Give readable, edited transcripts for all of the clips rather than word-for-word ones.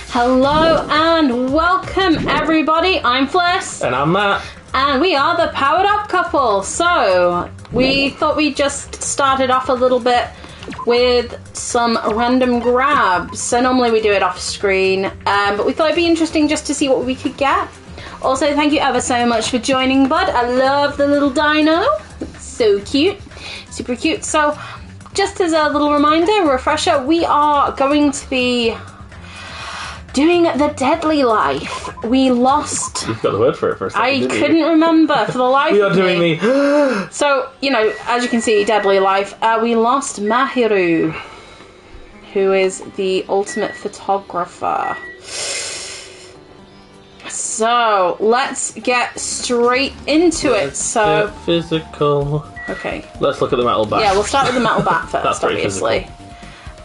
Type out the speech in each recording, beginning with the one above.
Hello and welcome everybody, I'm Fliss. And I'm Matt. And we are the Powered Up Couple. So, we thought we'd just started off a little bit with some random grabs. So normally we do it off screen, but we thought it'd be interesting just to see what we could get. Also, thank you ever so much for joining, bud. I love the little dino. It's so cute. Super cute. So, just as a little reminder, refresher, we are going to be doing the Deadly Life. We lost... You've got the word for it for a second, I couldn't remember for the life We are of doing me. the... So, you know, as you can see, Deadly Life, we lost Mahiru, who is the ultimate photographer. So, let's get straight into it. So, get physical. Okay. Let's look at the metal bat. Yeah, we'll start with the metal bat first, That's pretty obviously. physical.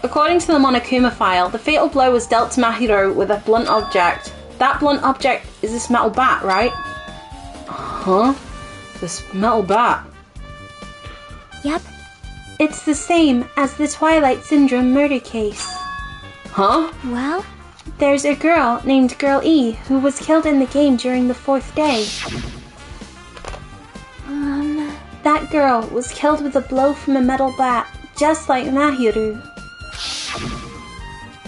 According to the Monokuma file, the fatal blow was dealt to Mahiro with a blunt object. That blunt object is this metal bat, right? Huh? This metal bat. Yep. It's the same as the Twilight Syndrome murder case. Huh? Well? There's a girl named Girl E who was killed in the game during the 4th day. That girl was killed with a blow from a metal bat, just like Mahiru.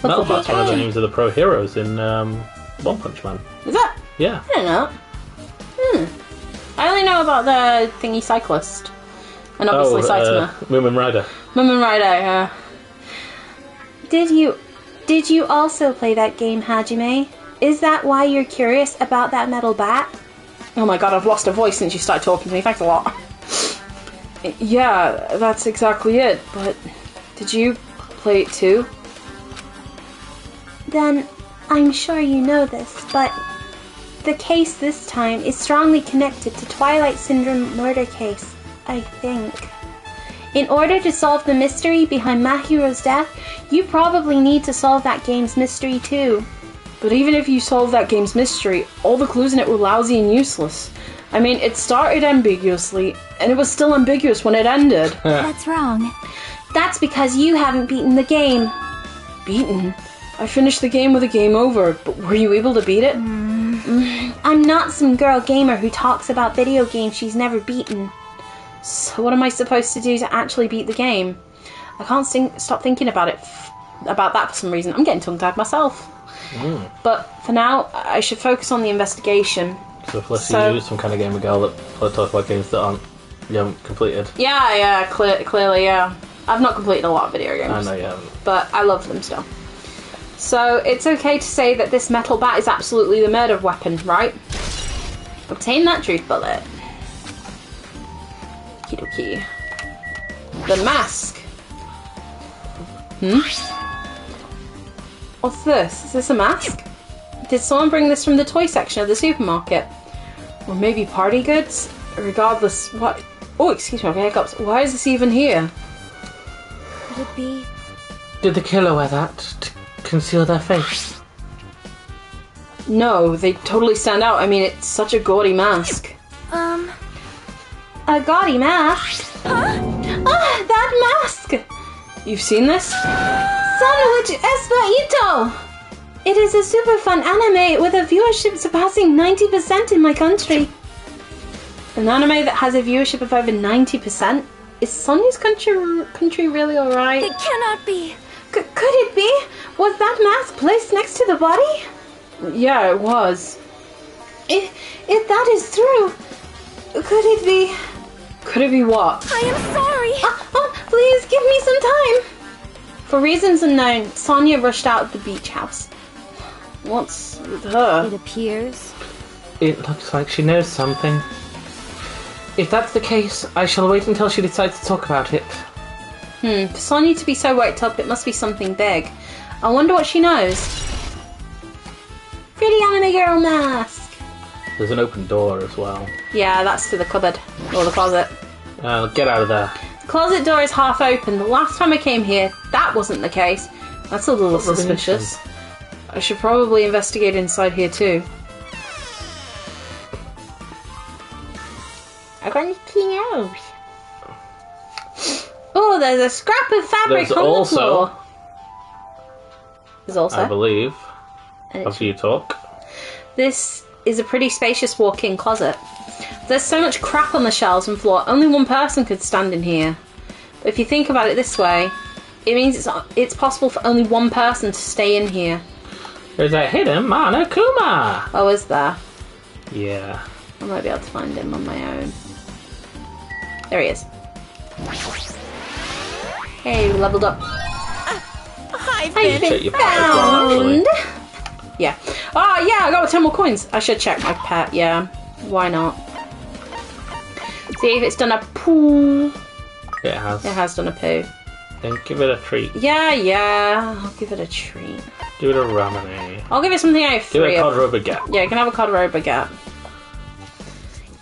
Metal bat's one of the names of the pro heroes in One Punch Man. Is that? Yeah. I don't know. I only know about the thingy cyclist. And obviously Saitama. Moomin Rider. Moomin Rider, Did you also play that game, Hajime? Is that why you're curious about that metal bat? Oh my god, I've lost a voice since you started talking to me. Thanks a lot. Yeah, that's exactly it. But did you play it too? Then I'm sure you know this, but the case this time is strongly connected to Twilight Syndrome murder case, I think. In order to solve the mystery behind Mahiro's death, you probably need to solve that game's mystery too. But even if you solve that game's mystery, all the clues in it were lousy and useless. I mean, it started ambiguously, and it was still ambiguous when it ended. That's wrong. That's because you haven't beaten the game. Beaten? I finished the game with a game over, but were you able to beat it? I'm not some girl gamer who talks about video games she's never beaten. So what am I supposed to do to actually beat the game? I can't stop thinking about that for some reason. I'm getting tongue-tied myself. But for now, I should focus on the investigation. So if you're some kind of gamer girl that talks about games that you haven't completed. Yeah, clearly, yeah. I've not completed a lot of video games. I know you haven't. But I love them still. So it's okay to say that this metal bat is absolutely the murder weapon, right? Obtain that truth bullet. Okie dokie. The mask. What's this? Is this a mask? Did someone bring this from the toy section of the supermarket? Or maybe party goods? Regardless, what... Oh, excuse me, I've hiccups. Why is this even here? Could it be? Did the killer wear that to conceal their face? No, they totally stand out. I mean, it's such a gaudy mask. A gaudy mask? Huh? Ah, that mask! You've seen this? Sandwich Espaito! It is a super fun anime with a viewership surpassing 90% in my country. An anime that has a viewership of over 90%? Is Sonya's country really alright? It cannot be. Could it be? Was that mask placed next to the body? Yeah, it was. If that is true, could it be... Could it be what? I am sorry. Please give me some time. For reasons unknown, Sonya rushed out of the beach house. What's with her? It appears. It looks like she knows something. If that's the case, I shall wait until she decides to talk about it. For Sonya to be so worked up, it must be something big. I wonder what she knows. Pretty anime girl mask. There's an open door as well. Yeah, that's to the cupboard. Or the closet. Get out of there. The closet door is half open. The last time I came here, that wasn't the case. That's a little suspicious. I should probably investigate inside here too. I got an itchy nose. Oh, there's a scrap of fabric There's on also- the floor. There's also. I believe. And As you talk. this is a pretty spacious walk-in closet. There's so much crap on the shelves and floor, only one person could stand in here. But if you think about it this way, it means it's possible for only one person to stay in here. There's a hidden Monokuma! Oh, is there? Yeah. I might be able to find him on my own. There he is. Hey, we leveled up. I've I've been. Check been your pet as well, actually. found. Yeah. Oh, yeah, I got 10 more coins. I should check my pet, yeah. Why not? See if it's done a poo. It has. It has done a poo. Then give it a treat. Yeah. I'll give it a treat. Give it a ramune. I'll give it something I have Give 3 it a of. cod rubber gap. Yeah, you can have a Kodoro baguette.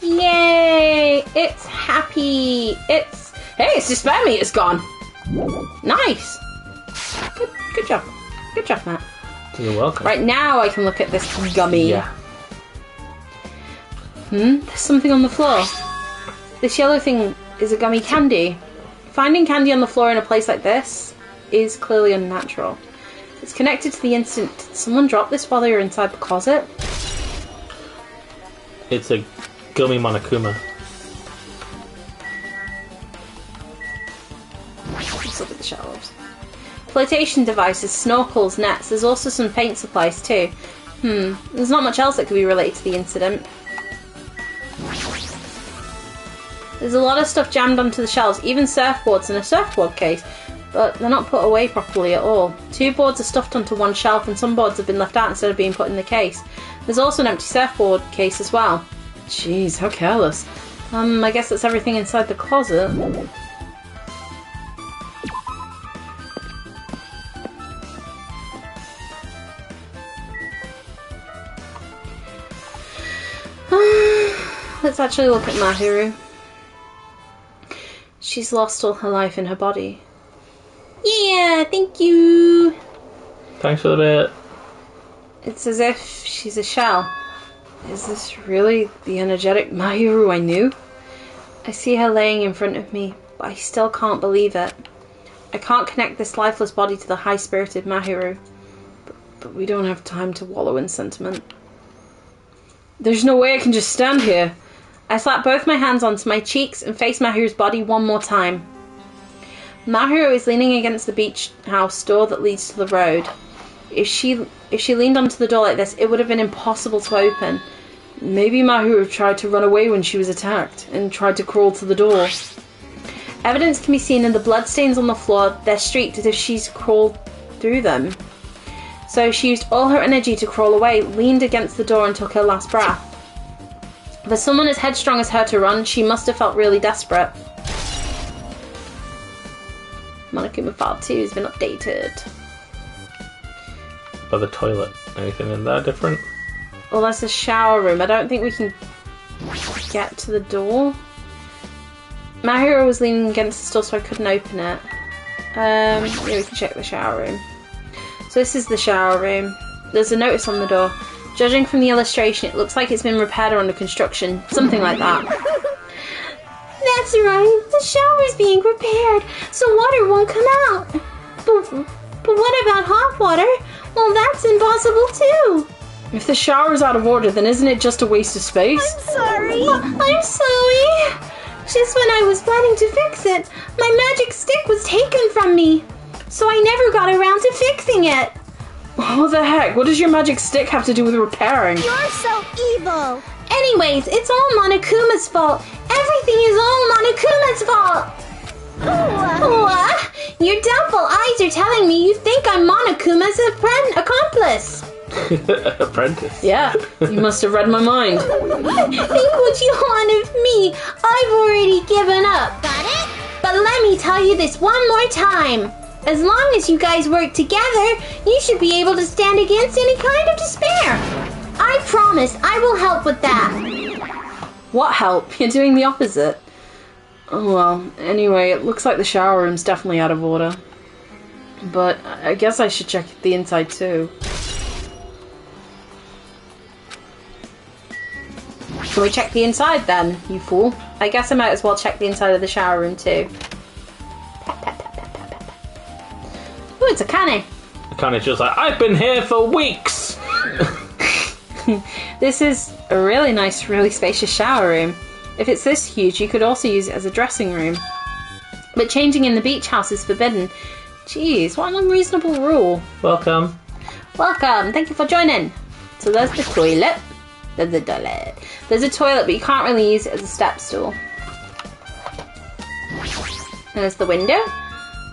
Yay! It's happy. It's... Hey, its despair meter's gone. Nice. Good job. Good job, Matt. You're welcome. Right, now I can look at this gummy. Yeah. There's something on the floor. This yellow thing is a gummy candy. Finding candy on the floor in a place like this is clearly unnatural. It's connected to the incident. Did someone drop this while they were inside the closet? It's a gummy Monokuma. Let's look at the shelves. Flotation devices, snorkels, nets. There's also some paint supplies too. There's not much else that could be related to the incident. There's a lot of stuff jammed onto the shelves, even surfboards and a surfboard case, but they're not put away properly at all. 2 boards are stuffed onto one shelf and some boards have been left out instead of being put in the case. There's also an empty surfboard case as well. Jeez, how careless. I guess that's everything inside the closet. Let's actually look at Mahiru. She's lost all her life in her body. Yeah, thank you. Thanks for the bit. It's as if she's a shell. Is this really the energetic Mahiru I knew? I see her laying in front of me, but I still can't believe it. I can't connect this lifeless body to the high-spirited Mahiru. But we don't have time to wallow in sentiment. There's no way I can just stand here. I slap both my hands onto my cheeks and face Mahiru's body one more time. Mahiru is leaning against the beach house door that leads to the road. If she leaned onto the door like this, it would have been impossible to open. Maybe Mahiru tried to run away when she was attacked and tried to crawl to the door. Evidence can be seen in the bloodstains on the floor. They're streaked as if she's crawled through them. So she used all her energy to crawl away, leaned against the door and took her last breath. For someone as headstrong as her to run, she must have felt really desperate. Monokuma File 2 has been updated. By the toilet. Anything in there different? Well, that's the shower room. I don't think we can get to the door. Mahiru was leaning against the door so I couldn't open it. Yeah, we can check the shower room. So this is the shower room. There's a notice on the door. Judging from the illustration, it looks like it's been repaired or under construction. Something like that. That's right. The shower's being repaired, so water won't come out. But what about hot water? Well, that's impossible too. If the shower's out of order, then isn't it just a waste of space? I'm sorry. I'm sorry. Just when I was planning to fix it, my magic stick was taken from me. So I never got around to fixing it. What the heck? What does your magic stick have to do with repairing? You're so evil. Anyways, it's all Monokuma's fault. Everything is all Monokuma's fault. What? Your doubtful eyes are telling me you think I'm Monokuma's accomplice. Apprentice. Yeah, you must have read my mind. Think what you want of me. I've already given up. Got it? But let me tell you this one more time. As long as you guys work together, you should be able to stand against any kind of despair. I promise I will help with that. What help? You're doing the opposite. Oh well, anyway, it looks like the shower room's definitely out of order. But I guess I should check the inside too. Can we check the inside then, you fool? I guess I might as well check the inside of the shower room too. it's Akane. Akane's just like, I've been here for weeks! This is a really nice, really spacious shower room. If it's this huge, you could also use it as a dressing room. But changing in the beach house is forbidden. Jeez, what an unreasonable rule. Welcome. Welcome, thank you for joining. So there's the toilet. There's the toilet. There's a toilet, but you can't really use it as a step stool. There's the window.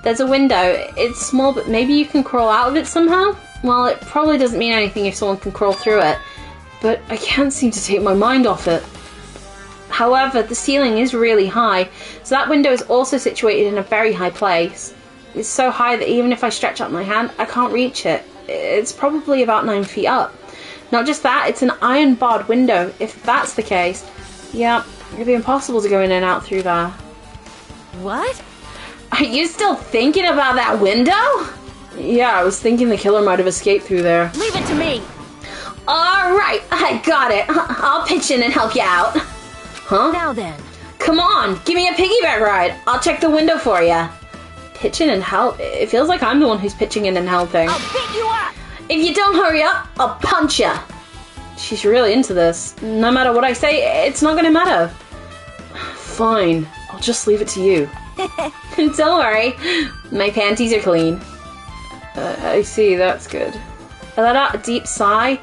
There's a window. It's small, but maybe you can crawl out of it somehow? Well, it probably doesn't mean anything if someone can crawl through it. But I can't seem to take my mind off it. However, the ceiling is really high, so that window is also situated in a very high place. It's so high that even if I stretch out my hand, I can't reach it. It's probably about 9 feet up. Not just that, it's an iron barred window. If that's the case, yeah, it'd be impossible to go in and out through there. What? Are you still thinking about that window? Yeah, I was thinking the killer might have escaped through there. Leave it to me. Alright, I got it. I'll pitch in and help you out. Huh? Now then. Come on, give me a piggyback ride. I'll check the window for you. Pitch in and help? It feels like I'm the one who's pitching in and helping. I'll beat you up. If you don't hurry up, I'll punch you. She's really into this. No matter what I say, it's not gonna matter. Fine, I'll just leave it to you. Don't worry, my panties are clean. I see, that's good. I let out a deep sigh,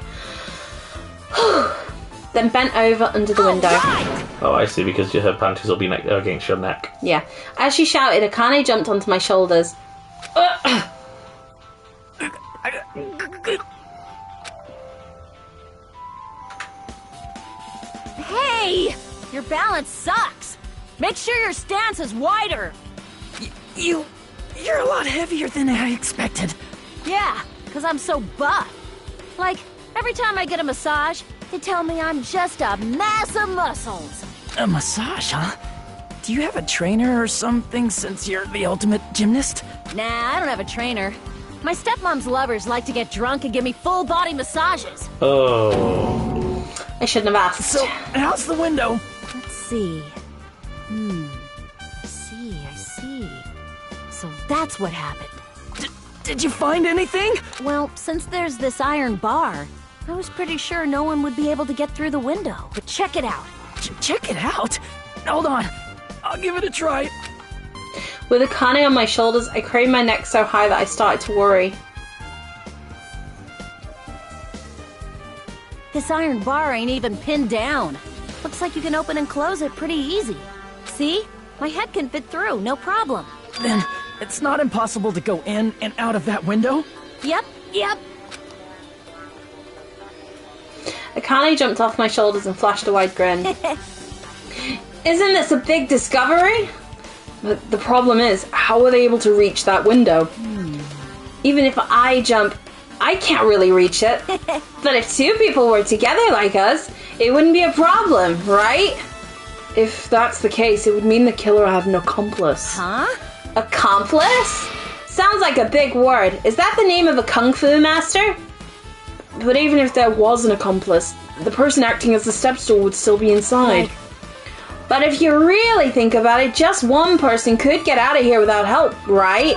then bent over under the window. Right. Oh, I see, because her panties will be against your neck. Yeah. As she shouted, Akane jumped onto my shoulders. Hey! Your balance sucks. Make sure your stance is wider. You're a lot heavier than I expected. Yeah, because I'm so buff. Like, every time I get a massage, they tell me I'm just a mass of muscles. A massage, huh? Do you have a trainer or something since you're the ultimate gymnast? Nah, I don't have a trainer. My stepmom's lovers like to get drunk and give me full body massages. Oh. I shouldn't have asked. So, how's the window? Let's see. I see. So that's what happened. Did you find anything? Well, since there's this iron bar, I was pretty sure no one would be able to get through the window. But check it out. Check it out. Hold on. I'll give it a try. With Akane on my shoulders, I craned my neck so high that I started to worry. This iron bar ain't even pinned down. Looks like you can open and close it pretty easy. See? My head can fit through, no problem. Then, it's not impossible to go in and out of that window? Yep. Akane jumped off my shoulders and flashed a wide grin. Isn't this a big discovery? But the problem is, how are they able to reach that window? Even if I jump, I can't really reach it. But if two people were together like us, it wouldn't be a problem, right? If that's the case, it would mean the killer had an accomplice. Huh? Accomplice? Sounds like a big word. Is that the name of a kung fu master? But even if there was an accomplice, the person acting as the step stool would still be inside. But if you really think about it, just one person could get out of here without help, right?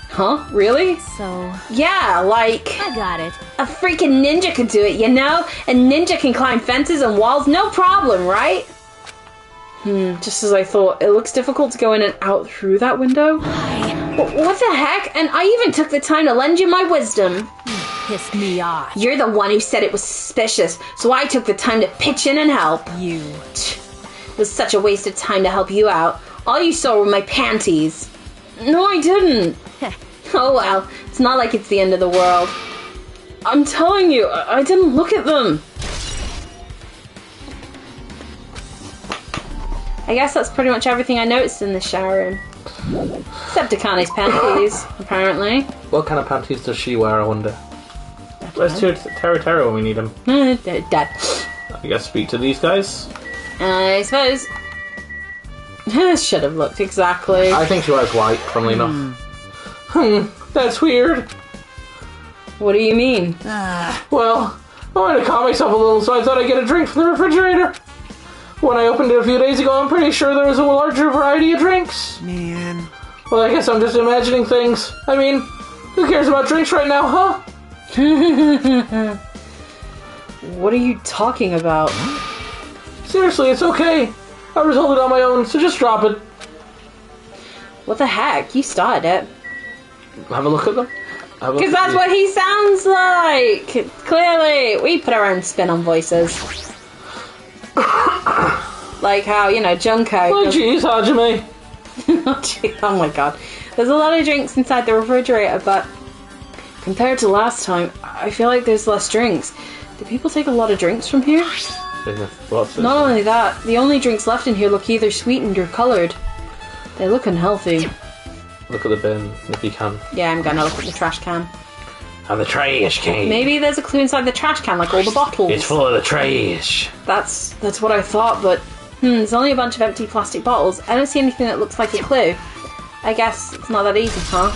Huh? Really? So... Yeah, like... I got it. A freaking ninja could do it, you know? A ninja can climb fences and walls, no problem, right? Just as I thought. It looks difficult to go in and out through that window. What the heck? And I even took the time to lend you my wisdom. Pissed me off. You're the one who said it was suspicious, so I took the time to pitch in and help. You. It was such a waste of time to help you out. All you saw were my panties. No, I didn't. Oh well, it's not like it's the end of the world. I'm telling you, I didn't look at them. I guess that's pretty much everything I noticed in this shower room. Except Akane's panties, apparently. What kind of panties does she wear, I wonder? Where's Taro when we need him? Dead. I guess speak to these guys. I suppose. Should have looked exactly. I think she wears white, funnily enough. That's weird. What do you mean? Well, I wanted to calm myself a little, so I thought I'd get a drink from the refrigerator. When I opened it a few days ago, I'm pretty sure there was a larger variety of drinks. Man. Well, I guess I'm just imagining things. I mean, Who cares about drinks right now, huh? What are you talking about? Seriously, it's okay. I resolved it on my own, so just drop it. What the heck? You started it. Have a look at them. Because that's what he sounds like! Clearly! We put our own spin on voices. Like how, you know, Junko... Oh, jeez, Hajime. Oh my god. There's a lot of drinks inside the refrigerator, but compared to last time, I feel like there's less drinks. Do people take a lot of drinks from here? Not only that, the only drinks left in here look either sweetened or coloured. They look unhealthy. Look at the bin, if you can. Yeah, I'm gonna look at the trash can. And the trash can. Maybe there's a clue inside the trash can, like all the bottles. It's full of the trash. That's what I thought, but there's only a bunch of empty plastic bottles. I don't see anything that looks like a clue. I guess it's not that easy, huh?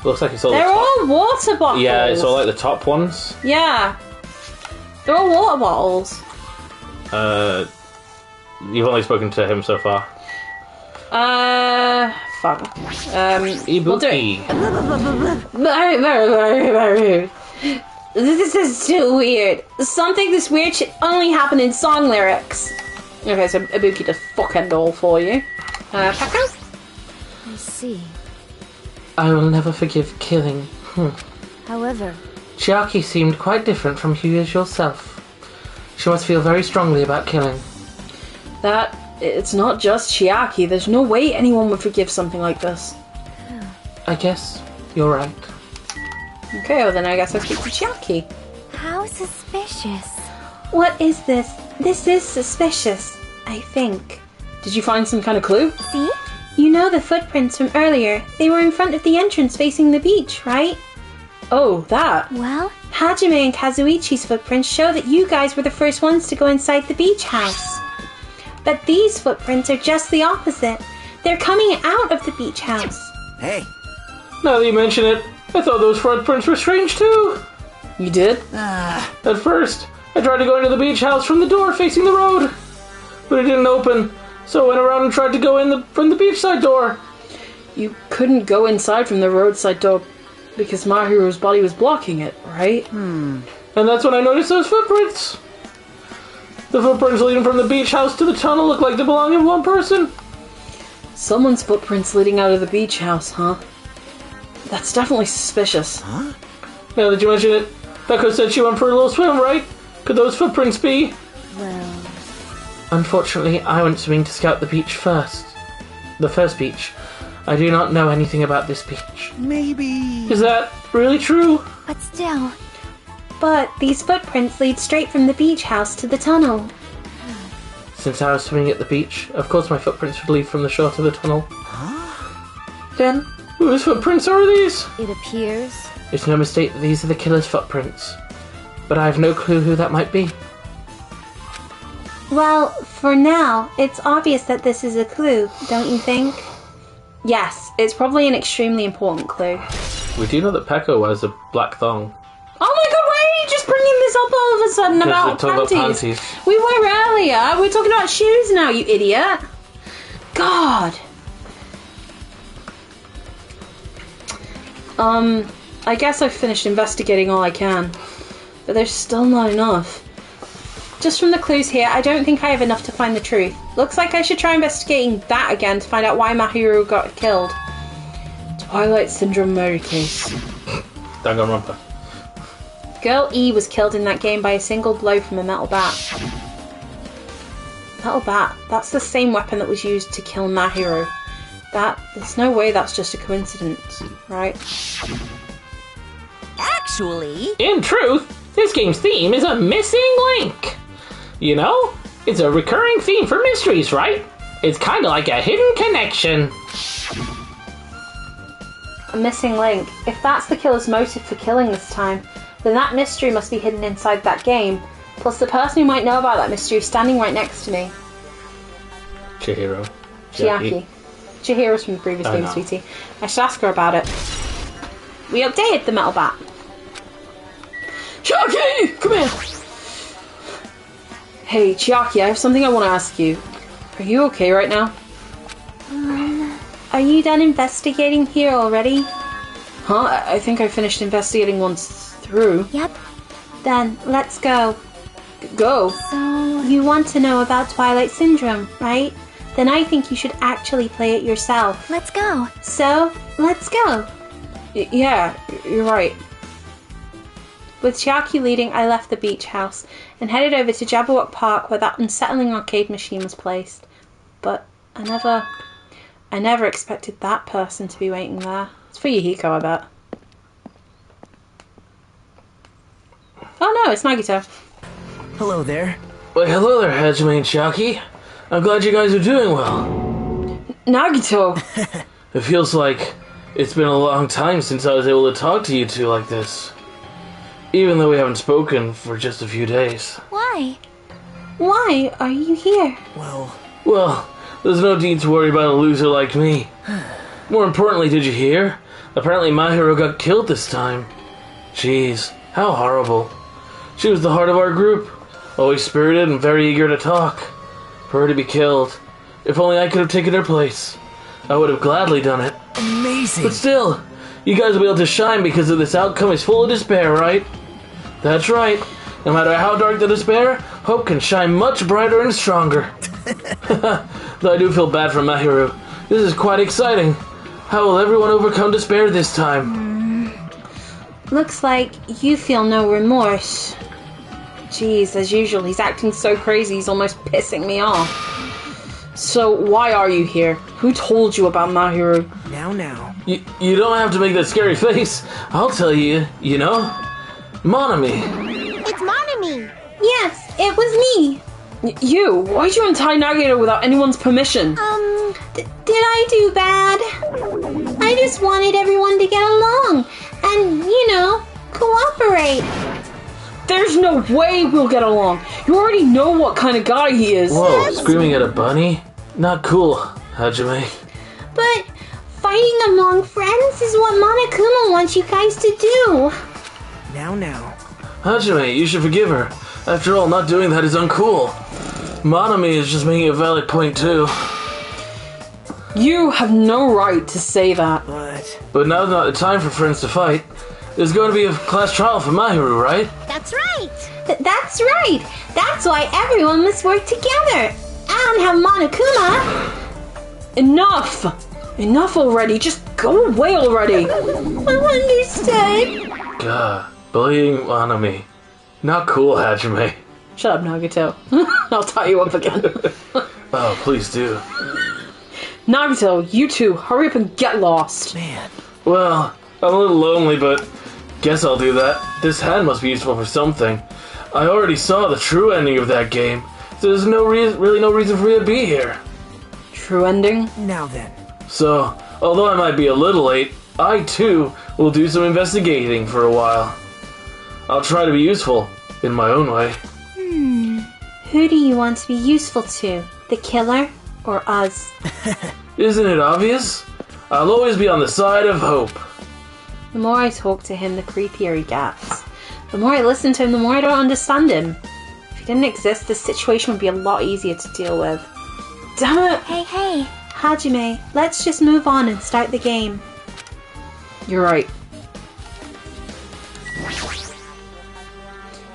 Looks like it's all They're the top. all water bottles. Yeah, it's all like the top ones. Yeah. They're all water bottles. You've only spoken to him so far. Fuck. We'll do it. Ibuki. Very, very, very, very rude. This is too weird. Something this weird should only happen in song lyrics. Okay, so Ibuki does fucking all for you. Pekka? I see. I will never forgive killing. However, Chiaki seemed quite different from you as yourself. She must feel very strongly about killing. It's not just Chiaki. There's no way anyone would forgive something like this. I guess you're right. Okay, well then I guess I'll speak to Chiaki. how suspicious. What is this? This is suspicious, I think. Did you find some kind of clue? See? You know the footprints from earlier. They were in front of the entrance facing the beach, right? Oh, that. Well, Hajime and Kazuichi's footprints show that you guys were the first ones to go inside the beach house. But these footprints are just the opposite. They're coming out of the beach house. Hey. Now that you mention it, I thought those footprints were strange too. You did? At first, I tried to go into the beach house from the door facing the road, but it didn't open, so I went around and tried to go in from the beachside door. You couldn't go inside from the roadside door because Mahiru's body was blocking it, right? And that's when I noticed those footprints. The footprints leading from the beach house to the tunnel look like they belong in one person. Someone's footprints leading out of the beach house, huh? That's definitely suspicious. Now that you mention it, Becca said she went for a little swim, right? Could those footprints be? well, Unfortunately, I went swimming to scout the beach first. The first beach. I do not know anything about this beach. Maybe. Is that really true? but still, But these footprints lead straight from the beach house to the tunnel. Since I was swimming at the beach, of course my footprints would lead from the shore to the tunnel. Then, whose footprints are these? it appears. It's no mistake that these are the killer's footprints. But I have no clue who that might be. Well, for now, it's obvious that this is a clue, don't you think? Yes, it's probably an extremely important clue. We do know that Pekko wears a black thong. Oh my god, why are you just bringing this up all of a sudden Because about we're talking about panties? panties. We were earlier. We're talking about shoes now, you idiot. God. I guess I've finished investigating all I can. But there's still not enough. Just from the clues here, I don't think I have enough to find the truth. Looks like I should try investigating that again to find out why Mahiru got killed. Twilight Syndrome murder case. Danganronpa. Girl E was killed in that game by a single blow from a metal bat. Metal bat? That's the same weapon that was used to kill Mahiru. There's no way that's just a coincidence, right? Actually, In truth, this game's theme is a missing link. You know, it's a recurring theme for mysteries, right? It's kind of like a hidden connection. A missing link. If that's the killer's motive for killing this time, then that mystery must be hidden inside that game. Plus the person who might know about that mystery is standing right next to me. Chihiro. Chiaki. Chihiro's from the previous I game, know. sweetie. I should ask her about it. We updated the metal bat. Chiaki! Come here! Hey, Chiaki, I have something I want to ask you. Are you okay right now? Are you done investigating here already? Huh? I think I finished investigating once through. Yep. Then, let's go. Go. So... You want to know about Twilight Syndrome, right? Then I think you should actually play it yourself. let's go. So, let's go. Yeah, you're right. With Chiaki leading, I left the beach house and headed over to Jabberwock Park where that unsettling arcade machine was placed. But I never expected that person to be waiting there. It's for Yahiko, I bet. Oh no, it's Nagito. Hello there. Well, hello there, Hajime and Chiaki. I'm glad you guys are doing well. Nagito! It feels like it's been a long time since I was able to talk to you two like this. Even though we haven't spoken for just a few days. Why? Why are you here? Well, there's no need to worry about a loser like me. More importantly, did you hear? Apparently my hero got killed this time. Jeez, how horrible. She was the heart of our group. Always spirited and very eager to talk. For her to be killed. If only I could have taken her place. I would have gladly done it. Amazing. But still, you guys will be able to shine because of this outcome is full of despair, right? That's right. No matter how dark the despair, hope can shine much brighter and stronger. Though I do feel bad for Mahiru. This is quite exciting. How will everyone overcome despair this time? Looks like you feel no remorse. Jeez, as usual, he's acting so crazy he's almost pissing me off. So, why are you here? Who told you about Mahiru? Now. You don't have to make that scary face. I'll tell you, you know? Monami. It's Monami! Yes, it was me. You? Why'd you untie Nagito without anyone's permission? Did I do bad? I just wanted everyone to get along and, cooperate. There's no way we'll get along. You already know what kind of guy he is. Whoa, screaming at a bunny? Not cool, Hajime. But fighting among friends is what Monokuma wants you guys to do. Now. Hajime, you should forgive her. After all, not doing that is uncool. Monami is just making a valid point too. You have no right to say that. But now's not the time for friends to fight. There's going to be a class trial for Mahiru, right? That's right! That's right. That's why everyone must work together. And have Monokuma. Enough already. Just go away already. Understood. God, bullying Monami. Not cool, Hajime. Shut up, Nagito. I'll tie you up again. Oh, please do. Nagito, you two, hurry up and get lost. Man. Well, I'm a little lonely, but guess I'll do that. This hand must be useful for something. I already saw the true ending of that game, so there's really no reason for me to be here. True ending? Now then. So, although I might be a little late, I too will do some investigating for a while. I'll try to be useful, in my own way. Who do you want to be useful to? The killer or us? Isn't it obvious? I'll always be on the side of hope. The more I talk to him, the creepier he gets. The more I listen to him, the more I don't understand him. If he didn't exist, this situation would be a lot easier to deal with. Damn it! Hey. Hajime, let's just move on and start the game. You're right.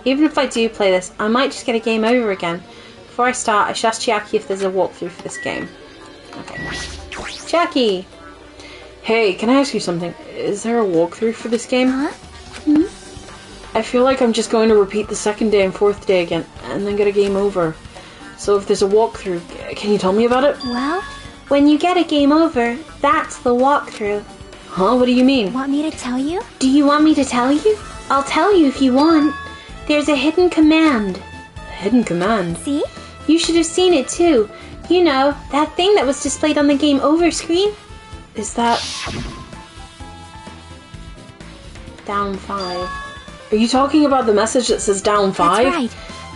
Even if I do play this, I might just get a game over again. Before I start, I should ask Chiaki if there's a walkthrough for this game. Okay. Chiaki! Hey, can I ask you something? Is there a walkthrough for this game? Huh? I feel like I'm just going to repeat the second day and fourth day again, and then get a game over. So if there's a walkthrough, can you tell me about it? Well, When you get a game over, that's the walkthrough. Huh? What do you mean? want me to tell you? Do you want me to tell you? I'll tell you if you want. There's a hidden command. Hidden command? See? You should have seen it too. You know, that thing that was displayed on the game over screen? Is that... Down 5. Are you talking about the message that says down 5? That's right.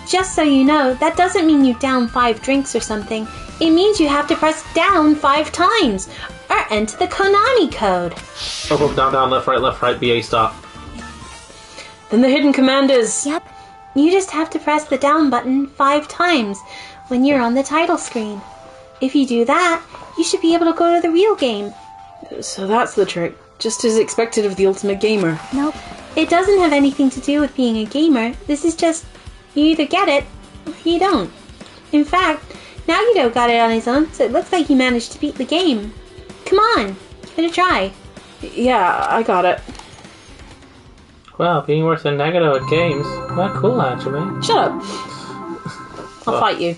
Just so you know, that doesn't mean you down 5 drinks or something. It means you have to press down 5 times. Or enter the Konami code. Up, down, left, right, BA, stop. Then the hidden command is... Yep. You just have to press the down button 5 times when you're on the title screen. If you do that, you should be able to go to the real game. So that's the trick. Just as expected of the ultimate gamer. Nope. It doesn't have anything to do with being a gamer. This is just, you either get it, or you don't. In fact, Nagito got it on his own, so it looks like he managed to beat the game. Come on, give it a try. Yeah, I got it. Well, being worse than Nagito at games. Not cool, actually. Shut up. I'll fight you.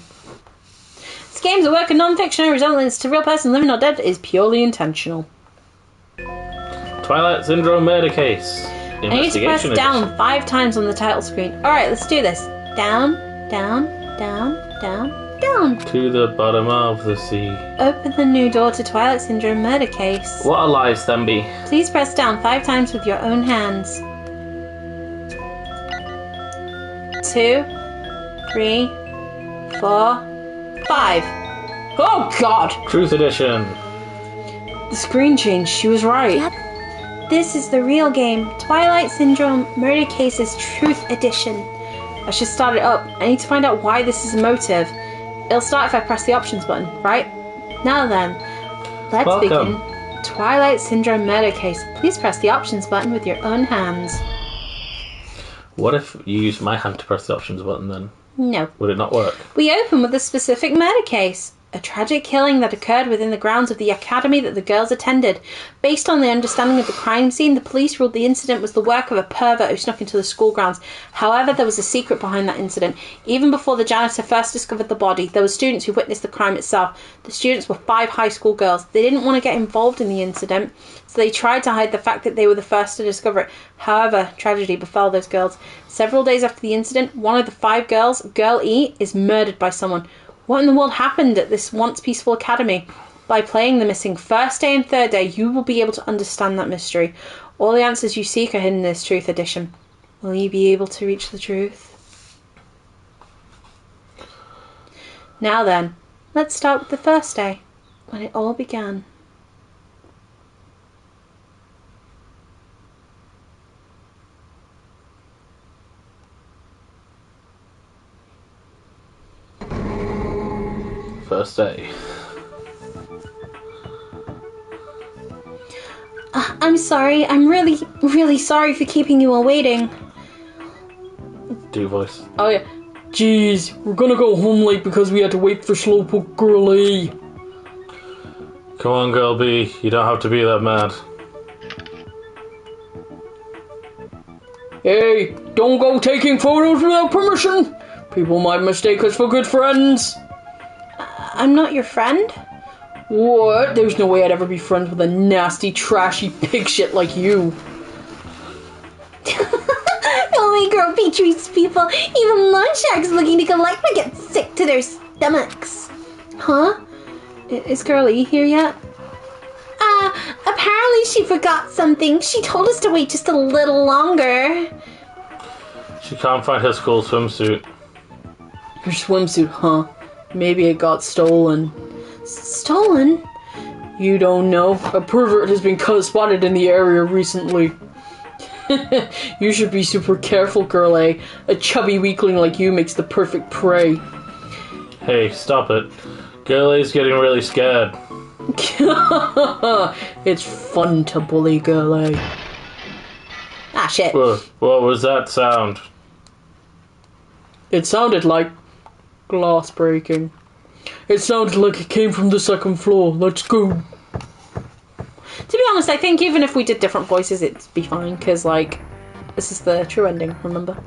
This game's a work of non-fiction and resemblance to a real person living or dead is purely intentional. Twilight Syndrome murder case. I need to press Investigation down edition. 5 times on the title screen. Alright, let's do this. Down, down, down, down, down. To the bottom of the sea. Open the new door to Twilight Syndrome murder case. What a lives then be. Please press down 5 times with your own hands. 2, 3, 4, 5. Oh god! Truth edition. The screen changed. She was right. Yep. This is the real game, Twilight Syndrome Murder Cases Truth Edition. I should start it up. I need to find out why this is a motive. It'll start if I press the options button, right? Now then, let's Welcome. begin. Twilight Syndrome murder case. Please press the options button with your own hands. What if you use my hand to press the options button then? No. Would it not work? We open with a specific murder case. A tragic killing that occurred within the grounds of the academy that the girls attended. Based on the understanding of the crime scene, the police ruled the incident was the work of a pervert who snuck into the school grounds. However, there was a secret behind that incident. Even before the janitor first discovered the body, there were students who witnessed the crime itself. The students were 5 high school girls. They didn't want to get involved in the incident, so they tried to hide the fact that they were the first to discover it. However, tragedy befell those girls. Several days after the incident, one of the 5 girls, Girl E, is murdered by someone. What in the world happened at this once peaceful academy? By playing the missing first day and third day, you will be able to understand that mystery. All the answers you seek are hidden in this truth edition. Will you be able to reach the truth? Now then, let's start with the first day, when it all began. First day. I'm sorry. I'm really, really sorry for keeping you all waiting. Do voice. Oh yeah. Jeez, we're gonna go home late because we had to wait for Slowpoke Girl A. Come on, girl B. You don't have to be that mad. Hey, don't go taking photos without permission. People might mistake us for good friends. I'm not your friend? What? There's no way I'd ever be friends with a nasty, trashy pig shit like you. The only girl B treats people, even loan sharks looking to collect will get sick to their stomachs. Huh? Is Girl E here yet? Apparently she forgot something. She told us to wait just a little longer. She can't find her school swimsuit. Her swimsuit, huh? Maybe it got stolen. Stolen? You don't know. A pervert has been spotted in the area recently. You should be super careful, Girl A. A chubby weakling like you makes the perfect prey. Hey, stop it. Girl A's getting really scared. It's fun to bully Girl A. Ah, shit. What was that sound? It sounded like glass breaking. It sounded like it came from the second floor. Let's go. To be honest, I think even if we did different voices, it'd be fine, because, like, this is the true ending, remember?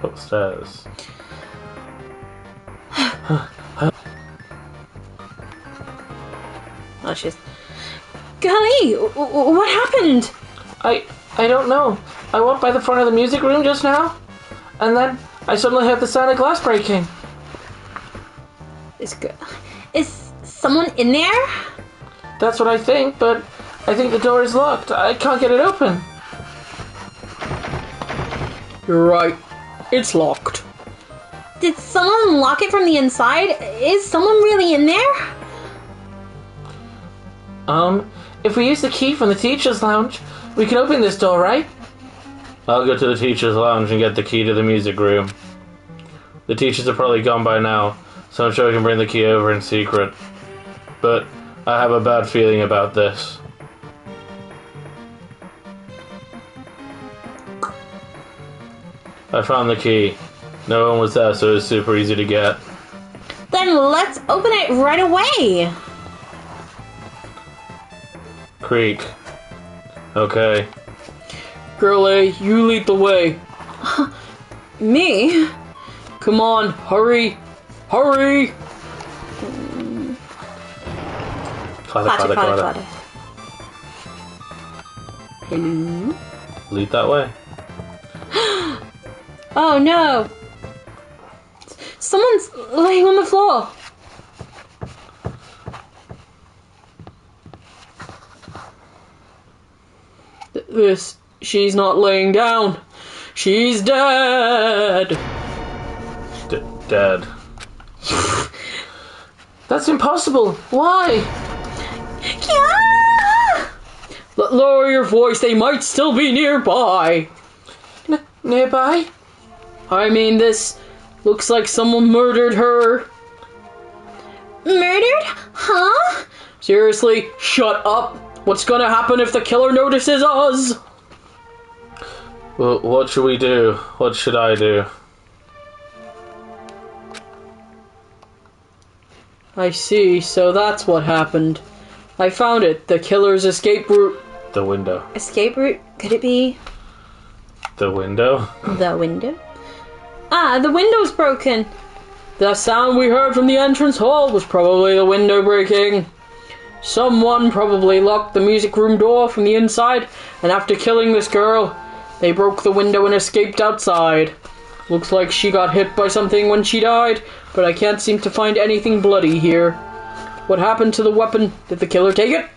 Upstairs. Oh, shit. Golly, what happened? I don't know. I walked by the front of the music room just now, and then I suddenly heard the sound of glass breaking. Is someone in there? That's what I think, but I think the door is locked. I can't get it open. You're right. It's locked. Did someone lock it from the inside? Is someone really in there? If we use the key from the teacher's lounge, we can open this door, right? I'll go to the teacher's lounge and get the key to the music room. The teachers are probably gone by now, so I'm sure I can bring the key over in secret. But I have a bad feeling about this. I found the key. No one was there, so it was super easy to get. Then let's open it right away. Creak. Okay. Girlie, you lead the way. Me? Come on, hurry. Hurry! Clatter. Clatter. Hello? Lead that way. Oh no! Someone's laying on the floor. She's not laying down. She's dead. Dead. That's impossible. Why? Yeah! Lower your voice. They might still be nearby. Nearby? I mean, this looks like someone murdered her. Murdered? Huh? Seriously, shut up. What's gonna happen if the killer notices us? Well, what should we do? What should I do? I see, so that's what happened. I found it. The killer's escape route. The window. Escape route? Could it be The window? the window? Ah, the window's broken. The sound we heard from the entrance hall was probably the window breaking. Someone probably locked the music room door from the inside, and after killing this girl, they broke the window and escaped outside. Looks like she got hit by something when she died, but I can't seem to find anything bloody here. What happened to the weapon? Did the killer take it?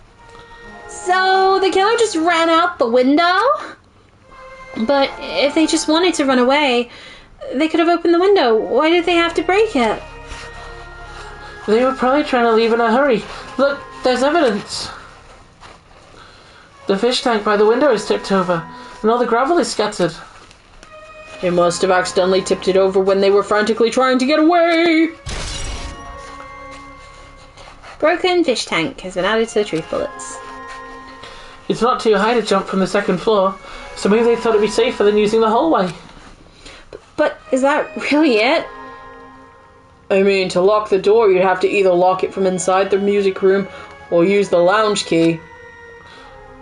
So the killer just ran out the window? But if they just wanted to run away, they could have opened the window. Why did they have to break it? They were probably trying to leave in a hurry. Look, there's evidence. The fish tank by the window is tipped over, and all the gravel is scattered. They must have accidentally tipped it over when they were frantically trying to get away. Broken fish tank has been added to the truth bullets. It's not too high to jump from the second floor, so maybe they thought it'd be safer than using the hallway. But is that really it? I mean, to lock the door, you'd have to either lock it from inside the music room or use the lounge key.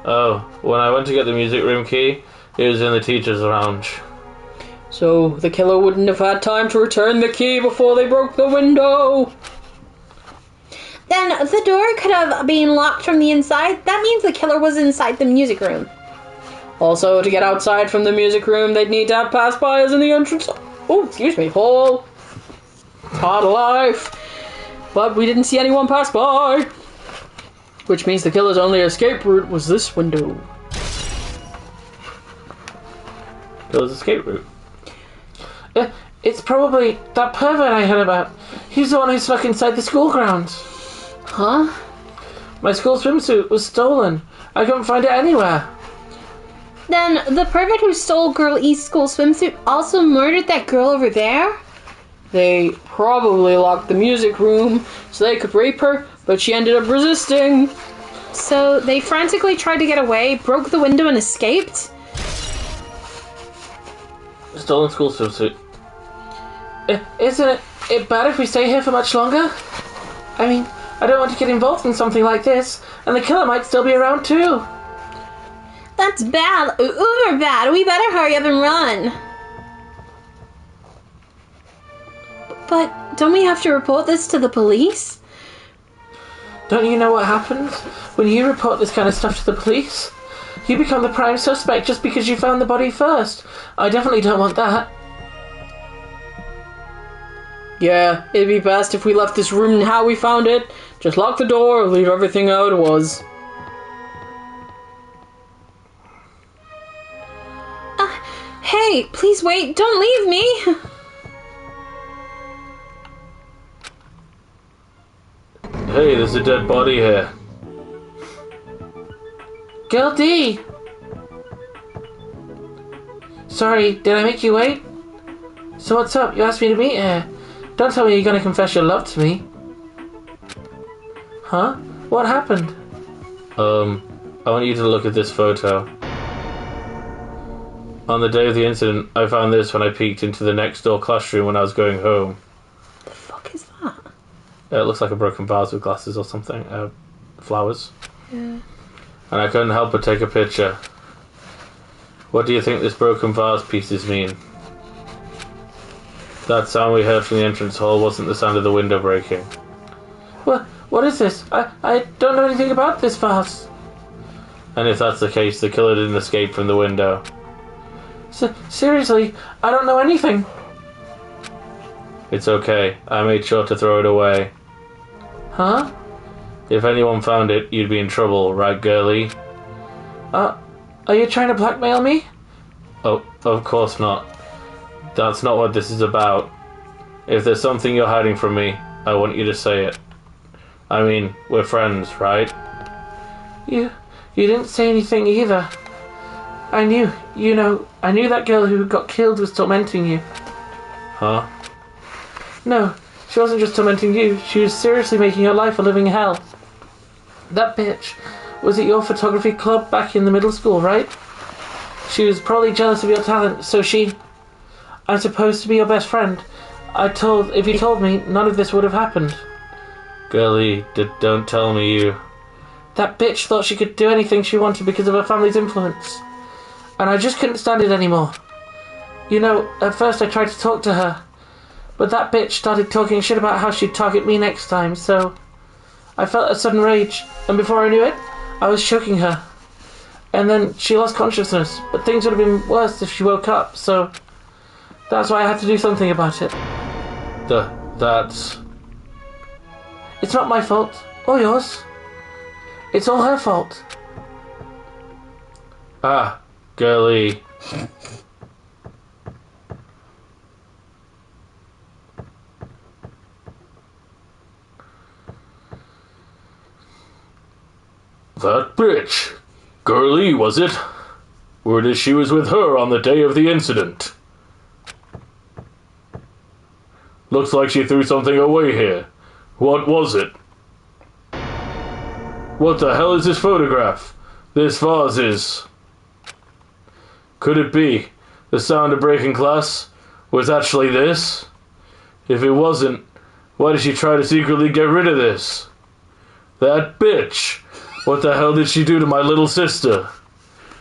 Oh, when I went to get the music room key, it was in the teacher's lounge. So the killer wouldn't have had time to return the key before they broke the window. Then the door could have been locked from the inside. That means the killer was inside the music room. Also, to get outside from the music room, they'd need to have pass-bys in the entrance. Oh, excuse me, hall. Hard life. But we didn't see anyone pass by. Which means the killer's only escape route was this window. Killer's escape route. It's probably that pervert I heard about. He's the one who snuck inside the school grounds. Huh? My school swimsuit was stolen. I couldn't find it anywhere. Then the pervert who stole Girl E's school swimsuit also murdered that girl over there? They probably locked the music room so they could rape her, but she ended up resisting. So they frantically tried to get away, broke the window, and escaped? Stolen school swimsuit. Isn't it bad if we stay here for much longer? I mean, I don't want to get involved in something like this, and the killer might still be around too. That's bad. Uber bad. We better hurry up and run. But don't we have to report this to the police? Don't you know what happens when you report this kind of stuff to the police? You become the prime suspect just because you found the body first. I definitely don't want that. Yeah, it'd be best if we left this room and how we found it. Just lock the door, leave everything how it was. Hey, please wait. Don't leave me. Hey, there's a dead body here. Girl D! Sorry, did I make you wait? So what's up? You asked me to meet here. Don't tell me you're gonna confess your love to me. Huh? What happened? I want you to look at this photo. On the day of the incident, I found this when I peeked into the next door classroom when I was going home. The fuck is that? It looks like a broken vase with glasses or something. Flowers. Yeah. And I couldn't help but take a picture. What do you think this broken vase pieces mean? That sound we heard from the entrance hall wasn't the sound of the window breaking. What is this? I don't know anything about this vase. And if that's the case, the killer didn't escape from the window. Seriously, I don't know anything. It's okay. I made sure to throw it away. Huh? If anyone found it, you'd be in trouble, right, girlie? Are you trying to blackmail me? Oh, of course not. That's not what this is about. If there's something you're hiding from me, I want you to say it. I mean, we're friends, right? You didn't say anything either. I knew that girl who got killed was tormenting you. Huh? No, she wasn't just tormenting you. She was seriously making your life a living hell. That bitch was at your photography club back in the middle school, right? She was probably jealous of your talent, so I'm supposed to be your best friend. If you told me, none of this would have happened. Girlie, don't tell me you... That bitch thought she could do anything she wanted because of her family's influence. And I just couldn't stand it anymore. At first I tried to talk to her, but that bitch started talking shit about how she'd target me next time, so I felt a sudden rage, and before I knew it, I was choking her. And then she lost consciousness, but things would have been worse if she woke up, so that's why I had to do something about it. That's... It's not my fault, or yours. It's all her fault. Ah, girlie. That bitch. Girlie, was it? Word is she was with her on the day of the incident. Looks like she threw something away here. What was it? What the hell is this photograph? This vase is... Could it be the sound of breaking glass was actually this? If it wasn't, why did she try to secretly get rid of this? That bitch! What the hell did she do to my little sister?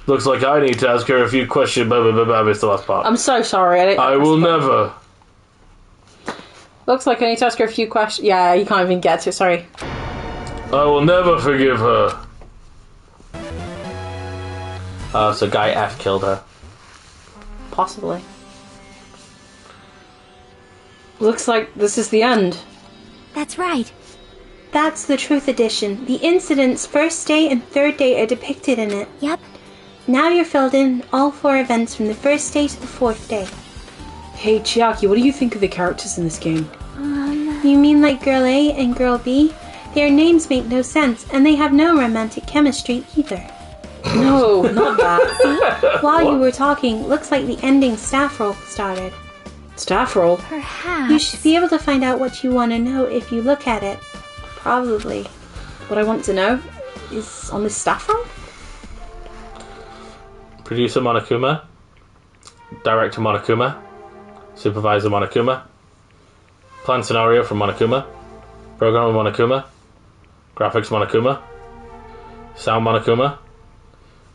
Looks like I need to ask her a few questions. I missed the last part. I'm so sorry. I will never. Looks like I need to ask her a few questions. Yeah, you can't even get to it, sorry. I will never forgive her. So Guy F killed her. Possibly. Looks like this is the end. That's right. That's the Truth Edition. The incident's first day and third day are depicted in it. Yep. Now you're filled in all 4 events from the first day to the 4th day. Hey, Chiaki, what do you think of the characters in this game? You mean like Girl A and Girl B? Their names make no sense, and they have no romantic chemistry either. No, not that. While you were talking, looks like the ending staff roll started. Staff roll? Perhaps. You should be able to find out what you want to know if you look at it. Probably. What I want to know is on this staff roll? Producer Monokuma. Director Monokuma. Supervisor Monokuma. Plan scenario from Monokuma. Programmer Monokuma. Graphics Monokuma. Sound Monokuma.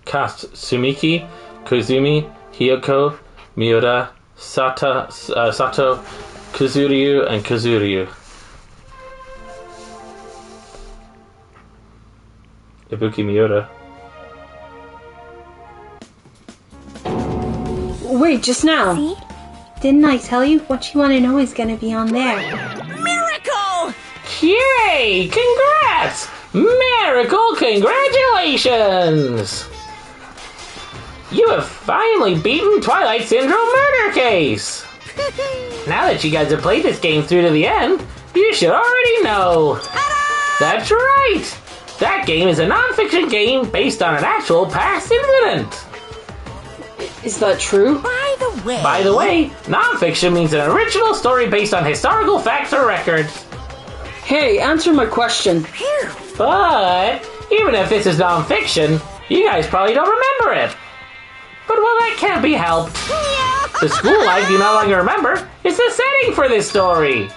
Cast Sumiki, Kozumi, Hiyoko, Miura, Sato, Kazuryu, and Kazuryu. Ibuki Miura. Wait, just now. See? Didn't I tell you what you want to know is going to be on there? Miracle! Yay! Congrats! Miracle! Congratulations! You have finally beaten Twilight Syndrome Murder Case! Now that you guys have played this game through to the end, you should already know. That's right! That game is a non-fiction game based on an actual past incident. Is that true? By the way, non-fiction means an original story based on historical facts or records. Hey, answer my question. Here, But even if this is non-fiction, you guys probably don't remember it. But well, that can't be helped. The school life you no longer remember is the setting for this story.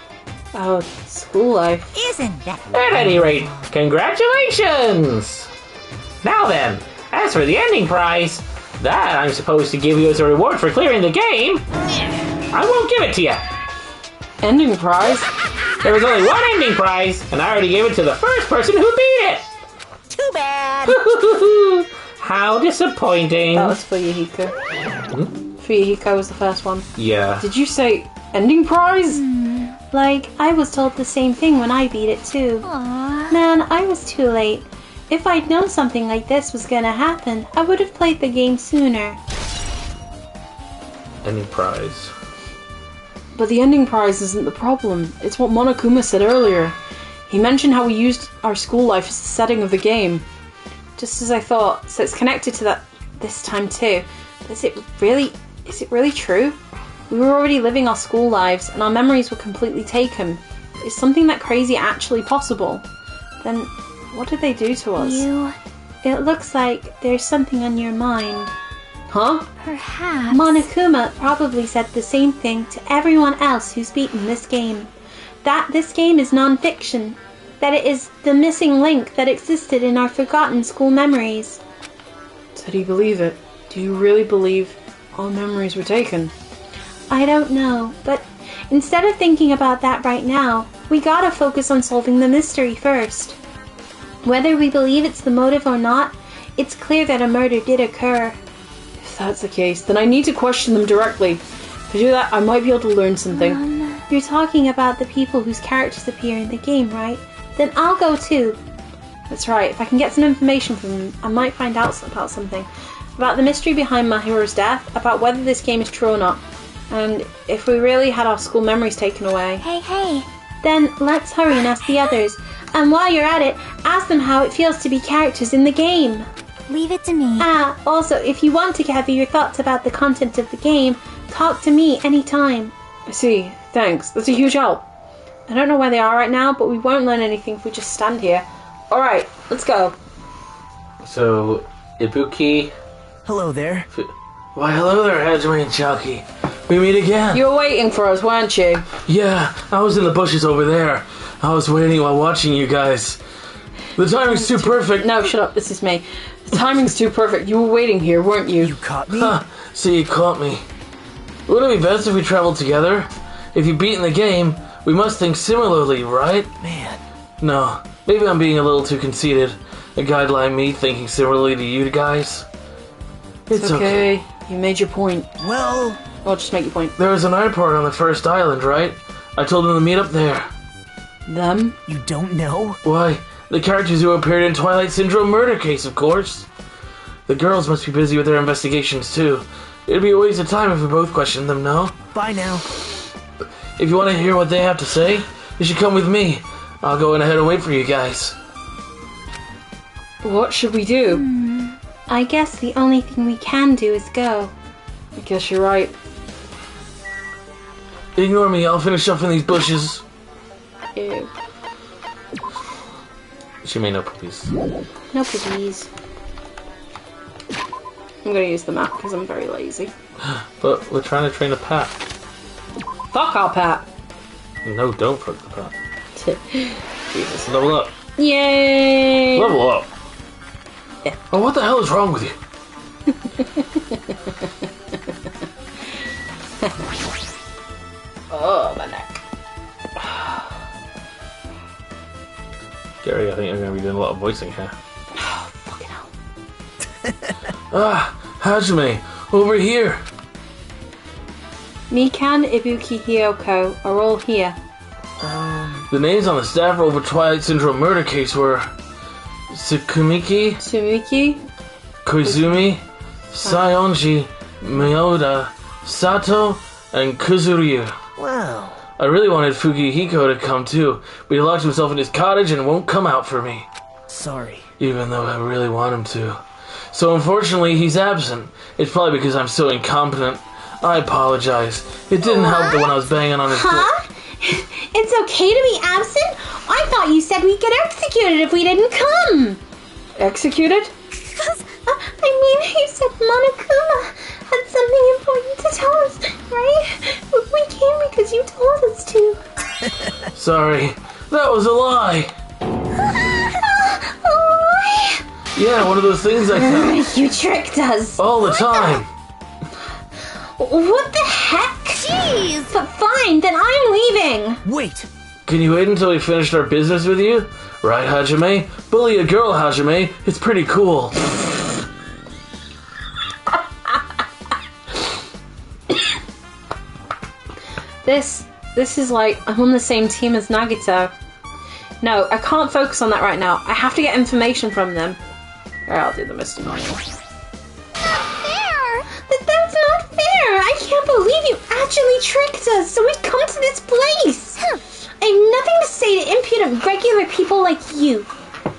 Oh, school life. Isn't that At any rate, congratulations! Now then, as for the ending prize, that I'm supposed to give you as a reward for clearing the game, I won't give it to you. Ending prize? There was only one ending prize, and I already gave it to the first person who beat it. too bad? How disappointing. That was for Yahiko. For Yahiko was the first one. Yeah. Did you say ending prize? Like, I was told the same thing when I beat it too. Aww. Man, I was too late. If I'd known something like this was gonna happen, I would have played the game sooner. Ending prize. But the ending prize isn't the problem. It's what Monokuma said earlier. He mentioned how we used our school life as the setting of the game. Just as I thought, so it's connected to that this time too. But is it really true? We were already living our school lives and our memories were completely taken. Is something that crazy actually possible? Then what did they do to us? It looks like there's something on your mind. Huh? Perhaps. Monokuma probably said the same thing to everyone else who's beaten this game. That this game is non-fiction. That it is the missing link that existed in our forgotten school memories. Did he believe it? Do you really believe our memories were taken? I don't know, but instead of thinking about that right now, we gotta focus on solving the mystery first. Whether we believe it's the motive or not, it's clear that a murder did occur. If that's the case, then I need to question them directly. If I do that, I might be able to learn something. You're talking about the people whose characters appear in the game, right? Then I'll go too. That's right, if I can get some information from them, I might find out about something. About the mystery behind Mahiru's death, about whether this game is true or not, and if we really had our school memories taken away. Hey. Then let's hurry and ask the others. And while you're at it, ask them how it feels to be characters in the game. Leave it to me. Also, if you want to gather your thoughts about the content of the game, talk to me anytime. I see. Thanks. That's a huge help. I don't know where they are right now, but we won't learn anything if we just stand here. Alright, let's go. So, Ibuki... Hello there. Why, hello there, Hajime and Chucky. We meet again. You were waiting for us, weren't you? Yeah, I was in the bushes over there. I was waiting while watching you guys. The timing's too perfect. No, shut up. This is me. The timing's too perfect. You were waiting here, weren't you? You caught me? Huh, so you caught me. Wouldn't it be best if we traveled together? If you've beaten the game, we must think similarly, right? Man. No, maybe I'm being a little too conceited. A guy like me thinking similarly to you guys. It's okay. You made your point. Well... I'll just make your point. There was an airport on the first island, right? I told them to meet up there. Them? You don't know? Why, the characters who appeared in Twilight Syndrome murder case, of course. The girls must be busy with their investigations, too. It'd be a waste of time if we both questioned them, no? Bye now. If you want to hear what they have to say, you should come with me. I'll go in ahead and wait for you guys. What should we do? I guess the only thing we can do is go. I guess you're right. Ignore me, I'll finish up in these bushes. Ew. She made no puppies. No please. I'm gonna use the map because I'm very lazy. But we're trying to train a pat. Fuck our Pat! No, don't fuck the pat. Jesus. Level up. Yay! Level up. Oh, what the hell is wrong with you? Oh, my neck. Gary, I think I'm going to be doing a lot of voicing here. Fucking hell. Hajime, over here. Mikan, Ibuki, Hyoko are all here. The names on the staff roll for Twilight Syndrome murder case were Tsukumiki, Sumiki, Koizumi, Sayonji, Miyoda, Sato, and Kuzuryu. Wow. I really wanted Fukihiko to come too, but he locked himself in his cottage and won't come out for me. Sorry. Even though I really want him to. So unfortunately, he's absent. It's probably because I'm so incompetent. I apologize. It didn't help that when I was banging on his door. Huh? It's okay to be absent? I thought thought you said we'd get executed if we didn't come. Executed? I mean, you said Monokuma had something important to tell us, right? We came because you told us to. Sorry, that was a lie. Yeah, one of those things I tell. You tricked us. All the time. What the heck? Jeez. But fine, then I'm leaving. Wait. Can you wait until we finished our business with you? Right, Hajime? Bully a girl, Hajime. It's pretty cool. This is like, I'm on the same team as Nagito. No, I can't focus on that right now. I have to get information from them. Or I'll do the most annoying one. That's not fair! I can't believe you actually tricked us, so we'd come to this place! I have nothing to say to impudent regular people like you.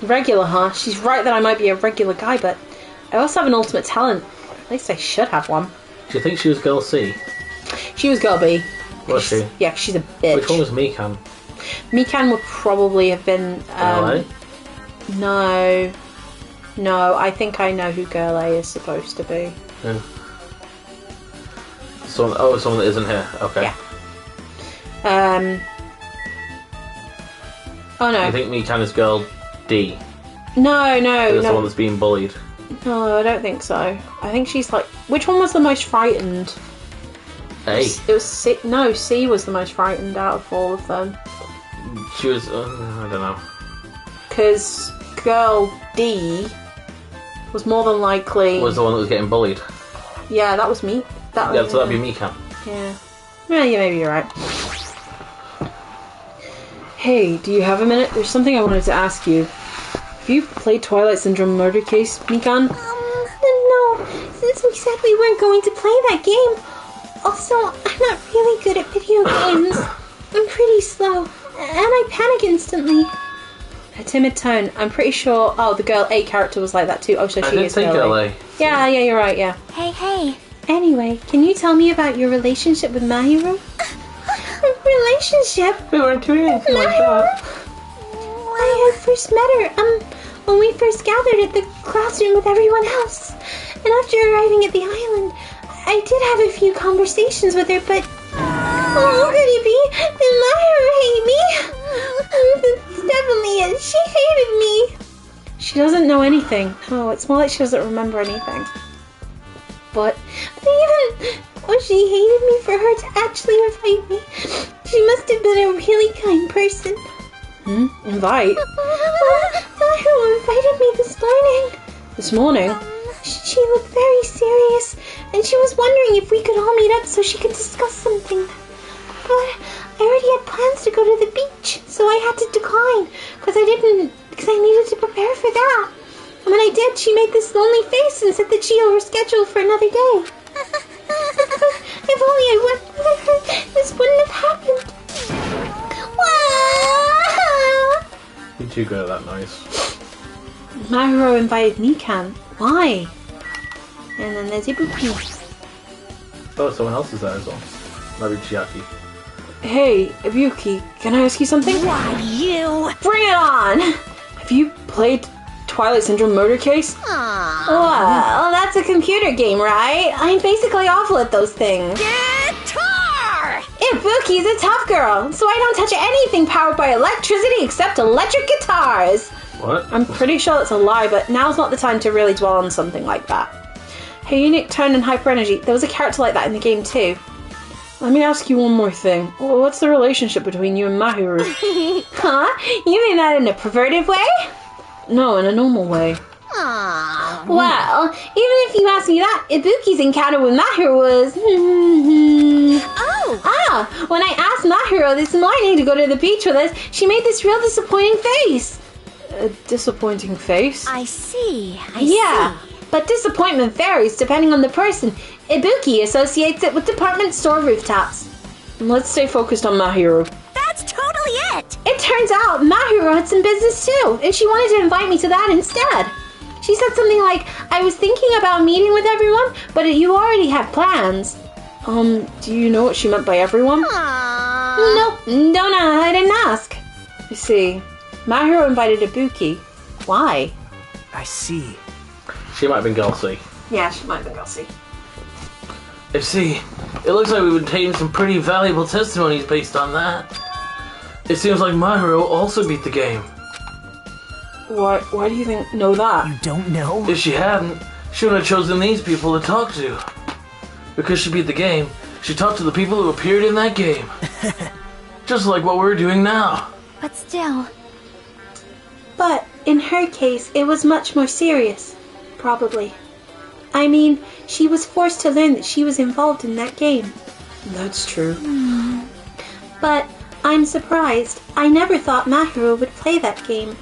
Regular, huh? She's right that I might be a regular guy, but I also have an ultimate talent. At least I should have one. Do you think she was girl C? She was girl B. Was she? Yeah, she's a bitch. Which one was Mikan? Mikan would probably have been... LA? No, I think I know who Girl A is supposed to be. Yeah. Someone that isn't here. Okay. Yeah. Oh no. I think Mikan is girl D. No. It's the one that's being bullied. No, I don't think so. I think she's like... Which one was the most frightened? A. It was C. No, C was the most frightened out of all of them. She was... I don't know. Because Girl D was more than likely... Was the one that was getting bullied. Yeah, that was me. So that'd be Mikan. Yeah. Yeah, maybe you're right. Hey, do you have a minute? There's something I wanted to ask you. Have you played Twilight Syndrome Murder Case, Mikan? No. Since we said we weren't going to play that game. Also, I'm not really good at video games. I'm pretty slow. And I panic instantly. A timid tone. I'm pretty sure... Oh, the Girl A character was like that too. Oh, so she is Girl A. Yeah, you're right, yeah. Hey. Anyway, can you tell me about your relationship with Mahiru? Relationship? We weren't doing anything like that. I had first met her, when we first gathered at the classroom with everyone else. And after arriving at the island, I did have a few conversations with her, but... Oh, could it be? Did Mahiru hate me? It's definitely it. She hated me. She doesn't know anything. Oh, it's more like she doesn't remember anything. But even when she hated me for her to actually invite me, she must have been a really kind person. Invite? Mahiru invited me this morning. This morning? She looked very serious, and she was wondering if we could all meet up so she could discuss something. But I already had plans to go to the beach, so I had to decline, because I needed to prepare for that. And when I did, she made this lonely face and said that she overscheduled for another day. If only I went with her, this wouldn't have happened. Wow! You two go that nice. Mahiru invited Mikan. Why? And then there's Ibuki. Oh, someone else is there as well. Maybe Chiaki. Hey, Ibuki, can I ask you something? Why, you? Bring it on! Have you played Twilight Syndrome Murder Case? Well, that's a computer game, right? I'm basically awful at those things. Guitar! Ibuki's a tough girl, so I don't touch anything powered by electricity except electric guitars. What? I'm pretty sure that's a lie, but now's not the time to really dwell on something like that. Her unique tone and hyper energy, there was a character like that in the game too. Let me ask you one more thing. What's the relationship between you and Mahiru? Huh? You mean that in a perverted way? No, in a normal way. Well, even if you ask me that, Ibuki's encounter with Mahiru was... when I asked Mahiru this morning to go to the beach with us, she made this real disappointing face. A disappointing face? I see. Yeah, but disappointment varies depending on the person. Ibuki associates it with department store rooftops. Let's stay focused on Mahiru. That's totally it. It turns out Mahiru had some business too, and she wanted to invite me to that instead. She said something like, I was thinking about meeting with everyone, but you already had plans. Do you know what she meant by everyone? Nope, don't know, I didn't ask. I see. Mahiro invited Ibuki. Why? I see. She might have been Gulsy. Yeah, she might have been Gussie. I see. It looks like we've obtained some pretty valuable testimonies based on that. It seems like Mahiro also beat the game. Why do you know that? You don't know? If she hadn't, she wouldn't have chosen these people to talk to. Because she beat the game, she talked to the people who appeared in that game. Just like what we're doing now. But still, But in her case, it was much more serious. Probably. I mean, she was forced to learn that she was involved in that game. That's true. But I'm surprised. I never thought Mahiro would play that game.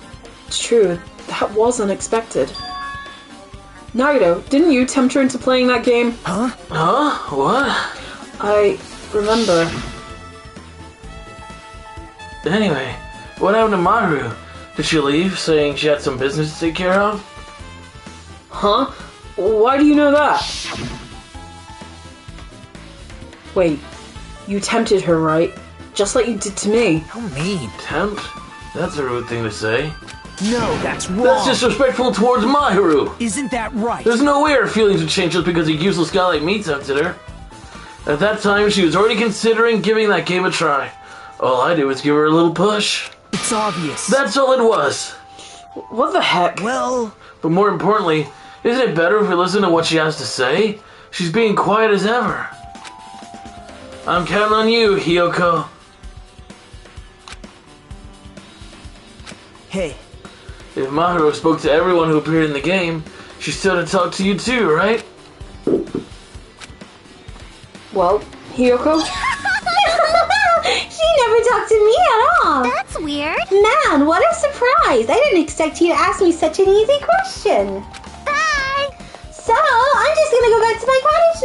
It's true. That was unexpected. Naruto, didn't you tempt her into playing that game? Huh? What? I remember. Anyway, what happened to Maru? Did she leave, saying she had some business to take care of? Huh? Why do you know that? Wait, you tempted her, right? Just like you did to me. How mean. Tempt? That's a rude thing to say. No, that's wrong. That's disrespectful towards Mahiru. Isn't that right? There's no way her feelings would change just because a useless guy like me tempted her. At that time, she was already considering giving that game a try. All I did was give her a little push. It's obvious. That's all it was. What the heck? Well, But more importantly, isn't it better if we listen to what she has to say? She's being quiet as ever. I'm counting on you, Hiyoko. hey, If Mahiro spoke to everyone who appeared in the game, she still had to talk to you too, right? Well, Hiyoko? She never talked to me at all. that's weird. Man, what a surprise. I didn't expect you to ask me such an easy question. Bye. So, I'm just gonna go back to my cottage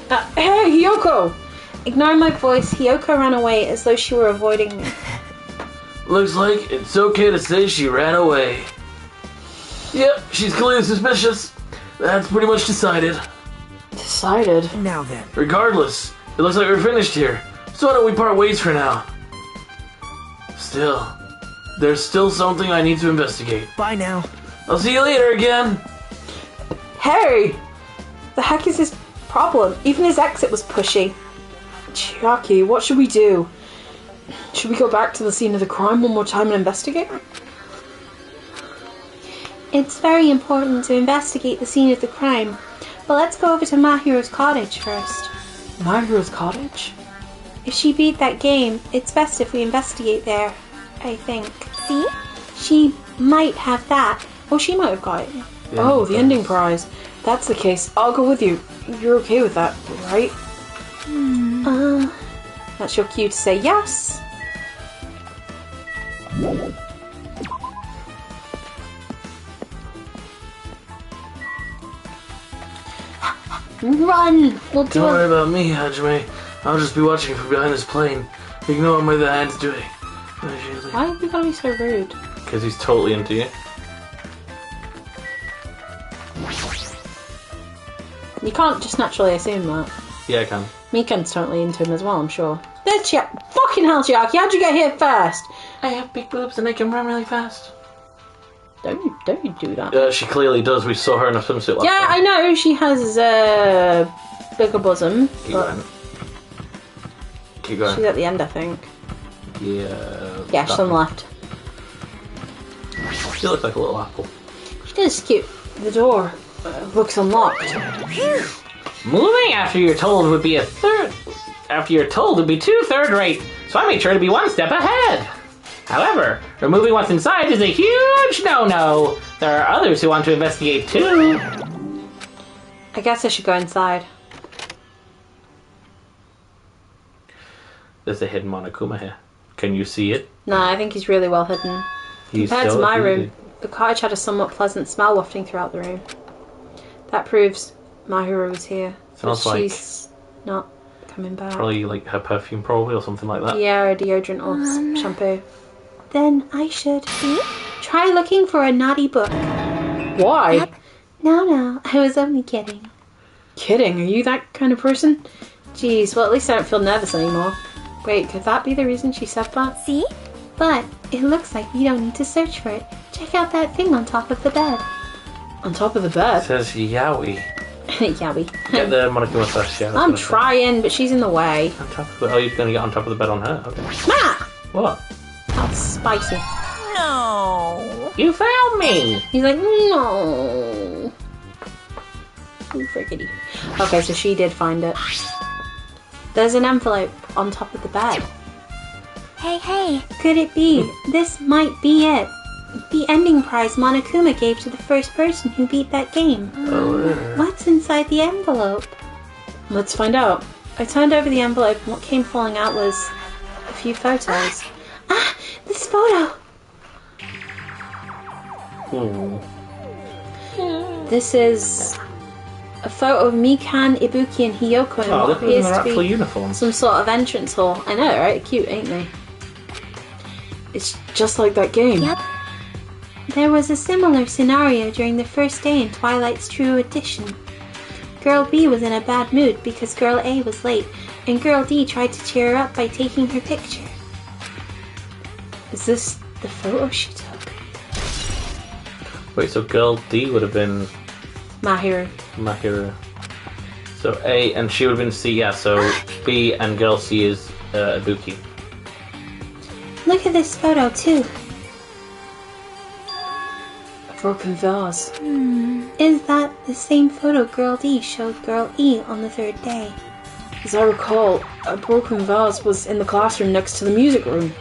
now. Hey, Hiyoko! Ignoring my voice, Hiyoko ran away as though she were avoiding me. Looks like it's okay to say she ran away. Yep, she's clearly suspicious. That's pretty much decided. Decided. now then. Regardless, it looks like we're finished here. So why don't we part ways for now? Still, there's still something I need to investigate. Bye now. I'll see you later again. Hey! The heck is his problem? Even his exit was pushy. Chiaki, what should we do? Should we go back to the scene of the crime one more time and investigate? It's very important to investigate the scene of the crime. But let's go over to Mahiro's cottage first. Mahiro's cottage? If she beat that game, it's best if we investigate there, I think. See? She might have that. Oh, she might have got it. Oh, the ending prize. If that's the case, I'll go with you. You're okay with that, right? That's your cue to say yes. Run! We'll do Don't worry it. about me, Hajime. I'll just be watching from behind this plane. Ignore what my other hand's doing. Why have you gotta be so rude? Because he's totally into you. You can't just naturally assume that. Yeah, I can. Mikan's totally into him as well, I'm sure. There's fucking hell, Chiaki, how'd you get here first? I have big boobs and I can run really fast. Don't you do that. She clearly does. We saw her in a swimsuit last Yeah, time. I know she has a bigger bosom, Keep but going. Keep going. she's at the end, I think. Yeah. Yeah, she's on the left. She looks like a little apple. She does cute. The door looks unlocked. Moving after you're told would be after you're told would be too third-rate, so I made sure to be one step ahead. However, removing what's inside is a huge no-no. There are others who want to investigate too. I guess I should go inside. There's a hidden Monokuma here. Can you see it? Nah, I think he's really well hidden. He's Compared to so my easy. room, the cottage had a somewhat pleasant smell wafting throughout the room. That proves Mahiro was here. Smells but like- she's not coming back. Probably like her perfume, probably, or something like that. Yeah, or deodorant or shampoo. Then I should try looking for a naughty book. Why? No, I was only kidding. Kidding, are you that kind of person? Jeez, well at least I don't feel nervous anymore. Wait, could that be the reason she said that? See? But it looks like we don't need to search for it. Check out that thing on top of the bed. On top of the It bed. says Yowie. Yowie. Get the Monica mustache, yeah. that's I'm what I said. trying, but she's in the way. On top of the, oh, you're going to get on top of the bed on her? Okay. Ah! What? That's spicy. No. You found me! He's like, no. Ooh, friggity. Okay, so she did find it. There's an envelope on top of the bed. Hey. Could it be? This might be it. The ending prize Monokuma gave to the first person who beat that game. What's inside the envelope? Let's find out. I turned over the envelope and what came falling out was a few photos. Ah, this photo. This is a photo of Mikan, Ibuki, and Hiyoko in Oh, what look at them appears in their to actual be uniforms. some sort of entrance hall. I know, right? Cute, ain't they? It's just like that game. Yep. There was a similar scenario during the first day in Twilight's True Edition. Girl B was in a bad mood because Girl A was late, and Girl D tried to cheer her up by taking her picture. Is this the photo she took? Wait, so girl D would have been Mahiro. Mahiro. So A, and she would have been C, yeah, so B and girl C is Ibuki. Look at this photo, too. A broken vase. Is that the same photo Girl D showed Girl E on the third day? As I recall, a broken vase was in the classroom next to the music room.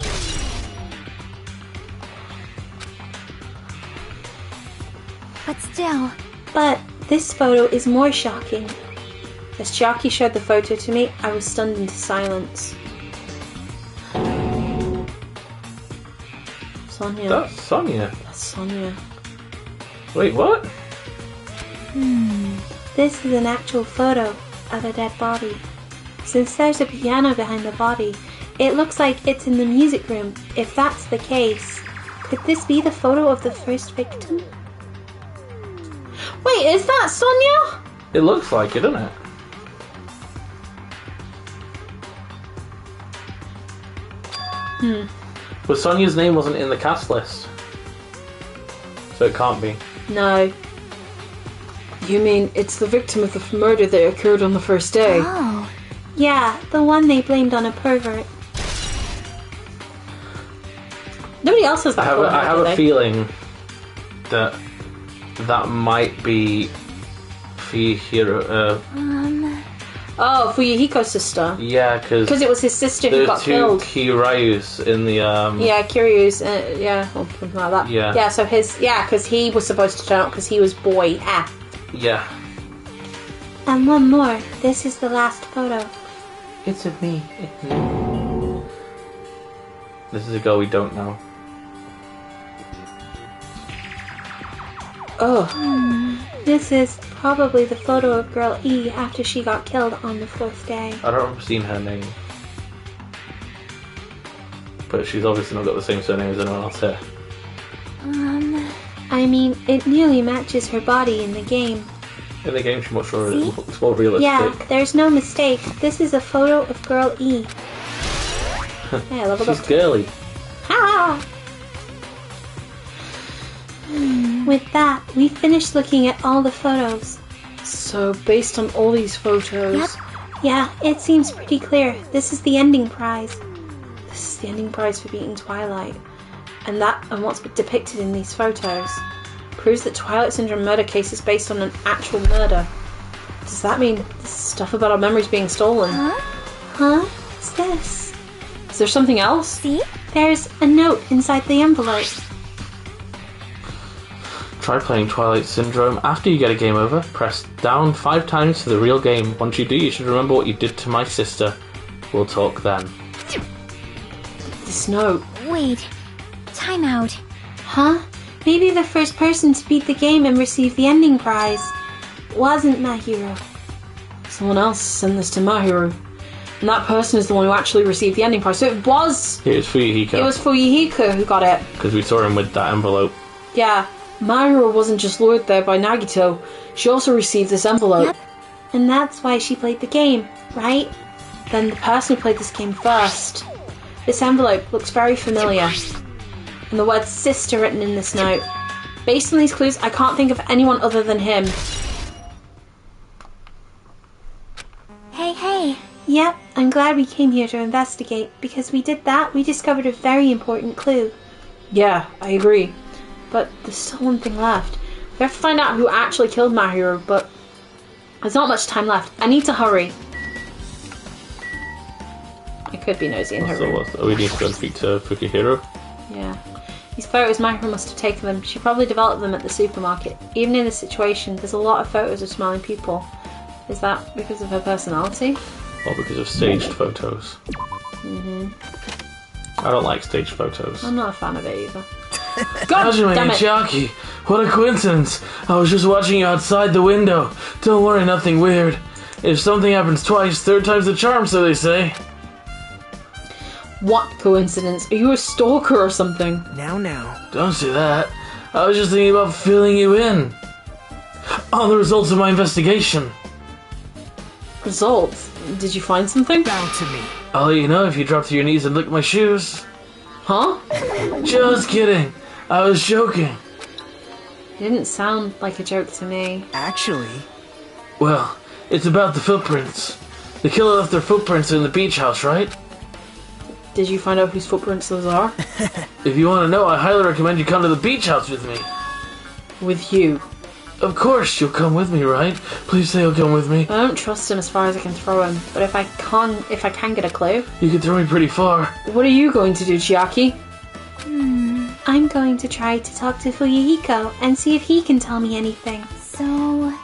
But still. But this photo is more shocking. As Chiaki showed the photo to me, I was stunned into silence. Sonia. That's Sonia. That's Sonia. Wait, what? This is an actual photo of a dead body. Since there's a piano behind the body, it looks like it's in the music room. If that's the case, could this be the photo of the first victim? Wait, is that Sonia? It looks like it, doesn't it? But Sonia's name wasn't in the cast list. So it can't be. No. You mean it's the victim of the murder that occurred on the first day? Oh. Yeah, the one they blamed on a pervert. Nobody else has that photo, I have do a they? feeling that that might be Fihiro. Oh, Fuyuhiko's sister. Yeah, because Because it was his sister who there's got two killed. Kiryus in the Yeah, Kiryu's, yeah, or something like that. Yeah. Yeah, so because he was supposed to turn up because he was boy F. yeah. And one more. This is the last photo. It's of me. It's me. This is a girl we don't know. Oh, This is probably the photo of Girl E after she got killed on the fourth day. I don't remember seeing her name. But she's obviously not got the same surname as anyone else here. I mean, it nearly matches her body in the game. In the game, she's much more, See? it's more realistic. Yeah, there's no mistake. This is a photo of Girl E. yeah, leveled She's up. girly. Ha! With that, we finished looking at all the photos. So, based on all these photos, Yeah, it seems pretty clear. This is the ending prize. this is the ending prize for beating Twilight. And what's depicted in these photos proves that Twilight Syndrome murder case is based on an actual murder. Does that mean this stuff about our memories being stolen? Huh? What's this? Is there something else? See? There's a note inside the envelope. Try playing Twilight Syndrome. After you get a game over, press down 5 times for the real game. Once you do, you should remember what you did to my sister. We'll talk then. This note. Wait. Time out. Huh? Maybe the first person to beat the game and receive the ending prize wasn't Mahiro. Someone else sent this to Mahiro. And that person is the one who actually received the ending prize. So it was Fuyuhiko. It was Fuyuhiko who got it. Because we saw him with that envelope. Yeah. Mahiro wasn't just lured there by Nagito. She also received this envelope. Yep. And that's why she played the game, right? Then the person who played this game first This envelope looks very familiar. And the word sister written in this note. Based on these clues, I can't think of anyone other than him. Hey. Yep, I'm glad we came here to investigate. Because we did that, we discovered a very important clue. Yeah, I agree. But there's still one thing left. We have to find out who actually killed Mahiro, but there's not much time left. I need to hurry. I could be nosy in her room. We need to go and speak to Fukihiro. Yeah. These photos, Mahiro must have taken them. She probably developed them at the supermarket. Even in this situation, there's a lot of photos of smiling people. Is that because of her personality? Or because of staged photos. I don't like staged photos. I'm not a fan of it either. God Hajime damn and it! Chiaki, what a coincidence. I was just watching you outside the window. Don't worry, nothing weird. If something happens twice, third time's the charm, so they say. What coincidence? Are you a stalker or something? Now. Don't say that. I was just thinking about filling you in on the results of my investigation. Results? Did you find something? Bow to me. I'll let you know if you drop to your knees and lick my shoes. Huh? Just kidding. I was joking. It didn't sound like a joke to me. Actually, Well, it's about the footprints. The killer left their footprints in the beach house, right? Did you find out whose footprints those are? If you want to know, I highly recommend you come to the beach house with me. With you. Of course, you'll come with me, right? Please say you'll come with me. I don't trust him as far as I can throw him, but if I can get a clue. You can throw me pretty far. What are you going to do, Chiaki? I'm going to try to talk to Fuyuhiko and see if he can tell me anything.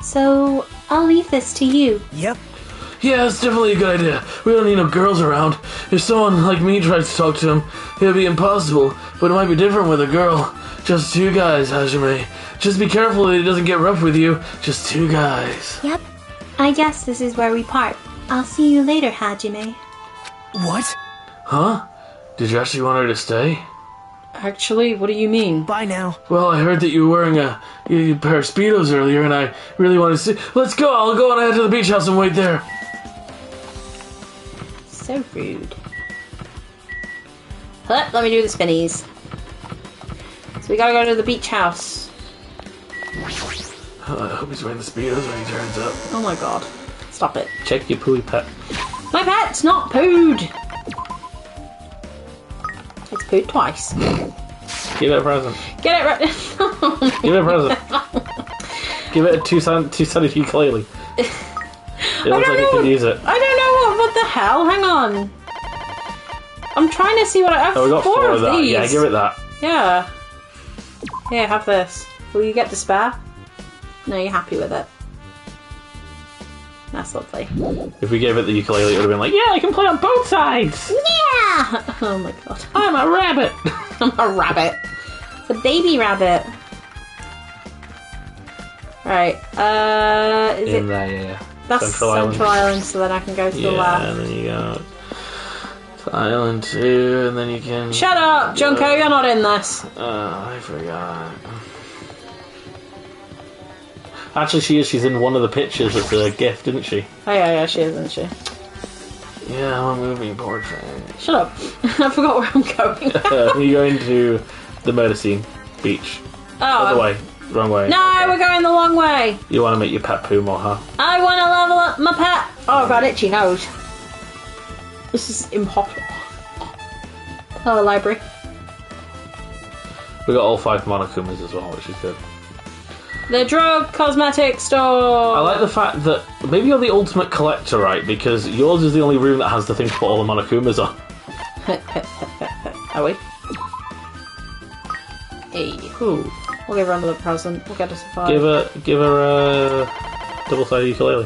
So I'll leave this to you. yep. Yeah, that's definitely a good idea. We don't need no girls around. If someone like me tries to talk to him, it'll be impossible. But it might be different with a girl. Just two guys, Hajime. Just be careful that he doesn't get rough with you. Just two guys. Yep. I guess this is where we part. I'll see you later, Hajime. What? Huh? Did you actually want her to stay? Actually, what do you mean? Bye now. Well, I heard that you were wearing a pair of Speedos earlier, and I really want to see... Let's go! I'll go on ahead to the beach house and wait there. So rude. Let me do the spinnies. So we gotta go to the beach house. I hope he's wearing the Speedos when he turns up. Oh my god. Stop it. Check your pooey pet. My pet's not pooed! It's pooed twice. Give it a present. Get it right. Give it a present. Give it a two-sided ukulele. It looks like it can use it. I don't know what the hell. Hang on. I'm trying to see what I have. Oh, we got four of that. these. Yeah, give it that. Yeah. Here, have this. Will you get to spare? No, you're happy with it. That's lovely. If we gave it the ukulele, it would have been like, yeah, I can play on both sides. Yeah! Oh my god. I'm a rabbit. I'm a rabbit. It's a baby rabbit. Right. Is it? There, yeah. That's Central Central Island. Island, so then I can go to the Yeah, left. and then you go. To Island 2, and then you can... Shut up, Junko, you're not in this. I forgot. Actually, she is. She's in one of the pictures of the gift, isn't she? Oh yeah, she is, isn't she? Yeah, I'm a moving portrait. Shut up. I forgot where I'm going. You're going to the murder scene beach. Other way. Wrong way. No, we're going the long way. You want to make your pet poo more, huh? I want to level up my pet. Oh, I've got itchy nose. This is impossible. Hello, library. We got all 5 Monokumas as well, which is good. The drug cosmetic store. I like the fact that maybe you're the ultimate collector, right? Because yours is the only room that has the thing to put all the Monokumas on. Are we? Hey. Ooh. We'll give her another present. We'll get her to 5. Give her a double-sided ukulele.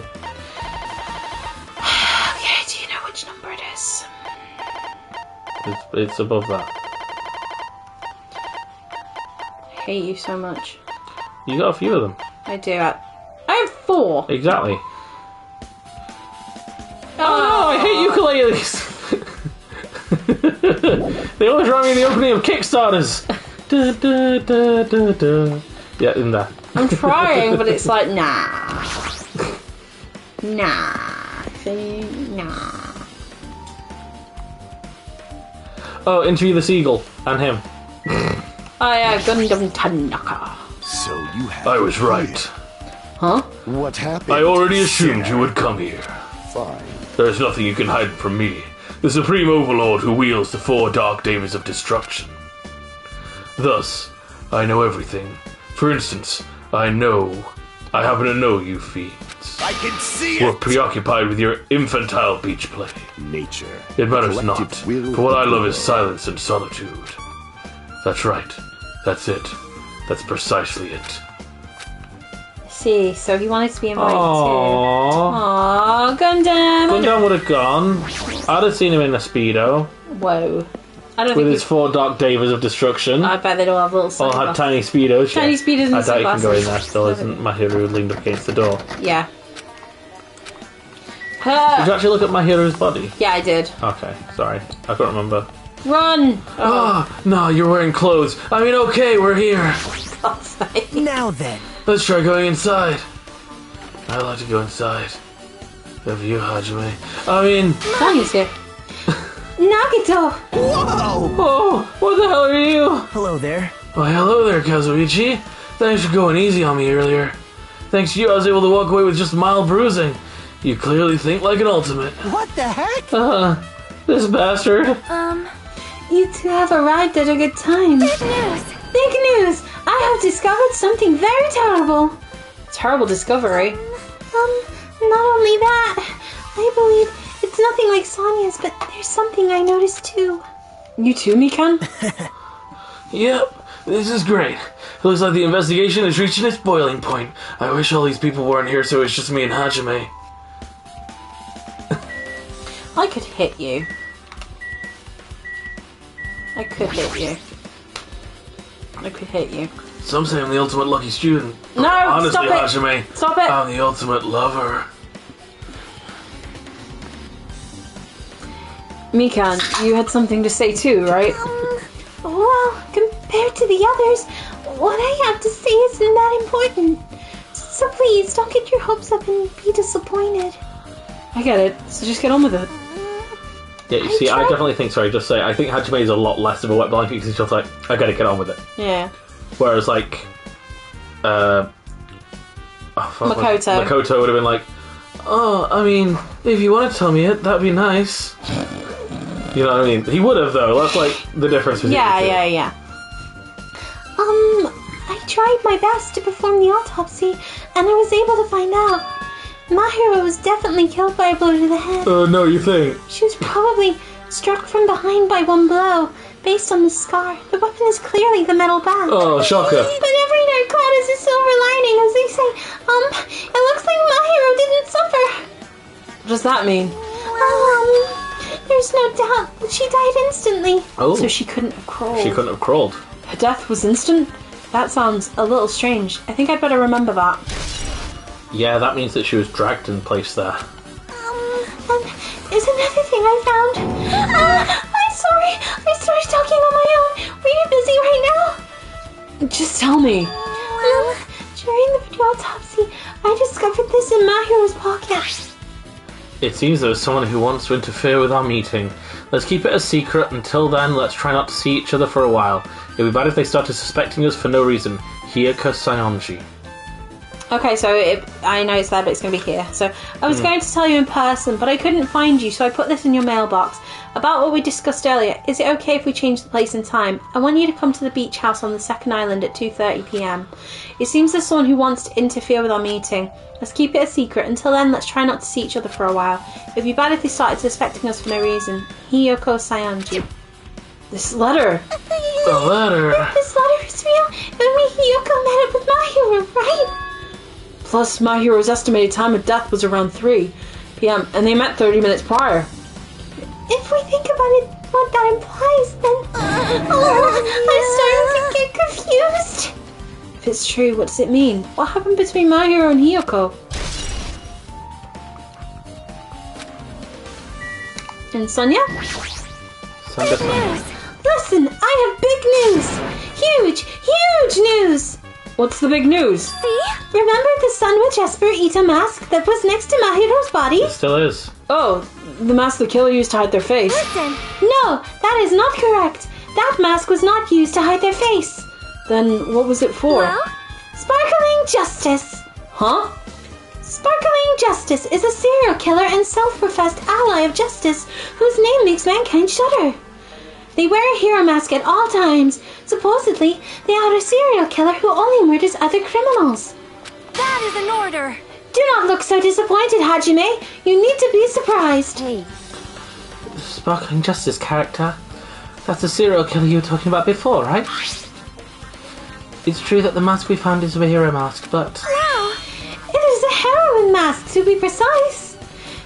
Okay, do you know which number it is? It's above that. I hate you so much. You got a few of them. I do. I have 4. Exactly. Oh no, I hate ukuleles! They always remind me of the opening of Kickstarters! Da, da, da, da, da. Yeah, in there. I'm trying, but it's like, nah. Nah. See? Nah. Oh, Interview the Seagull and him. Oh yeah, Gundam Tanaka. So you have. I was right. Huh? What happened? I already assumed you would come here. Fine. There's nothing you can hide from me, the Supreme Overlord who wields the 4 Dark Davers of Destruction. Thus, I know everything. For instance, I happen to know you fiends. I can see We're it. preoccupied with your infantile beach play. Nature. It matters The not, collective will for what I of the love is world. silence and solitude. That's right. That's it. That's precisely it. See, so he wanted to be invited Aww. too. Aww, Gundam. Gundam would have gone. I'd have seen him in a Speedo Whoa. I don't with think his 4 Dark Davers of Destruction. I bet they'd all have little All had tiny Speedos. Tiny yeah. Speedos and I doubt he can go in sunglasses. there still, isn't My Hero leaned up against the door. Yeah. Did you actually look at My Hero's body? Yeah, I did. Okay, sorry. I can't remember. Run! Oh, no, you're wearing clothes. I mean, okay, we're here. God's sake. Now then. Let's try going inside. I like to go inside. Of you, Hajime. I mean... Sonya's here. Nagito! Oh, what the hell are you? Hello there. Why, hello there, Kazuichi. Thanks for going easy on me earlier. Thanks to you, I was able to walk away with just mild bruising. You clearly think like an ultimate. What the heck? This bastard. You two have arrived at a good time. Good news! Big news! I have discovered something very terrible. Terrible discovery. Not only that, I believe it's nothing like Sonya's, but there's something I noticed too. You too, Mikan? Yep, this is great. It looks like the investigation is reaching its boiling point. I wish all these people weren't here so it's just me and Hajime. I could hit you. I could hit you. I could hit you. Some say I'm the ultimate lucky student. No, Honestly, stop it. Hajime, Stop it. I'm the ultimate lover. Mikan, you had something to say too, right? Well, compared to the others, what I have to say isn't that important. So please, don't get your hopes up and be disappointed. I get it, so just get on with it. Yeah, you see, I tried- definitely think, I think Hajime is a lot less of a wet blanket because he's just like, I gotta get on with it. Yeah. Whereas, like, Makoto. Makoto would have been like, oh, I mean, if you want to tell me it, that'd be nice. You know what I mean? He would have, though. That's, like, the difference between the two. Yeah. I tried my best to perform the autopsy, and I was able to find out. Mahiro was definitely killed by a blow to the head. No, you think? She was probably struck from behind by one blow. Based on the scar, the weapon is clearly the metal bat. Oh, shocker. But every dark cloud has a silver lining, as they say. It looks like Mahiro didn't suffer. What does that mean? There's no doubt that she died instantly. Oh, So she couldn't have crawled. she couldn't have crawled. Her death was instant? That sounds a little strange. I think I'd better remember that. Yeah, that means that she was dragged and placed there. And there's another thing I found. I'm sorry. I started talking on my own. Were you busy right now? Just tell me. During the autopsy, I discovered this in Mahiro's pocket. It seems there was someone who wants to interfere with our meeting. Let's keep it a secret. Until then, let's try not to see each other for a while. It would be bad if they started suspecting us for no reason. Hiyaka Sayonji. Okay, so I know it's there, but it's going to be here. So I was going to tell you in person, but I couldn't find you, so I put this in your mailbox. About what we discussed earlier, is it okay if we change the place and time? I want you to come to the beach house on the second island at 2:30 p.m. It seems there's someone who wants to interfere with our meeting. Let's keep it a secret. Until then, let's try not to see each other for a while. It'd be bad if they started suspecting us for no reason. Hiyoko Sayonji. This letter. The letter. This letter is real. And me Hiyoko met up with Mahiro, right? Plus, my hero's estimated time of death was around 3 p.m., and they met 30 minutes prior. If we think about it, what that implies, then... I'm starting to get confused. If it's true, what does it mean? What happened between my hero and Hiyoko? And Sonia? Listen, I have big news. Huge news. What's the big news? Remember the Sandwich Esper Ita mask that was next to Mahiro's body? It still is. Oh, the mask the killer used to hide their face. Listen, No, that That is not correct. That mask was not used to hide their face. Then what was it for? Well, Sparkling Justice. Huh? Sparkling Justice is a serial killer and self-professed ally of justice whose name makes mankind shudder. They wear a hero mask at all times. Supposedly, they are a serial killer who only murders other criminals. that is an order. Do not look so disappointed, Hajime. You need to be surprised. Hey, The Sparkling Justice character. That's the serial killer you were talking about before, right? It's true that the mask we found is a hero mask, but... Wow, it is a heroine mask, to be precise.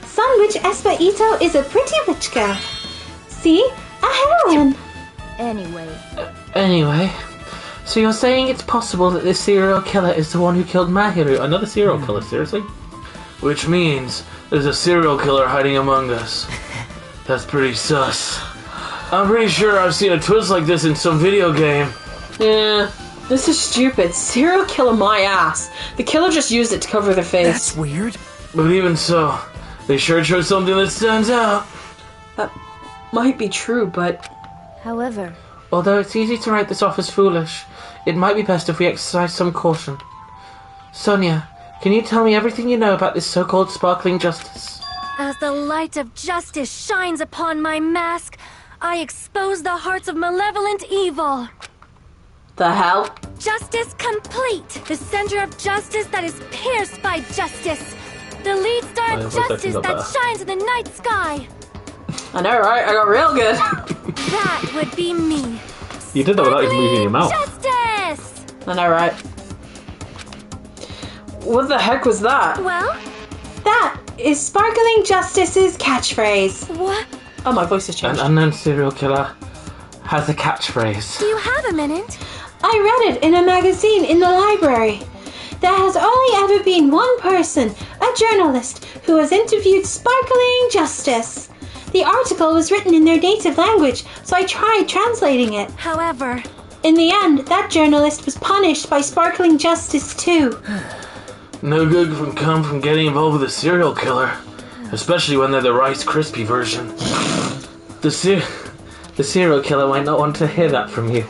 Sun Witch Espa Ito is a pretty witch girl. See? A heroine. Anyway, so you're saying it's possible that this serial killer is the one who killed Mahiru? Another serial killer, seriously? Which means there's a serial killer hiding among us. That's pretty sus. I'm pretty sure I've seen a twist like this in some video game. Yeah, this is stupid. Serial killer my ass. The killer just used it to cover their face. That's weird. But even so, they sure chose something that stands out. That might be true, but however, Although it's easy to write this off as foolish, it might be best if we exercise some caution. Sonia, can you tell me everything you know about this so-called Sparkling Justice? as the light of justice shines upon my mask, I expose the hearts of malevolent evil. the hell? Justice complete! The center of justice that is pierced by justice! The lead star of voice acting justice got that better. shines in the night sky! I know, right? I got real good. That would be me! You did that without even moving your mouth. Justice! I know, right? What the heck was that? Well, That is Sparkling Justice's catchphrase. what? Oh, my voice has An changed. unknown serial killer has a catchphrase. Do you have a minute? I read it in a magazine in the library. There has only ever been one person, a journalist, who has interviewed Sparkling Justice. The article was written in their native language, so I tried translating it. However, In the end, that journalist was punished by Sparkling Justice too. No good can come from getting involved with a serial killer, especially when they're the Rice Krispie version. The serial killer might not want to hear that from you.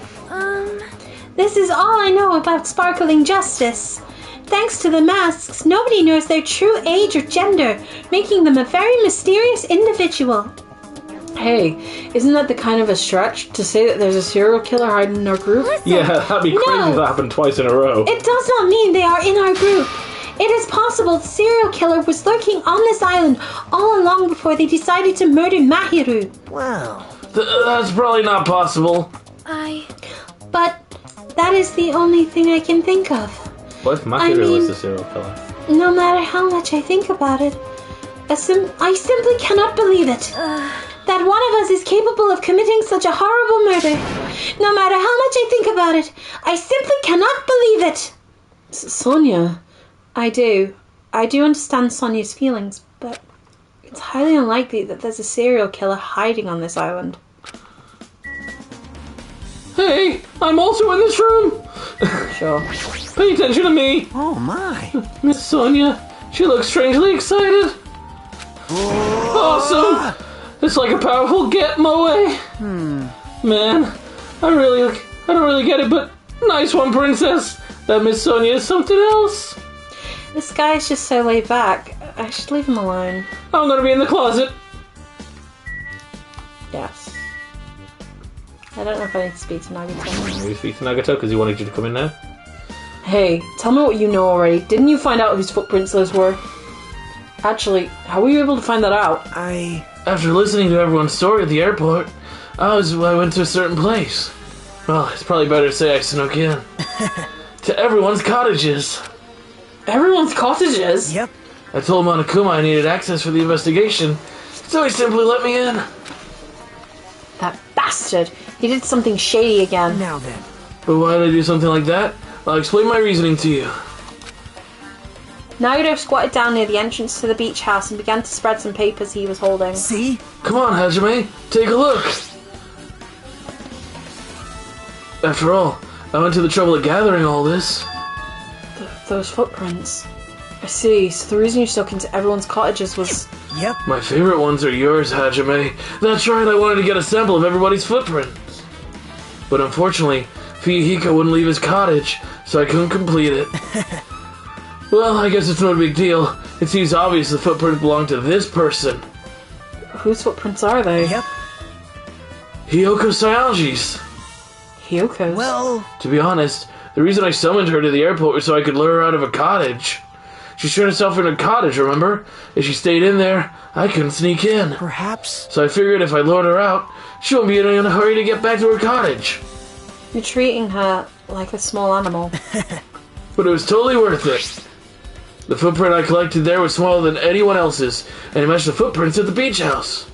This is all I know about Sparkling Justice. Thanks to the masks, nobody knows their true age or gender, making them a very mysterious individual. Hey, isn't that the kind of a stretch to say that there's a serial killer hiding in our group? listen! Yeah, that'd be crazy if that happened twice in a row. It does not mean they are in our group. It is possible the serial killer was lurking on this island all along before they decided to murder Mahiru. Well, That's probably not possible. But that is the only thing I can think of. What if Mahiru I mean- was the serial killer? No matter how much I think about it, I simply cannot believe it. That one of us is capable of committing such a horrible murder. No matter how much I think about it, I simply cannot believe it. Sonia. I do understand Sonia's feelings, but it's highly unlikely that there's a serial killer hiding on this island. Hey, I'm also in this room. Sure. Pay attention to me. oh my. Miss Sonia, she looks strangely excited. Awesome. It's like a powerful get my way. Man, I don't really get it, but nice one, princess. That Miss Sonia is something else. This guy's just so laid back. I should leave him alone. I'm gonna be in the closet. Yes. I don't know if I need to speak to Nagito. Maybe speak to Nagato because he wanted you to come in now. Hey, tell me what you know already. Didn't you find out whose footprints those were? Actually, how were you able to find that out? After listening to everyone's story at the airport, I went to a certain place. Well, it's probably better to say I snuck in. To everyone's cottages. Everyone's cottages? Yep. I told Monokuma I needed access for the investigation, so he simply let me in. That bastard. He did something shady again. Now then. But why did I do something like that? I'll explain my reasoning to you. Nagito squatted down near the entrance to the beach house and began to spread some papers he was holding. See? Come on, Hajime, take a look. After all, I went to the trouble of gathering all this. Those footprints. I see. So the reason you stuck into everyone's cottages was... Yep. My favorite ones are yours, Hajime. That's right, I wanted to get a sample of everybody's footprints. But unfortunately, Fuyuhiko wouldn't leave his cottage, so I couldn't complete it. Well, I guess it's no big deal. It seems obvious the footprints belong to this person. Whose footprints are they? Yep. Hiyoko Sayaji's. Hyoko's. Well, To be honest, the reason I summoned her to the airport was so I could lure her out of a cottage. She shut herself in a cottage, remember? If she stayed in there, I couldn't sneak in. perhaps. So I figured if I lured her out, she won't be in a hurry to get back to her cottage. You're treating her like a small animal. But it was totally worth it. The footprint I collected there was smaller than anyone else's, and it matched the footprints at the beach house.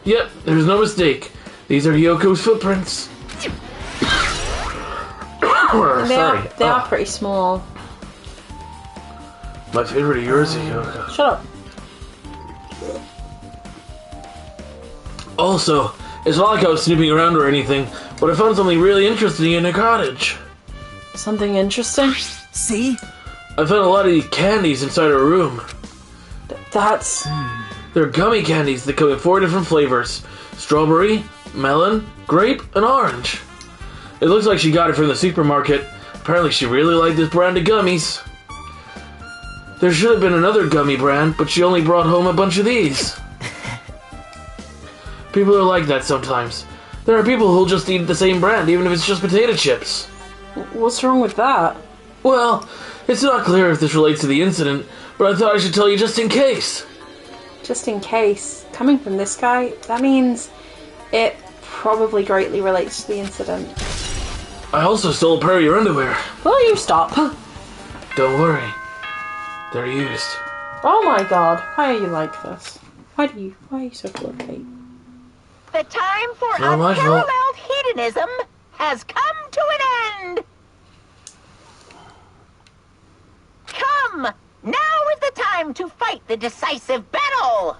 Yep, there's no mistake. These are Hyoko's footprints. They are pretty small. My favorite of yours, Hiyoko. Shut up. Also, it's not like I was snooping around or anything, but I found something really interesting in her cottage. Something interesting? See? I found a lot of these candies inside her room. That's... They're gummy candies that come in 4 different flavors. Strawberry, melon, grape, and orange. It looks like she got it from the supermarket. Apparently she really liked this brand of gummies. There should have been another gummy brand, but she only brought home a bunch of these. People are like that sometimes. There are people who'll just eat the same brand, even if it's just potato chips. What's wrong with that? Well, it's not clear if this relates to the incident, but I thought I should tell you just in case. Just in case. Coming from this guy, that means it probably greatly relates to the incident. I also stole a pair of your underwear. Will you stop? Don't worry. They're used. Oh my god, why are you like this? Why are you so full of hate? The time for Not my fault. unparalleled hedonism has come to an end. Come, now is the time to fight the decisive battle.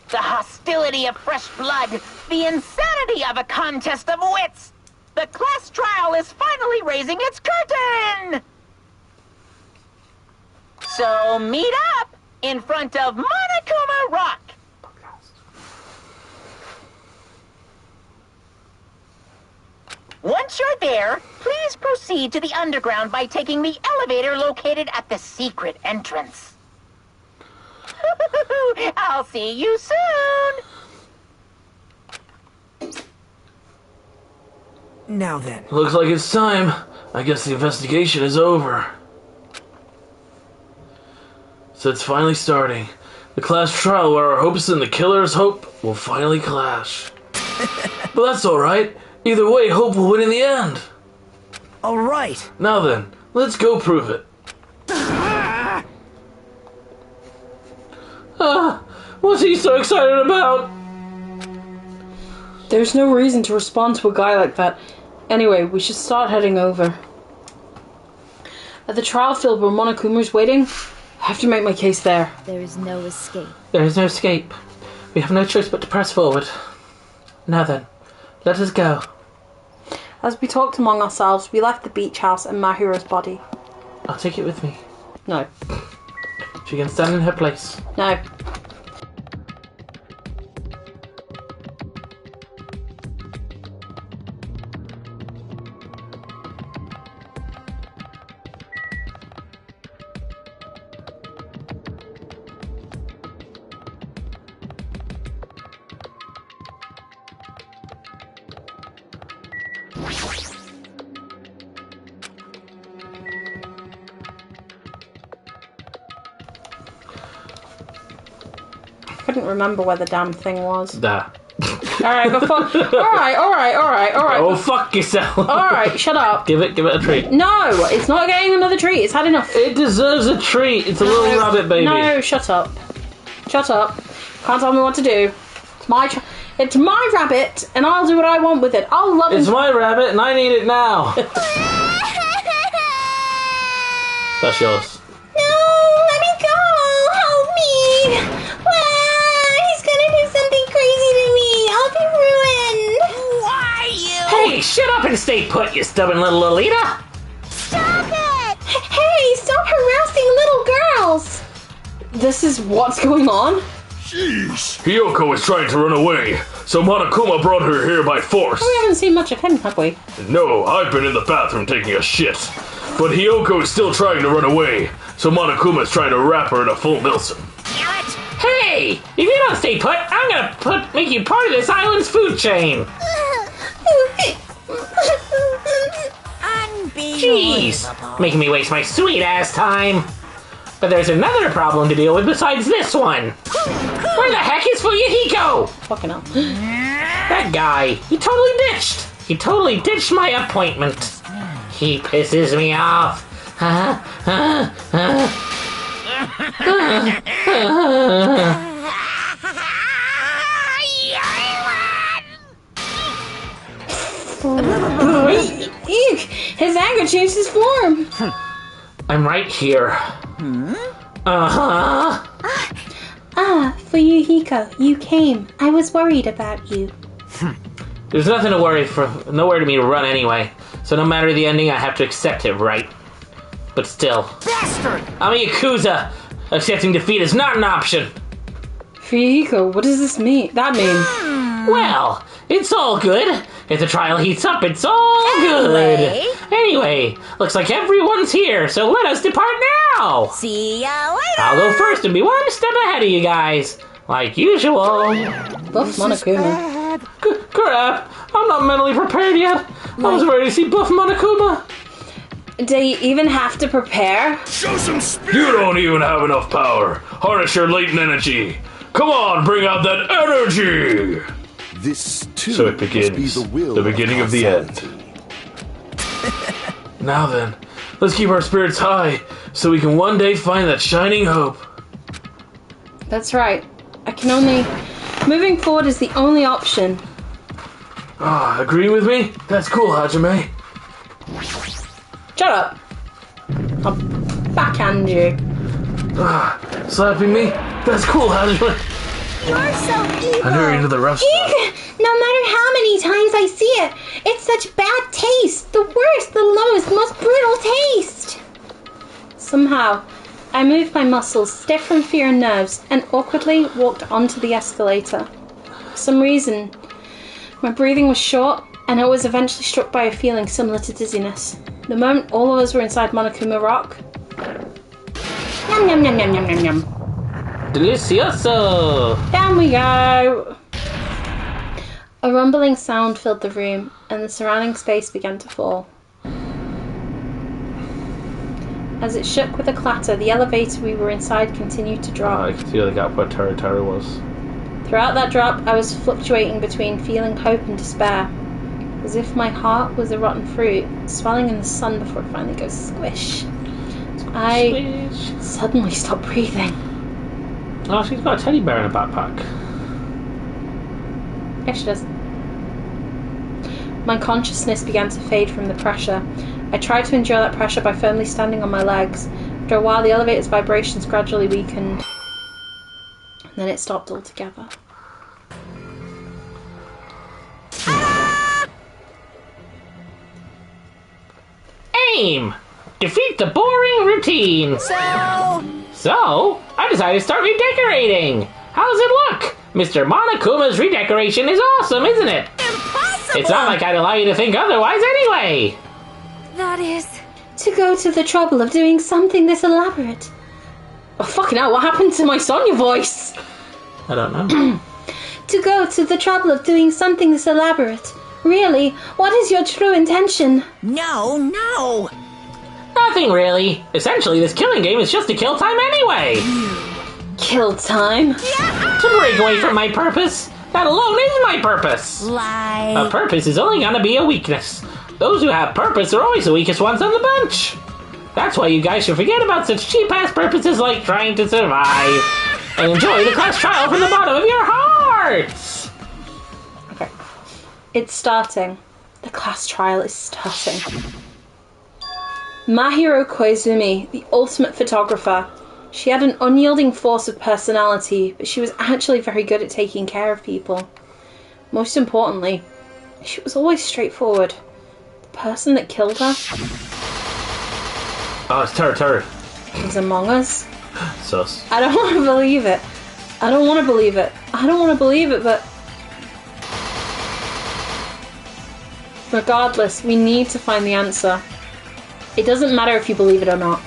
The hostility of fresh blood, the insanity of a contest of wits. The class trial is finally raising its curtain. So meet up in front of Monokuma Rock. Once you're there, please proceed to the underground by taking the elevator located at the secret entrance. I'll see you soon. Now then. Looks like it's time. I guess the investigation is over. So it's finally starting. The class trial where our hopes and the killer's hope will finally clash. But that's alright. Either way, hope will win in the end. Alright. Now then, let's go prove it. What's he so excited about? There's no reason to respond to a guy like that. Anyway, we should start heading over. At the trial field where Monokuma's waiting, I have to make my case there. There is no escape. There is no escape. We have no choice but to press forward. Now then, let us go. As we talked among ourselves, we left the beach house and Mahiro's body. I'll take it with me. No. She can stand in her place. No. I couldn't remember where the damn thing was. There. Alright, alright. Oh, fuck yourself. Alright, shut up. Give it a treat. No, it's not getting another treat. It's had enough. It deserves a treat. It's a little rabbit baby. No, shut up. Shut up. Can't tell me what to do. It's my rabbit, and I'll do what I want with it. I'll love it. It's my rabbit, and I need it now. That's yours. No, let me go. Help me. He's gonna do something crazy to me. I'll be ruined. Why you? Hey, shut up and stay put, you stubborn little Lolita. Stop it. Hey, stop harassing little girls. This is what's going on? Jeez. Hiyoko is trying to run away, so Monokuma brought her here by force. We haven't seen much of him, have we? No, I've been in the bathroom taking a shit. But Hiyoko is still trying to run away, so Monokuma is trying to wrap her in a full Nilsson. Hey! If you don't stay put, I'm gonna make you part of this island's food chain. Jeez! Making me waste my sweet-ass time. But there's another problem to deal with besides this one. Where the heck is Fuyuhiko? Fucking hell. That guy, he totally ditched my appointment. He pisses me off. Eek! His anger changed his form. I'm right here. Uh-huh. Fuyuhiko, you came. I was worried about you. There's nothing to worry for, nowhere to me to run anyway. So no matter the ending, I have to accept it, right? But still. Bastard! I'm a Yakuza. Accepting defeat is not an option. Fuyuhiko, what does this mean? That mean? Well, it's all good. If the trial heats up, it's all good. Anyway, looks like everyone's here, so let us depart now. See ya later! I'll go first and be one step ahead of you guys. Like usual. Buff Monokuma. Crap! I'm not mentally prepared yet. I was ready to see Buff Monokuma. Do you even have to prepare? Show some spirit. You don't even have enough power. Harness your latent energy. Come on, bring out that energy. This too So it begins. must be the will The beginning of the end. Now then, let's keep our spirits high so we can one day find that shining hope. That's right. I can only... Moving forward is the only option. Agreeing with me? That's cool, Hajime. Shut up. I'll backhand you. Slapping me? That's cool, Hajime. You're so evil. I knew you into the rough spot. No matter how many times I see it, it's such bad taste. The worst, the lowest, most brutal taste. Somehow, I moved my muscles, stiff from fear and nerves, and awkwardly walked onto the escalator. For some reason, my breathing was short, and I was eventually struck by a feeling similar to dizziness. The moment all of us were inside Monokuma Rock... Yum yum yum yum yum yum yum. Delicioso! Down we go! A rumbling sound filled the room, and the surrounding space began to fall. As it shook with a clatter, the elevator we were inside continued to drop. I could see the gap where Tara was. Throughout that drop, I was fluctuating between feeling hope and despair, as if my heart was a rotten fruit, swelling in the sun before it finally goes squish. I suddenly stopped breathing. Oh, she's got a teddy bear in a backpack. Yeah, she does. My consciousness began to fade from the pressure. I tried to endure that pressure by firmly standing on my legs. After a while, the elevator's vibrations gradually weakened. And then it stopped altogether. Aim! Defeat the boring routine. So, I decided to start redecorating. How's it look? Mr. Monokuma's redecoration is awesome, isn't it? Impossible! It's not like I'd allow you to think otherwise anyway. That is... To go to the trouble of doing something this elaborate. Oh, fucking hell, what happened to my Sonya voice? I don't know. To go to the trouble of doing something this elaborate. Really, what is your true intention? No! Nothing really. Essentially, this killing game is just to kill time anyway. Kill time? To break away from my purpose. That alone is my purpose. A purpose is only gonna be a weakness. Those who have purpose are always the weakest ones on the bunch. That's why you guys should forget about such cheap-ass purposes like trying to survive. And enjoy the class trial from the bottom of your hearts. Okay. It's starting. The class trial is starting. Mahiro Koizumi, the ultimate photographer. She had an unyielding force of personality, but she was actually very good at taking care of people. Most importantly, she was always straightforward. The person that killed her Oh, it's Tara. was among us. Sus. I don't want to believe it. I don't want to believe it. I don't want to believe it, but... Regardless, we need to find the answer. It doesn't matter if you believe it or not.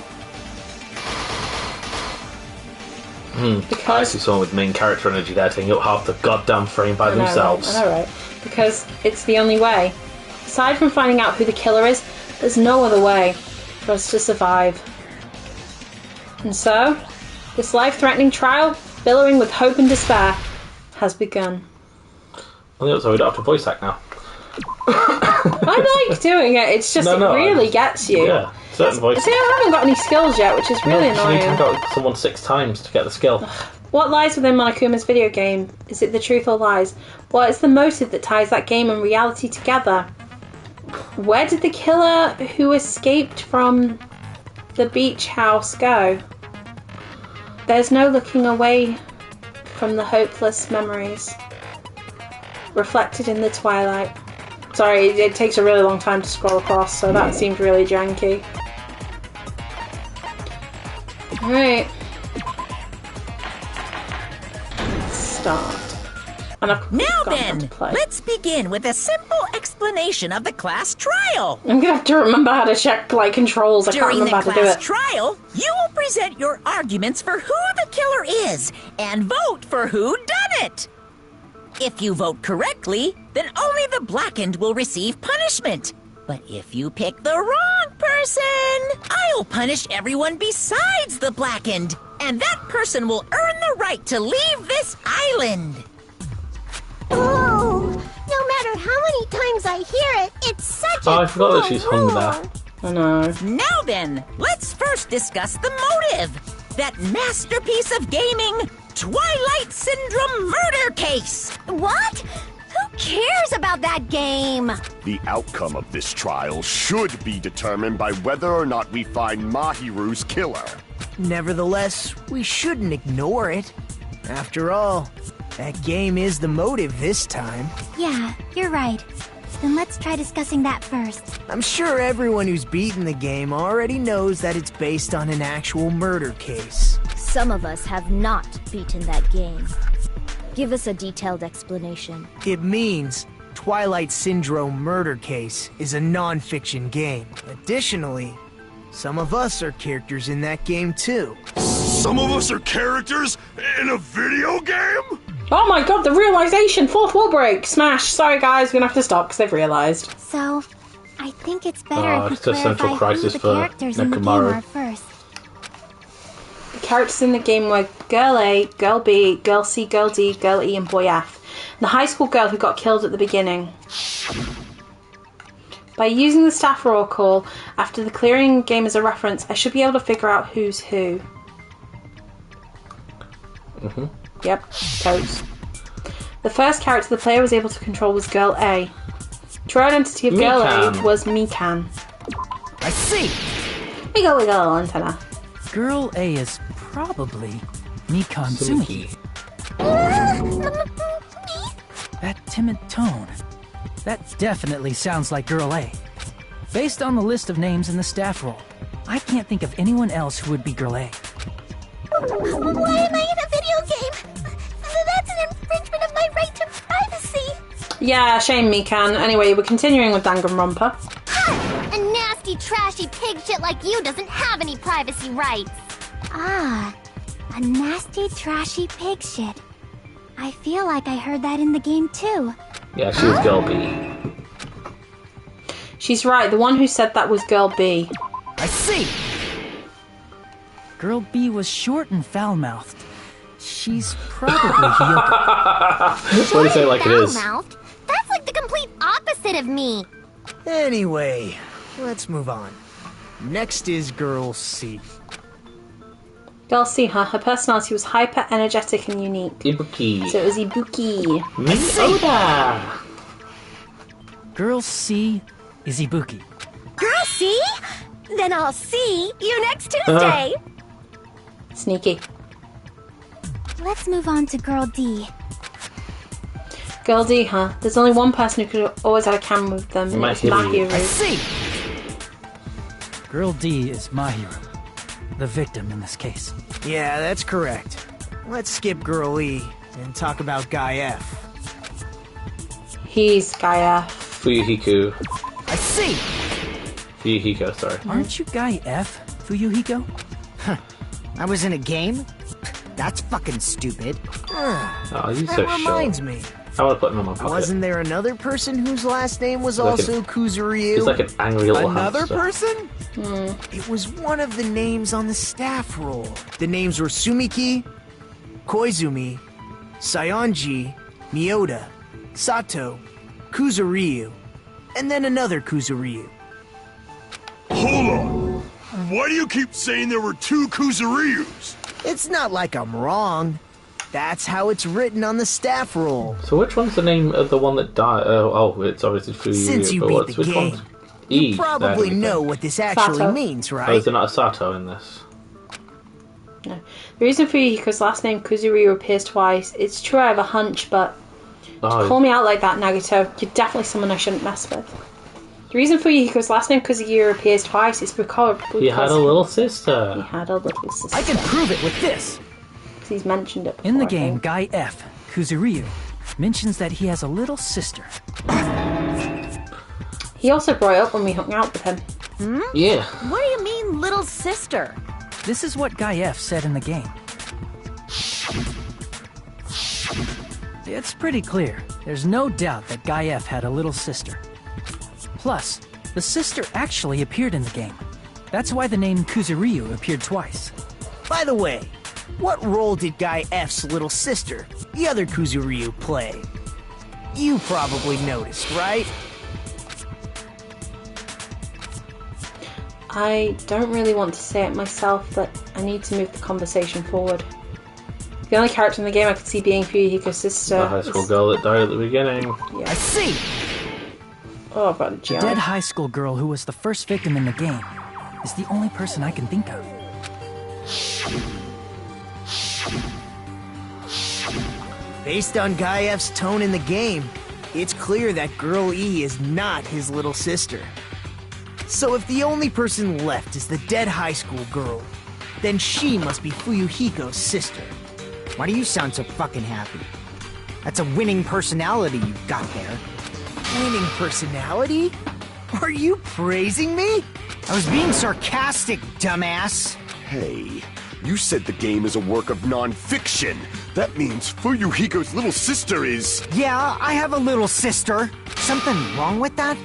I see someone with main character energy there taking up half the goddamn frame by themselves. I know, right? Because it's the only way. Aside from finding out who the killer is, there's no other way for us to survive. And so, this life-threatening trial, billowing with hope and despair, has begun. Well, so we don't have to voice act now. I like doing it, it's just, it really gets you. Yeah, certain voices. See, I haven't got any skills yet, which is really annoying. You need to go someone 6 times to get the skill. What lies within Monokuma's video game? Is it the truth or lies? What is the motive that ties that game and reality together? Where did the killer who escaped from the beach house go? There's no looking away from the hopeless memories reflected in the twilight. Sorry, it takes a really long time to scroll across, so that seemed really janky. Alright. Start. And Now then, let's begin with a simple explanation of the class trial. I'm gonna have to remember how to check controls. I can't During the remember how to do class it. trial, you will present your arguments for who the killer is and vote for who done it. If you vote correctly, then only the blackened will receive punishment. But if you pick the wrong person, I'll punish everyone besides the blackened, and that person will earn the right to leave this island. Oh, no matter how many times I hear it, it's such a I forgot that she's hung there. I know. Now then, let's first discuss the motive. That masterpiece of gaming, Twilight Syndrome murder case. What? Who cares about that game? The outcome of this trial should be determined by whether or not we find Mahiru's killer. Nevertheless, we shouldn't ignore it. After all, that game is the motive this time. Yeah, you're right. Then let's try discussing that first. I'm sure everyone who's beaten the game already knows that it's based on an actual murder case. Some of us have not beaten that game. Give us a detailed explanation. It means Twilight Syndrome Murder Case is a non-fiction game. Additionally, some of us are characters in that game too. Some of us are characters in a video game? Oh my god, the realization! Fourth wall break! Smash! Sorry guys, we're gonna have to stop because they've realized. So, I think it's better if we it's a central clarify who crisis the for characters in the game Nekomaru. are first. The characters in the game were Girl A, Girl B, Girl C, Girl D, Girl E, and Boy F. And the high school girl who got killed at the beginning. By using the staff roll call after the clearing game as a reference, I should be able to figure out who's who. Yep, totes. The first character the player was able to control was Girl A. True identity of Girl A was Mikan. I see! Wiggle wiggle antenna. Girl A is probably Mikan Sumi. That timid tone. That definitely sounds like Girl A. Based on the list of names in the staff roll, I can't think of anyone else who would be Girl A. Why am I in a video game? That's an infringement of my right to privacy. Yeah, shame Mikan. Anyway, we're continuing with Danganronpa. A nasty, trashy pig shit like you doesn't have any privacy rights. Ah, a nasty, trashy pig shit. I feel like I heard that in the game too. Yeah, she was Girl B. She's right, the one who said that was Girl B. I see! Girl B was short and foul-mouthed. She's probably Hiyoko. What do you say like it is? Foul-mouthed? That's like the complete opposite of me. Anyway, let's move on. Next is Girl C. Girl C, huh? Her personality was hyper, energetic, and unique. Ibuki. So it was Ibuki. Oda. Girl C is Ibuki. Girl, see? Then I'll see you next Tuesday. Sneaky. Let's move on to Girl D. Girl D, huh? There's only one person who could always had a camera with them. And it's Mahiru. Mahiru. I see! Girl D is Mahiru. the victim in this case. Yeah, that's correct. Let's skip Girl E and talk about Guy F. He's Guy F. Fuyuhiko. I see! Fuyuhiko, sorry. Aren't you Guy F, Fuyuhiko? I was in a game? That's fucking stupid. Oh, he's That so reminds short. me. I want to put him in my pocket. Wasn't there another person whose last name was Like also Kuzuryu? He's like an angry little Another hamster. person? It was one of the names on the staff roll. The names were Sumiki, Koizumi, Sayonji, Miyoda, Sato, Kuzuryu, and then another Kuzuryu. Hold on. Why do you keep saying there were 2 Kuzuryus? It's not like I'm wrong. That's how it's written on the staff roll. So which one's the name of the one that died? Oh, it's obviously Fuyuhiko. Since you but beat the which game, one's E? you probably there, know what this actually Sato. means, Oh, right? is there not a Sato in this? No. The reason Fuyuhiko's last name Kuzuryu appears twice. It's true I have a hunch, but Oh, call me out like that, Nagito. You're definitely someone I shouldn't mess with. The reason Fuyuhiko's last name Kuzuryu appears twice is because he had a little he sister. had a little sister. I can prove it with this. 'Cause he's mentioned it before, In the I game, think. Guy F, Kuzuryu, mentions that he has a little sister. He also brought it up when we hung out with him. Yeah. What do you mean, little sister? This is what Guy F said in the game. It's pretty clear. There's no doubt that Guy F had a little sister. Plus, the sister actually appeared in the game. That's why the name Kuzuryu appeared twice. By the way, what role did Guy F's little sister, the other Kuzuryu, play? You probably noticed, right? I don't really want to say it myself, but I need to move the conversation forward. The only character in the game I could see being Fuyuhiko's sister The high school is... girl that died at the beginning. I see! Oh, but The Gian. dead high school girl who was the first victim in the game is the only person I can think of. Based on Guy F's tone in the game, it's clear that Girl E is not his little sister. So if the only person left is the dead high school girl, then she must be Fuyuhiko's sister. Why do you sound so fucking happy? That's a winning personality you've got there. Winning personality? Are you praising me? I was being sarcastic, dumbass. Hey, you said the game is a work of non-fiction. That means Fuyuhiko's little sister is... Yeah, I have a little sister. Something wrong with that?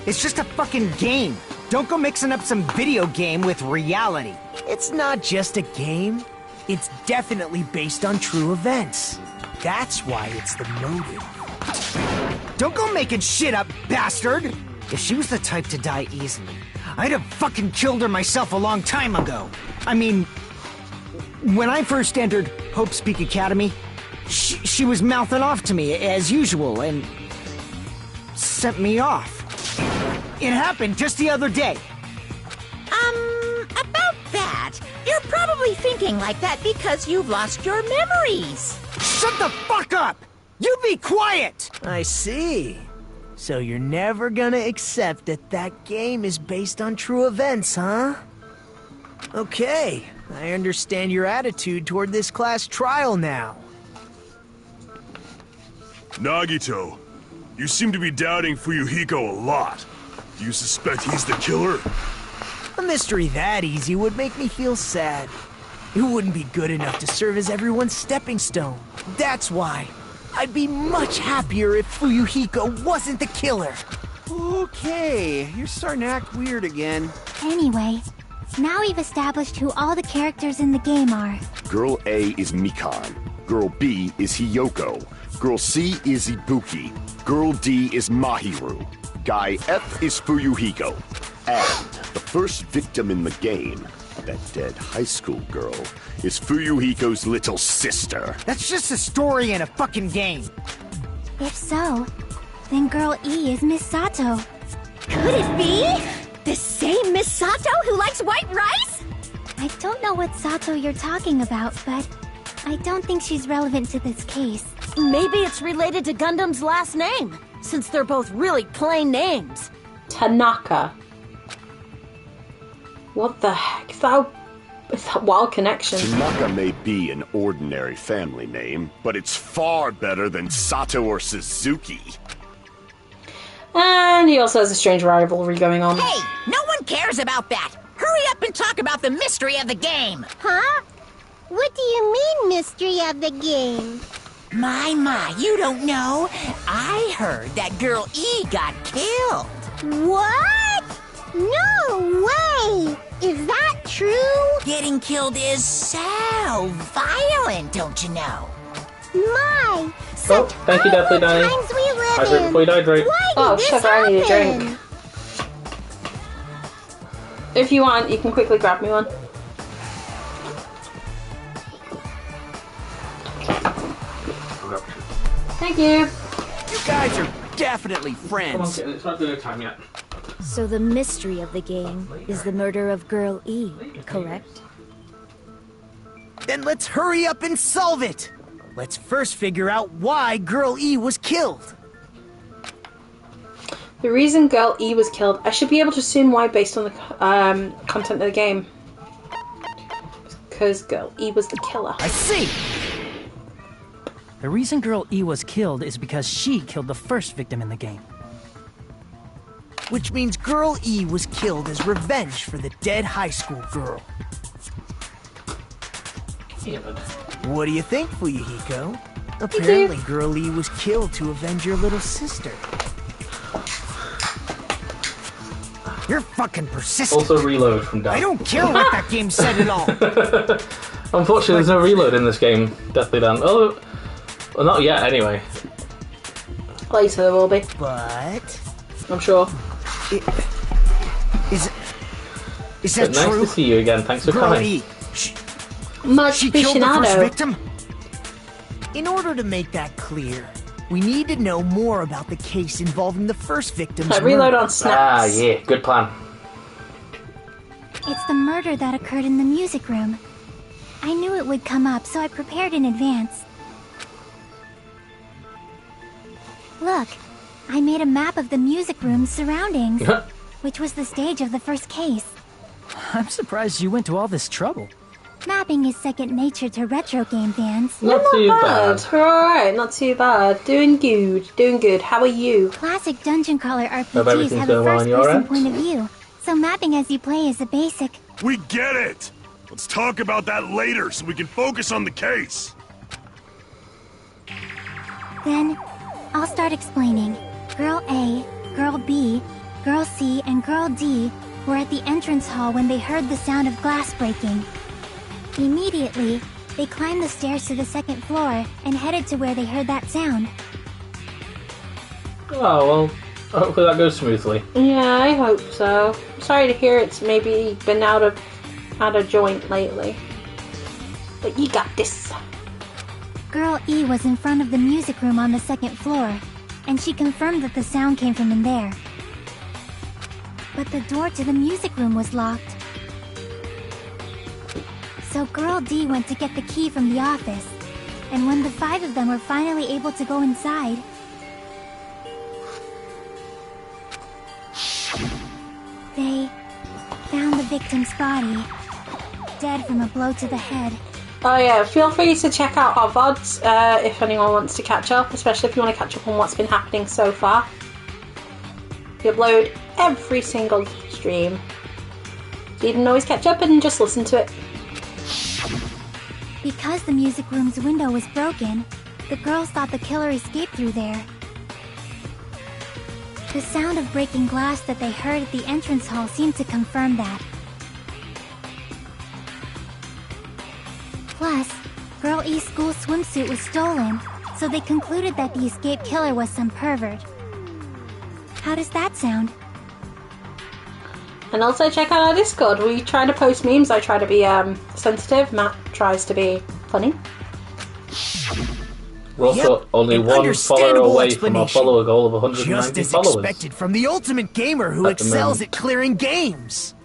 It's just a fucking game. Don't go mixing up some video game with reality. It's not just a game. It's definitely based on true events. That's why it's the motive. Don't go making shit up, bastard! If she was the type to die easily, I'd have fucking killed her myself a long time ago. I mean, when I first entered Hope's Peak Academy, she was mouthing off to me as usual and sent me off. It happened just the other day. About that, you're probably thinking like that because you've lost your memories. Shut the fuck up! You be quiet! I see. So you're never gonna accept that that game is based on true events, huh? Okay, I understand your attitude toward this class trial now. Nagito, you seem to be doubting Fuyuhiko a lot. Do you suspect he's the killer? A mystery that easy would make me feel sad. It wouldn't be good enough to serve as everyone's stepping stone. That's why I'd be much happier if Fuyuhiko wasn't the killer. Okay, you're starting to act weird again. Anyway, now we've established who all the characters in the game are. Girl A is Mikan. Girl B is Hiyoko. Girl C is Ibuki. Girl D is Mahiru. Guy F is Fuyuhiko. And the first victim in the game, that dead high school girl, is Fuyuhiko's little sister. That's just a story in a fucking game. If so, then Girl E is Miss Sato. Could it be? The same Miss Sato who likes white rice? I don't know what Sato you're talking about, but I don't think she's relevant to this case. Maybe it's related to Gundam's last name, since they're both really plain names. Tanaka. What the heck? Thou With that wild connection. Tanaka may be an ordinary family name, but it's far better than Sato or Suzuki. And he also has a strange rivalry going on. Hey, no one cares about that. Hurry up and talk about the mystery of the game. Huh? What do you mean, mystery of the game? My, you don't know. I heard that girl E got killed. What? No way! Is that true? Getting killed is so violent, don't you know? My! Oh, thank you, Deathly Danny. Times we live Hydrate in. before you hydrate. Why Oh, did this sugar, I need a happen? drink. If you want, you can quickly grab me one. Thank you. You guys are definitely Come on, friends. kid, it's not dinner time yet. So the mystery of the game is the murder of Girl E, correct? Then let's hurry up and solve it. Let's first figure out why Girl E was killed. The reason Girl E was killed, I should be able to assume why based on the content of the game. Because Girl E was the killer. I see. The reason Girl E was killed is because she killed the first victim in the game. Which means Girl E was killed as revenge for the dead high school girl. What do you think, Fuyuhiko? Apparently Girl E was killed to avenge your little sister. You're fucking persistent. Also reload from down. I don't care what that game said at all. Unfortunately, there's no reload in this game, Deathly Dan. Oh, well, not yet, anyway. Later there will be, But I'm sure. is But that nice true? to see you again. Thanks for Girl coming. E, Much she killed the first aficionado. victim? In order to make that clear, we need to know more about the case involving the first victim's I reload murder. on snaps. Ah, yeah, good plan. It's the murder that occurred in the music room. I knew it would come up, so I prepared in advance. Look, I made a map of the music room's surroundings, which was the stage of the first case. I'm surprised you went to all this trouble. Mapping is second nature to retro game fans. Not too bad. We're alright, not too bad. Doing good. How are you? Classic dungeon crawler Hope RPGs everything's have a going well on your first-person end. point of view, so mapping as you play is a basic. We get it! Let's talk about that later so we can focus on the case. Then, I'll start explaining. Girl A, Girl B, Girl C, and Girl D were at the entrance hall when they heard the sound of glass breaking. Immediately, they climbed the stairs to the second floor and headed to where they heard that sound. Oh, well, hopefully that goes smoothly. Yeah, I hope so. Sorry to hear it's maybe been out of joint lately. But you got this. Girl E was in front of the music room on the second floor, and she confirmed that the sound came from in there. But the door to the music room was locked. So Girl D went to get the key from the office, and when the 5 of them were finally able to go inside, they found the victim's body, dead from a blow to the head. Oh yeah, feel free to check out our VODs if anyone wants to catch up, especially if you want to catch up on what's been happening so far. We upload every single stream. So you can always catch up and just listen to it. Because the music room's window was broken, the girls thought the killer escaped through there. The sound of breaking glass that they heard at the entrance hall seemed to confirm that. Plus, Girl E's school swimsuit was stolen, so they concluded that the escaped killer was some pervert. How does that sound? And also check out our Discord. We try to post memes. I try to be sensitive. Matt tries to be funny. We're also Yep, only an one follower understandable away from our explanation. follower goal of Just 190 as followers. expected from the ultimate gamer who At the excels moment. at clearing games.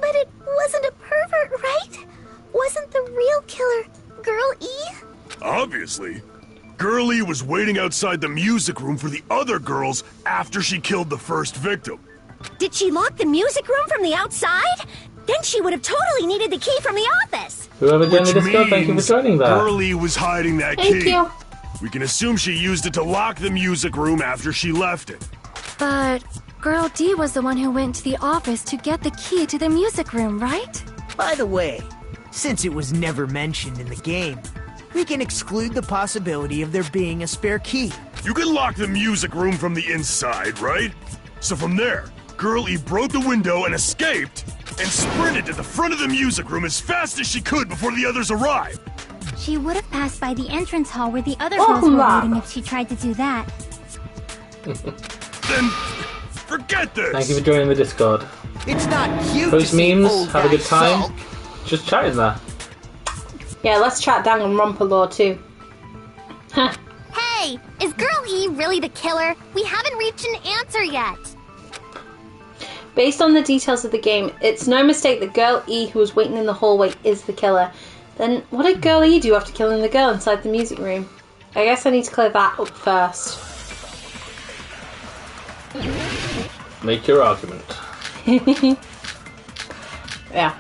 But it wasn't a pervert, right? Wasn't the real killer Girl E? Obviously. Girlie was waiting outside the music room for the other girls after she killed the first victim. Did she lock the music room from the outside? Then she would have totally needed the key from the office. Whoever joined the Which Discord, thank you for means joining that. Girlie was hiding that Thank key. you. We can assume she used it to lock the music room after she left it. But Girl D was the one who went to the office to get the key to the music room, right? By the way, since it was never mentioned in the game, we can exclude the possibility of there being a spare key. You can lock the music room from the inside, right? So from there, Girlie broke the window and escaped, and sprinted to the front of the music room as fast as she could before the others arrived. She would have passed by the entrance hall where the other Oh, girls were wow. waiting if she tried to do that. Then, forget this! Thank you for joining the Discord. It's not cute Post to see memes, old have a guy good time. sulk. Just chatting there. Yeah, let's chat Danganronpa lore too. Huh. Hey, is Girl E really the killer? We haven't reached an answer yet. Based on the details of the game, it's no mistake that Girl E, who was waiting in the hallway, is the killer. Then what did Girl E do after killing the girl inside the music room? I guess I need to clear that up first. Make your argument. Yeah.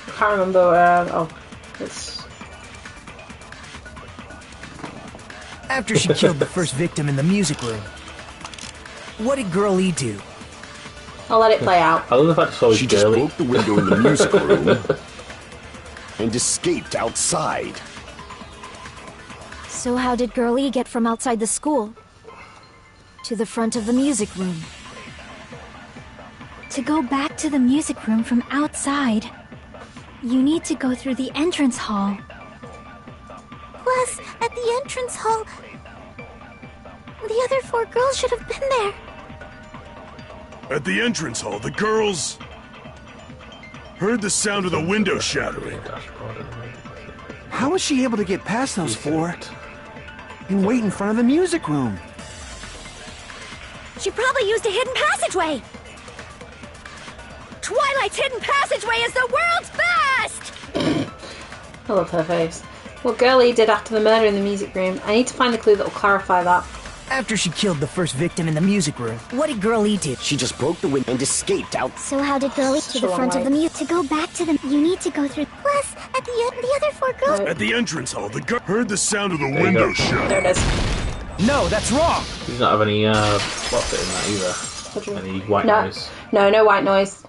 I can't remember. It's... After she killed the first victim in the music room, what did Girl E do? I'll let it play out. I love the fact it's always She just girly. broke the window in the music room and escaped outside. So how did Girl E get from outside the school to the front of the music room? To go back to the music room from outside, you need to go through the entrance hall. Plus, at the entrance hall, the other 4 girls should have been there. At the entrance hall, the girls heard the sound of the window shattering. How was she able to get past those 4 and wait in front of the music room? She probably used a hidden passageway. Twilight's hidden passageway is the world's best! I love her face. What Girl E did after the murder in the music room. I need to find the clue that will clarify that. After she killed the first victim in the music room, what did Girl E do? She just broke the window and escaped out. So how did Girl E to the front of the music? To go back to the, you need to go through. Plus, at the other 4 girls. At the entrance hall, the girl heard the sound of the window shatter. There it is. No, that's wrong! He does not have any what's it in that either. Any white No. noise. No white noise.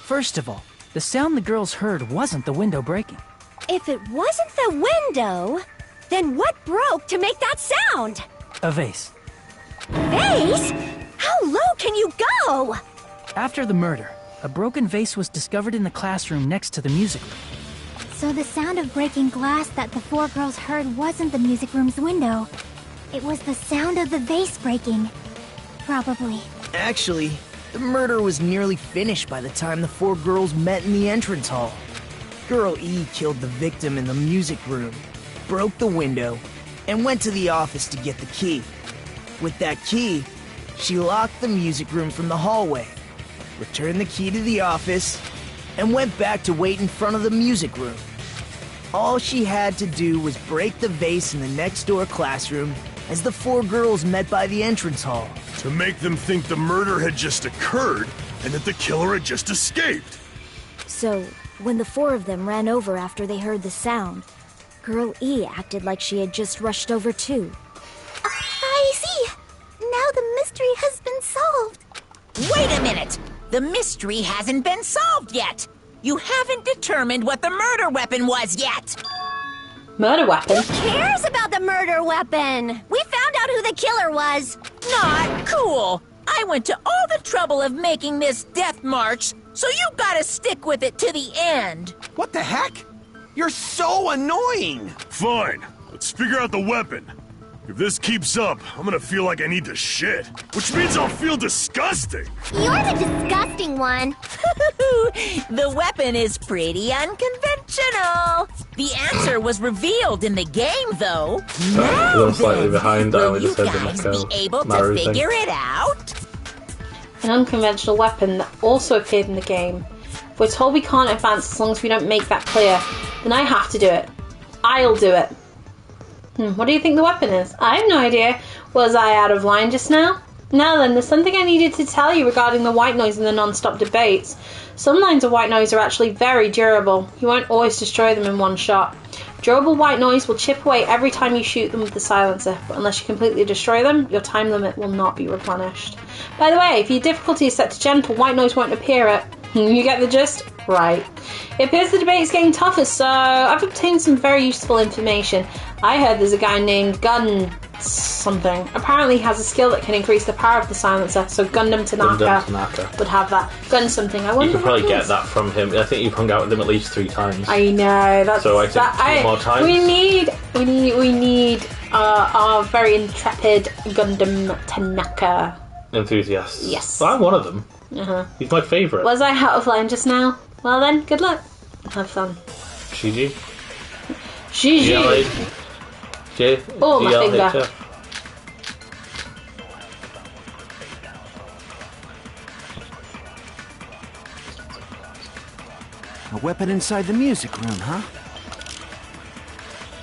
First of all, the sound the girls heard wasn't the window breaking. If it wasn't the window, then what broke to make that sound? A vase. Vase? How low can you go? After the murder, a broken vase was discovered in the classroom next to the music room. So the sound of breaking glass that the 4 girls heard wasn't the music room's window. It was the sound of the vase breaking. Probably. Actually, the murder was nearly finished by the time the 4 girls met in the entrance hall. Girl E killed the victim in the music room, broke the window, and went to the office to get the key. With that key, she locked the music room from the hallway, returned the key to the office, and went back to wait in front of the music room. All she had to do was break the vase in the next door classroom as the 4 girls met by the entrance hall. To make them think the murder had just occurred and that the killer had just escaped. So, when the 4 of them ran over after they heard the sound, Girl E acted like she had just rushed over too. I see. Now the mystery has been solved. Wait a minute! The mystery hasn't been solved yet! You haven't determined what the murder weapon was yet! Murder weapon? Who cares about the murder weapon? We found out who the killer was. Not cool! I went to all the trouble of making this death march, so you gotta stick with it to the end! What the heck? You're so annoying! Fine, let's figure out the weapon. If this keeps up, I'm gonna feel like I need to shit. Which means I'll feel disgusting. You're the disgusting one. The weapon is pretty unconventional. The answer was revealed in the game, though. A little slightly behind. I Will would you have said the guys Mako be able to Maru thing. figure it out? An unconventional weapon that also appeared in the game. If we're told we can't advance as long as we don't make that clear, then I have to do it. I'll do it. What do you think the weapon is? I have no idea. Was I out of line just now? Now then, there's something I needed to tell you regarding the white noise and the non-stop debates. Some lines of white noise are actually very durable. You won't always destroy them in one shot. Durable white noise will chip away every time you shoot them with the silencer, but unless you completely destroy them, your time limit will not be replenished. By the way, if your difficulty is set to gentle, white noise won't appear at... You get the gist? Right. It appears the debate is getting tougher, so I've obtained some very useful information. I heard there's a guy named Gun something. Apparently he has a skill that can increase the power of the silencer, so Gundam Tanaka would have that. Gun something. I wonder You could probably what it get is. that from him. I think you've hung out with him at least 3 times. I know. That's So I think that, 2 more times. We need our very intrepid Gundam Tanaka. Enthusiasts. Yes. Well, I'm one of them. Uh-huh. He's my favourite. Was I out of line just now? Well then, good luck. Have fun. GG. GG. Oh, my finger. A weapon inside the music room, huh?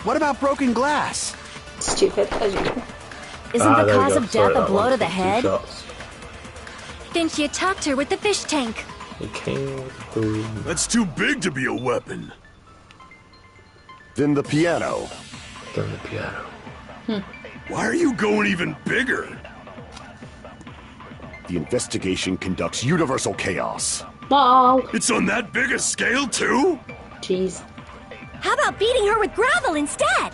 What about broken glass? Stupid, as usual. Isn't the there we cause go. of Sorry, death a that blow one to the took 2 head? shots. Then she attacked her with the fish tank. He came with a boom. That's too big to be a weapon. Then the piano. Then the piano. Why are you going even bigger? The investigation conducts universal chaos. Wow. It's on that big a scale, too? Jeez. How about beating her with gravel instead?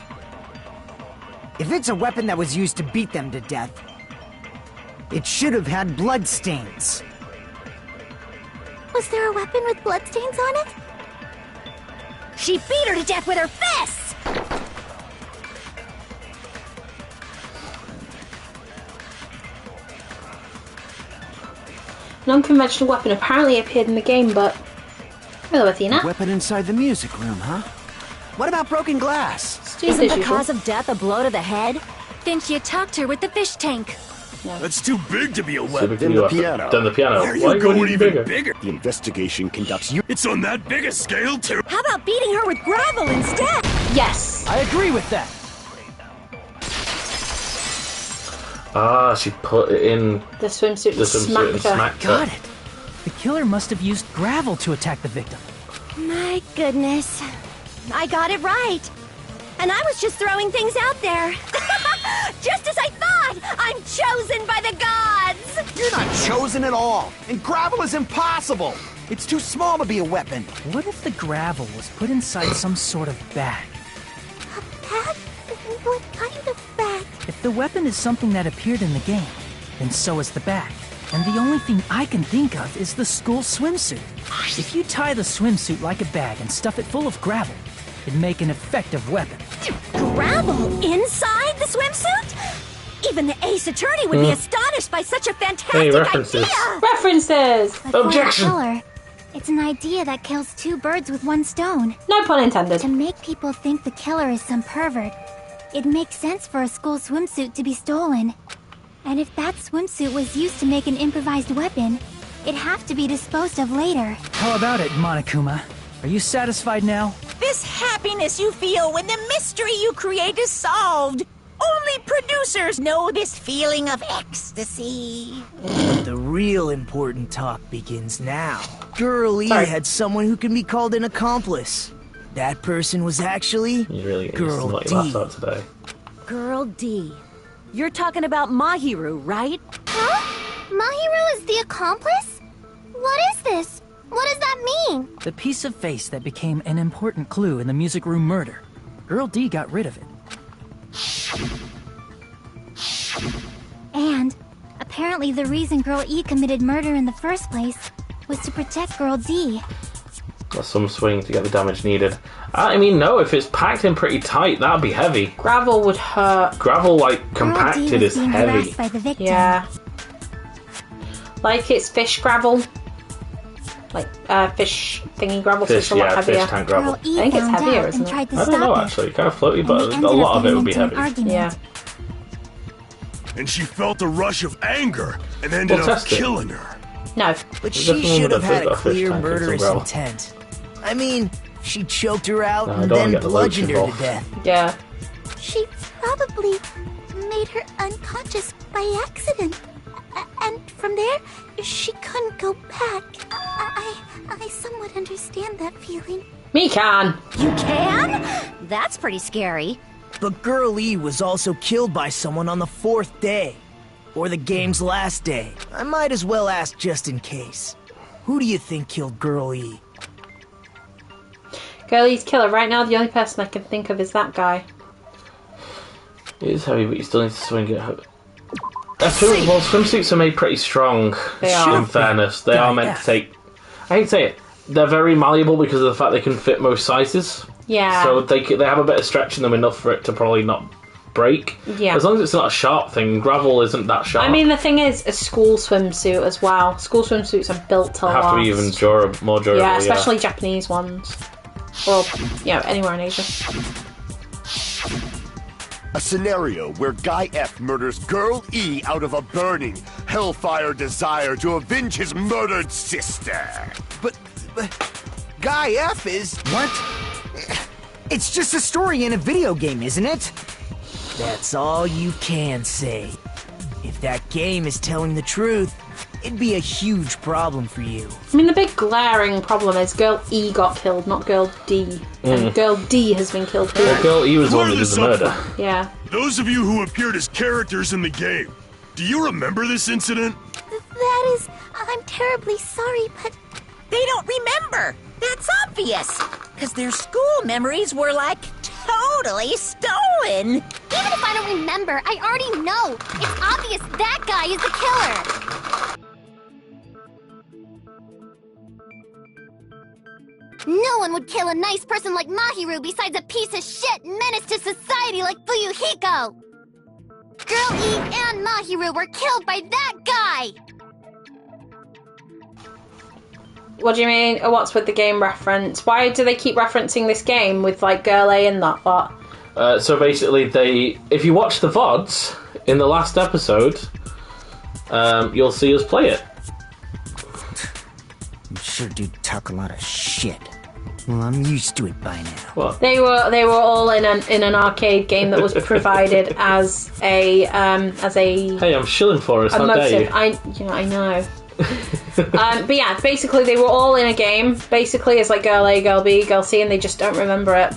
If it's a weapon that was used to beat them to death, it should have had blood stains. Was there a weapon with bloodstains on it? She beat her to death with her fists! An unconventional weapon apparently appeared in the game, but... Hello, Athena. A weapon inside the music room, huh? What about broken glass? Stupid Isn't as the usual. cause of death a blow to the head? Then she attacked her with the fish tank. That's too big to be a So weapon. we can Then do the that. piano. Then the piano. Why are Why you going even bigger? bigger? The investigation conducts you. It's on that big a scale, too. How about beating her with gravel instead? Yes. I agree with that. Ah, she put it in The swimsuit the and swimsuit and smacked her. smacked Got her. it. The killer must have used gravel to attack the victim. My goodness. I got it right. And I was just throwing things out there. Just as I thought! I'm chosen by the gods! You're not chosen at all. And gravel is impossible. It's too small to be a weapon. What if the gravel was put inside some sort of bag? Bag? What kind of bag? If the weapon is something that appeared in the game, then so is the bag. And the only thing I can think of is the school swimsuit. If you tie the swimsuit like a bag and stuff it full of gravel, it'd make an effective weapon. Gravel inside the swimsuit? Even the ace attorney would be astonished by such a fantastic Hey, references. idea! References! But for a Objection. killer, it's an idea that kills 2 birds with 1 stone. No pun intended. To make people think the killer is some pervert, it makes sense for a school swimsuit to be stolen. And if that swimsuit was used to make an improvised weapon, it'd have to be disposed of later. How about it, Monokuma? Are you satisfied now? This happiness you feel when the mystery you create is solved. Only producers know this feeling of ecstasy. The real important talk begins now. Girl E Sorry. had someone who can be called an accomplice. That person was actually You really Girl what D. you laughed at today. Girl D. You're talking about Mahiru, right? Huh? Mahiru is the accomplice? What is this? What does that mean? The piece of face that became an important clue in the music room murder. Girl D got rid of it. And apparently the reason Girl E committed murder in the first place was to protect Girl D. Got some swing to get the damage needed. I mean, no, if it's packed in pretty tight, that'd be heavy. Gravel would hurt. Gravel, like, Girl D compacted was is being heavy. harassed by the victim. Yeah. Like it's fish gravel. Like fish thingy gravel, so Fish, it's a lot yeah, heavier. fish tank gravel. Girl E I think it's found heavier, out isn't and it? tried to I don't stop know, it. actually. Kind of floaty, And but they a ended up lot of it getting would be into an heavy. argument. Yeah. And she felt a rush of anger and ended Well, up test it. killing her. No. But Definitely she should would have have had put a that fish clear tank in some murderous gravel. intent. I mean, she choked her out No, I and don't wanna then get the roach bludgeoned her to involved. death. Yeah. She probably made her unconscious by accident. And from there, she couldn't go back. I somewhat understand that feeling. Me can. You can? That's pretty scary. But Girl E was also killed by someone on the 4th day. Or the game's last day. I might as well ask just in case. Who do you think killed Girl E? Girlie's killer. Right now, the only person I can think of is that guy. It is heavy, but you still need to swing it. Well, swimsuits are made pretty strong. They are. In fairness, they are meant to take. I hate to say it. They're very malleable because of the fact they can fit most sizes. Yeah. So they have a bit of stretch in them enough for it to probably not break. Yeah. As long as it's not a sharp thing. Gravel isn't that sharp. I mean, the thing is, a school swimsuit as well. School swimsuits are built to have last. to be even more durable. Yeah, especially Japanese ones. Well, anywhere in Asia. A scenario where Guy F murders Girl E out of a burning, hellfire desire to avenge his murdered sister. But Guy F is... What? It's just a story in a video game, isn't it? That's all you can say. If that game is telling the truth, it'd be a huge problem for you. I mean, the big glaring problem is Girl E got killed, not Girl D. And Girl D has been killed too. Well, Girl E was the one that did the murder. Yeah. Those of you who appeared as characters in the game, do you remember this incident? That is... I'm terribly sorry, but... They don't remember. That's obvious. Because their school memories were, like, totally stolen. Even if I don't remember, I already know. It's obvious that guy is the killer. No one would kill a nice person like Mahiru besides a piece of shit menace to society like Fuyuhiko. Girl E and Mahiru were killed by that guy. What do you mean? What's with the game reference? Why do they keep referencing this game with like Girl A in that part? So basically, if you watch the VODs in the last episode, you'll see us play it. You sure do talk a lot of shit. Well, I'm used to it by now. What? They were all in an arcade game that was provided as a Hey, I'm shilling for us. How dare you? I know. But yeah, basically they were all in a game. Basically, it's like Girl A, Girl B, Girl C, and they just don't remember it.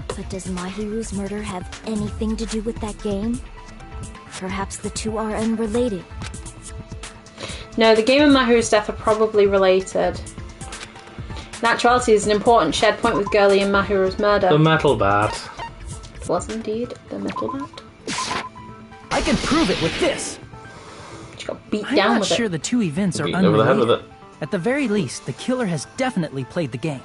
But does Mahiru's murder have anything to do with that game? Perhaps the two are unrelated. No, the game and Mahiru's death are probably related. Naturality is an important shared point with Girlie and Mahiru's murder. The metal bat. It was indeed the metal bat. I can prove it with this. She got beat I'm down not with sure it. the two events are Beaten over the head with unrelated. it. At the very least, the killer has definitely played the game.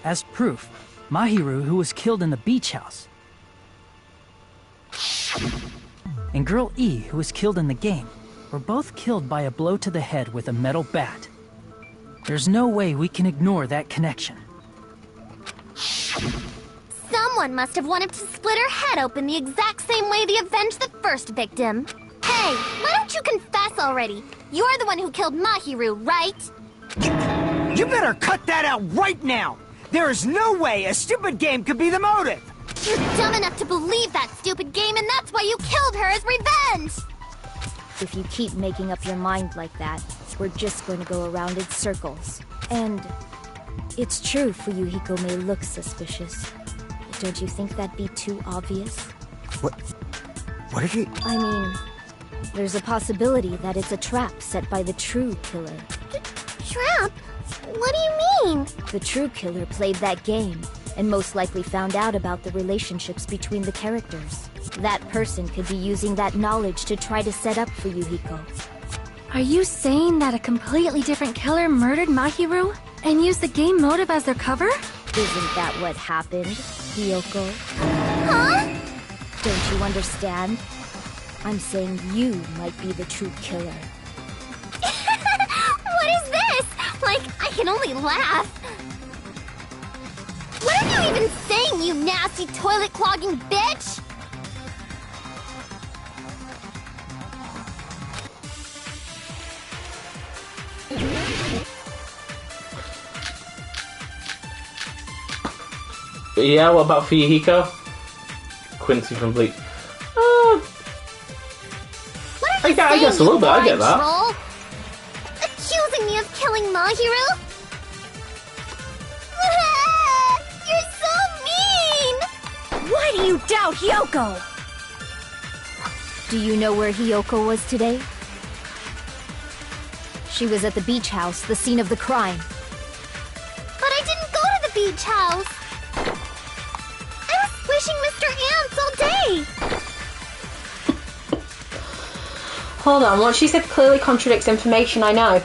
As proof, Mahiru, who was killed in the beach house, and Girl E, who was killed in the game, were both killed by a blow to the head with a metal bat. There's no way we can ignore that connection. Someone must have wanted to split her head open the exact same way they avenged the first victim. Hey, why don't you confess already? You're the one who killed Mahiru, right? You better cut that out right now! There is no way a stupid game could be the motive! You're dumb enough to believe that stupid game, and that's why you killed her as revenge! If you keep making up your mind like that, we're just going to go around in circles. And it's true Fuyuhiko may look suspicious. But don't you think that'd be too obvious? What did you... I mean, there's a possibility that it's a trap set by the true killer. Trap? What do you mean? The true killer played that game, and most likely found out about the relationships between the characters. That person could be using that knowledge to try to set up Fuyuhiko. Are you saying that a completely different killer murdered Mahiru and used the game motive as their cover? Isn't that what happened, Hiyoko? Huh? Don't you understand? I'm saying you might be the true killer. What is this? Like, I can only laugh. What are you even saying, you nasty toilet-clogging bitch? Yeah, what about Fuyuhiko? Quincy from Bleach. I guess a little bit. I get that. Troll? Accusing me of killing Mahiru? You're so mean! Why do you doubt Hyoko? Do you know where Hyoko was today? She was at the beach house, the scene of the crime. But I didn't go to the beach house. I was wishing Mr. Ants all day. Hold on, what she said clearly contradicts information I know.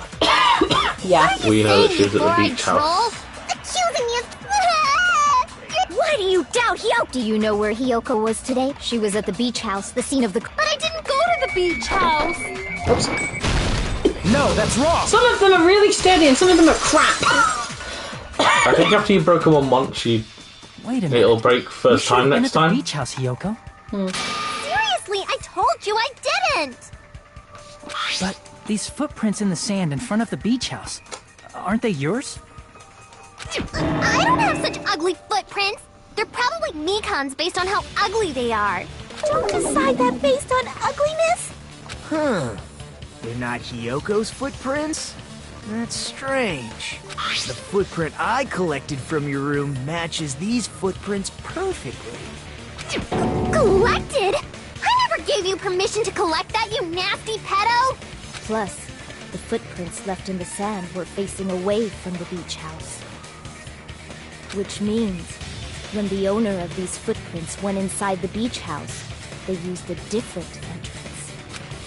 Yeah. We know that she was at the beach house. Troll? Accusing me of... Why do you doubt Hyoko? Do you know where Hyoko was today? She was at the beach house, the scene of the... But I didn't go to the beach house. Oops. No, that's wrong. Some of them are really steady and some of them are crap. I think after you broke them on once, Wait a minute. it'll break first You time should've been next at the time. beach house, Hyoko. Seriously, I told you I didn't. But these footprints in the sand in front of the beach house, aren't they yours? I don't have such ugly footprints. They're probably Mikan's based on how ugly they are. Don't decide that based on ugliness. Huh. They're not Hyoko's footprints? That's strange. The footprint I collected from your room matches these footprints perfectly. Collected? I never gave you permission to collect that, you nasty pedo! Plus, the footprints left in the sand were facing away from the beach house. Which means, when the owner of these footprints went inside the beach house, they used a different entrance.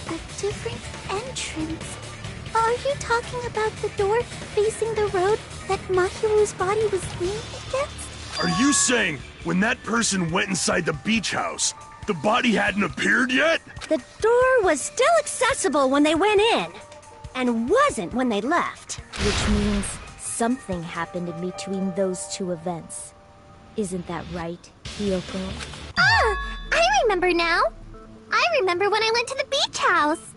A different entrance? Are you talking about the door facing the road that Mahiru's body was leaning against? Are you saying when that person went inside the beach house, the body hadn't appeared yet? The door was still accessible when they went in, and wasn't when they left. Which means something happened in between those two events. Isn't that right, Hyoko? Ah! I remember now! I remember when I went to the beach house!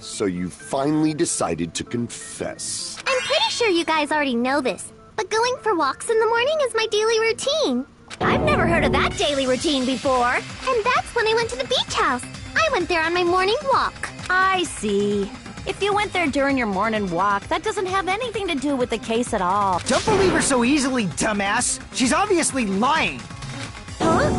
So you finally decided to confess. I'm pretty sure you guys already know this, but going for walks in the morning is my daily routine. I've never heard of that daily routine before. And that's when I went to the beach house. I went there on my morning walk. I see. If you went there during your morning walk, that doesn't have anything to do with the case at all. Don't believe her so easily, dumbass. She's obviously lying. Huh?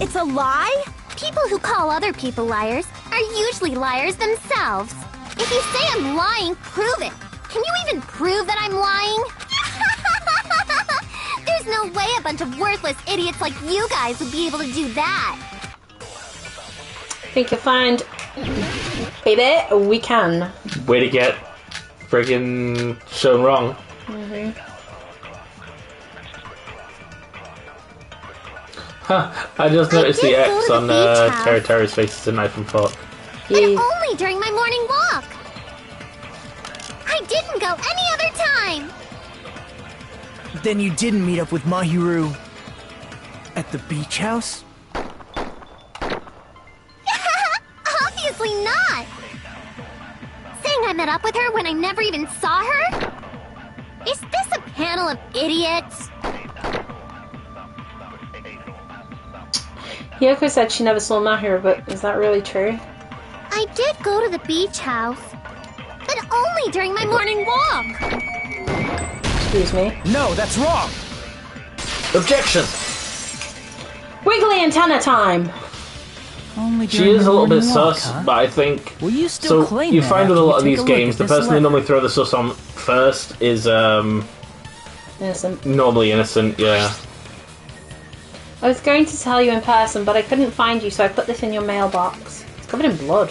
It's a lie? People who call other people liars are usually liars themselves. If you say I'm lying, prove it. Can you even prove that I'm lying? There's no way a bunch of worthless idiots like you guys would be able to do that. Think you'll find... Baby, we can. Way to get friggin' shown wrong. Huh, I just noticed the X on Terry's face is a knife and fork. But only during my morning walk. I didn't go any other time. Then you didn't meet up with Mahiru at the beach house? Obviously not. Saying I met up with her when I never even saw her? Is this a panel of idiots? Hyoko said she never saw Mahiru, but is that really true? I did go to the beach house, but only during my morning walk. Excuse me. No, that's wrong. Objection. Wiggly antenna time. Only She during is the a little bit morning walk, sus, huh? but I think... Will you still So claim you that find with after a lot you of these take a look games, at the this person they letter? normally throw the sus on first is Innocent. normally innocent, yeah. I was going to tell you in person, but I couldn't find you, so I put this in your mailbox. It's covered in blood.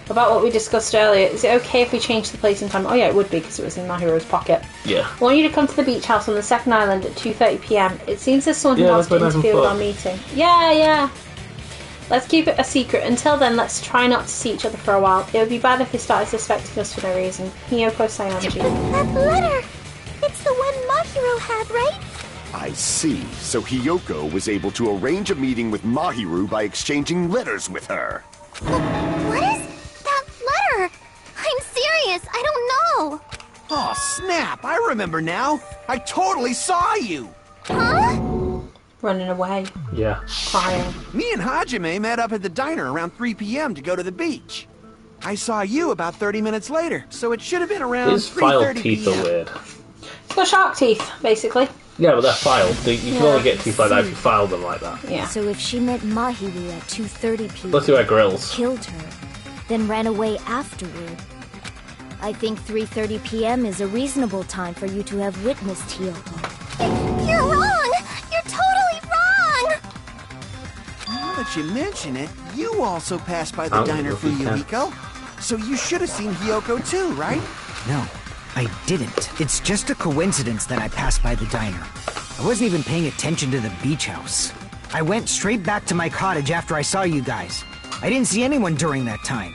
About what we discussed earlier, is it okay if we change the place and time? Oh yeah, it would be, because it was in Mahiru's pocket. Yeah. I want you to come to the beach house on the second island at 2:30 PM. It seems there's someone who wants to interfere with our meeting. Yeah. Let's keep it a secret. Until then, let's try not to see each other for a while. It would be bad if they started suspecting us for no reason. Hiyoko Sayanji. That letter! It's the one Mahiru had, right? I see. So Hiyoko was able to arrange a meeting with Mahiru by exchanging letters with her. What is that letter? I'm serious, I don't know. Oh, snap! I remember now. I totally saw you. Huh? Running away. Yeah. Crying. Me and Hajime met up at the diner around 3 p.m. to go to the beach. I saw you about 30 minutes later, so it should have been around His file 3:30 teeth are p.m. weird. It's got shark teeth, basically. Yeah, but they're filed. You can Yeah. only get teeth like that if you file them like that. Yeah. So if she met Mahiru at 2:30 p.m. Let's see where grills. killed her, then ran away afterward, I think 3:30 p.m. is a reasonable time for you to have witnessed Hiyoko. You're wrong! You're totally wrong! Now that you mention it, you also passed by the Oh, diner for okay. Yuhiko. So you should have seen Hiyoko too, right? No, I didn't. It's just a coincidence that I passed by the diner. I wasn't even paying attention to the beach house. I went straight back to my cottage after I saw you guys. I didn't see anyone during that time.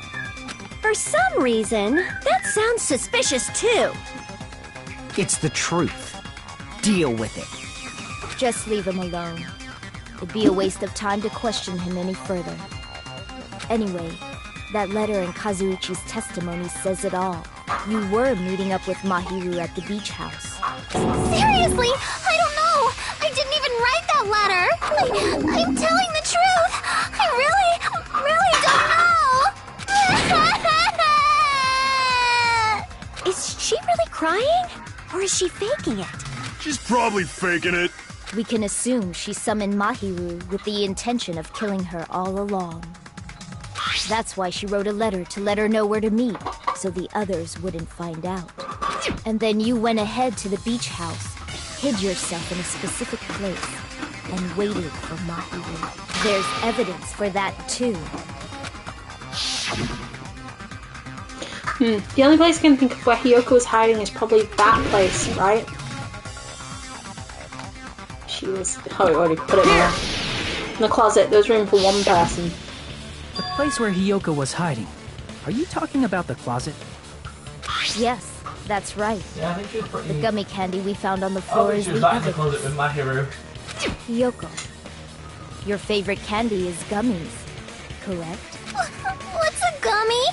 For some reason, that sounds suspicious too. It's the truth. Deal with it. Just leave him alone. It'd be a waste of time to question him any further. Anyway, that letter in Kazuichi's testimony says it all. You were meeting up with Mahiru at the beach house. Seriously, I don't know. I didn't even write that letter. I'm telling the truth. I really don't know. Is she really crying? Or is she faking it? She's probably faking it. We can assume she summoned Mahiru with the intention of killing her all along. That's why she wrote a letter to let her know where to meet, so the others wouldn't find out. And then you went ahead to the beach house, hid yourself in a specific place, and waited for Mahiru. There's evidence for that too. The only place I can think of where Hiyoko was hiding is probably that place, right? She was... Oh, I already put it there. In the closet, there's room for one person. The place where Hiyoko was hiding. Are you talking about the closet? Yes, that's right. Yeah, I think she was pretty... The gummy candy we found on the floor is the evidence. closet with Mahiru. Hiyoko, your favorite candy is gummies, correct? What's a gummy?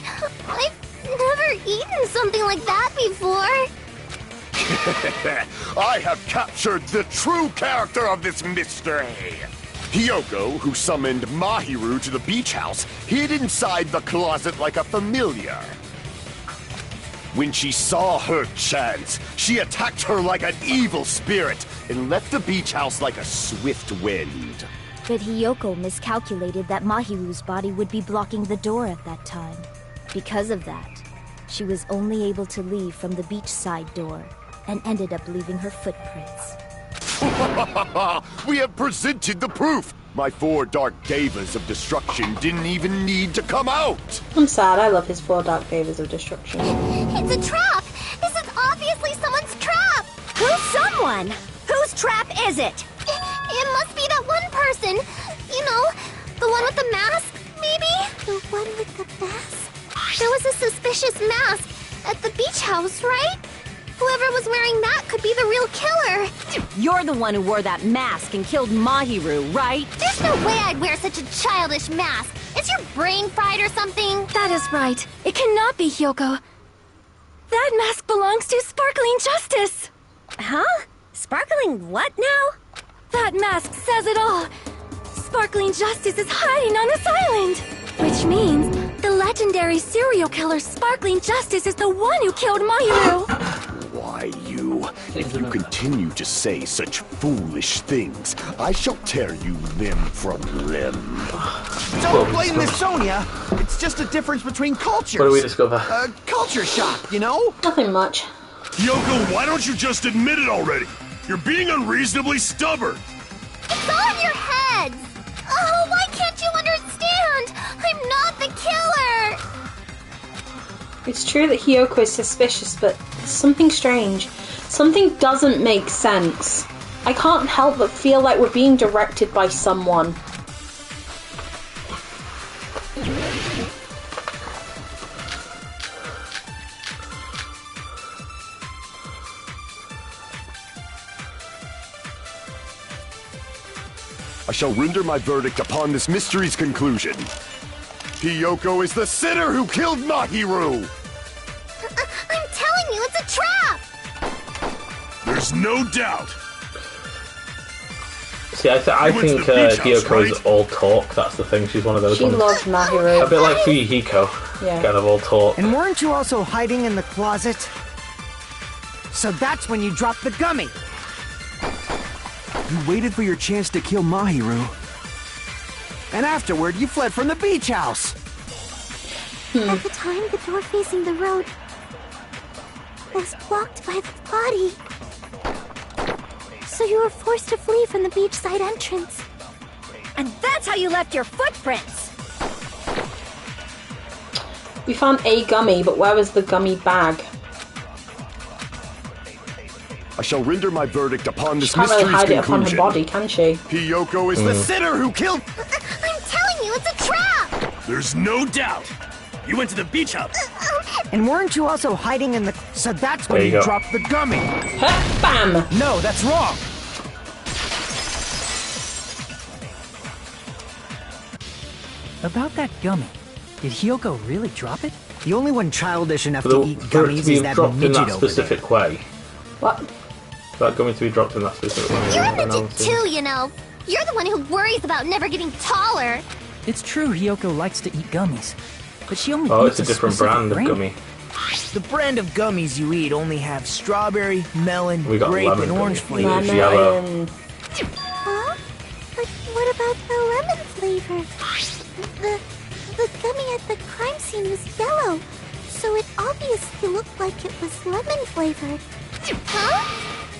I've never eaten something like that before. I have captured the true character of this mystery. Hiyoko, who summoned Mahiru to the beach house, hid inside the closet like a familiar. When she saw her chance, she attacked her like an evil spirit and left the beach house like a swift wind. But Hiyoko miscalculated that Mahiru's body would be blocking the door at that time. Because of that, she was only able to leave from the beachside door and ended up leaving her footprints. We have presented the proof! My 4 dark devas of destruction didn't even need to come out! I'm sad, I love his 4 dark favors of destruction. It's a trap! This is obviously someone's trap! Who's someone? Whose trap is it? It must be that one person. You know, the one with the mask, maybe? The one with the mask? There was a suspicious mask at the beach house, right? Whoever was wearing that could be the real killer. You're the one who wore that mask and killed Mahiru, right? There's no way I'd wear such a childish mask. Is your brain fried or something? That is right. It cannot be Hiyoko. That mask belongs to Sparkling Justice. Huh? Sparkling what now? That mask says it all. Sparkling Justice is hiding on this island. Which means the legendary serial killer Sparkling Justice is the one who killed Mahiru. Why, you? If you continue to say such foolish things, I shall tear you limb from limb. Don't blame Miss Sonia. It's just a difference between cultures. What do we discover? Culture shock, you know? Nothing much. Yoko, why don't you just admit it already? You're being unreasonably stubborn. It's all in your heads. Oh, why can't you understand? I'm not the killer. It's true that Hiyoko is suspicious, but there's something strange. Something doesn't make sense. I can't help but feel like we're being directed by someone. I shall render my verdict upon this mystery's conclusion. Hiyoko is the sinner who killed Mahiru! I'm telling you, it's a trap! There's no doubt. See, I think Hiyoko is all talk. That's the thing. She's one of those She ones. loves Mahiru. A bit like Fuyuhiko. Yeah. Kind of all talk. And weren't you also hiding in the closet? So that's when you dropped the gummy. You waited for your chance to kill Mahiru. And afterward, you fled from the beach house. At the time, the door facing the road was blocked by the body. So you were forced to flee from the beachside entrance. And that's how you left your footprints! We found a gummy, but where was the gummy bag? I shall render my verdict upon this Can't really mystery's hide it upon her conclusion. body, can she? Hiyoko is the sinner who killed... I'm telling you, it's a trap! There's no doubt. You went to the beach house. And weren't you also hiding in the... So that's when There you go. dropped the gummy. Bam! No, that's wrong. About that gummy, did Hiyoko really drop it? The only one childish enough For to eat it to gummies be is that dropped in midget that over there. specific way. What? That gummy to be dropped in that specific way. You're I a know, midget too, you know. You're the one who worries about never getting taller. It's true Hiyoko likes to eat gummies, but she only Oh, eats it's a different specific brand of brand. gummy. The brand of gummies you eat only have strawberry, melon, We got grape, lemon and orange gummy. flavors. It's yellow. Huh? But what about the lemon flavor? The gummy at the crime scene was yellow, so it obviously looked like it was lemon flavored. Huh?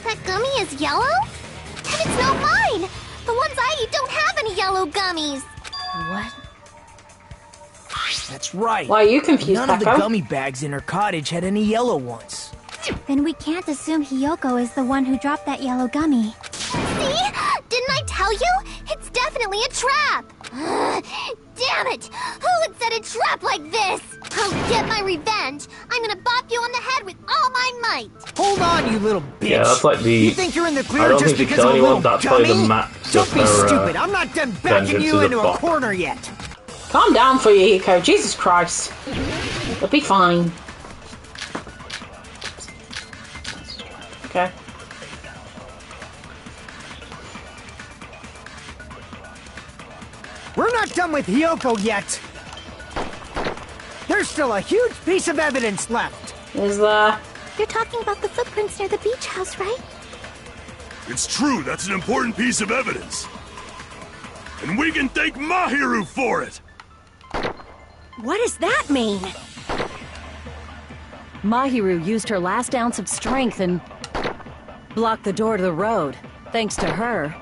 That gummy is yellow? And it's not mine! The ones I eat don't have any yellow gummies! What? That's right. Why are you confused, None of the Becca? gummy bags in her cottage had any yellow ones. Then we can't assume Hiyoko is the one who dropped that yellow gummy. See? Didn't I tell you? It's definitely a trap! Damn it! Who would set a trap like this? I'll get my revenge! I'm gonna bop you on the head with all my might! Hold on, you little bitch. Yeah, that's like the. You think you're in the clear I don't just think she because killed of a anyone. little That's probably the gummy? max Don't of be her. stupid. I'm not done backing vengeance you is a into a bop. corner yet. Calm down for you, Hiko. Jesus Christ. You'll be fine. Okay. We're not done with Hiyoko yet. There's still a huge piece of evidence left. Is there? You're talking about the footprints near the beach house, right? It's true, that's an important piece of evidence. And we can thank Mahiru for it! What does that mean? Mahiru used her last ounce of strength and blocked the door to the road. Thanks to her,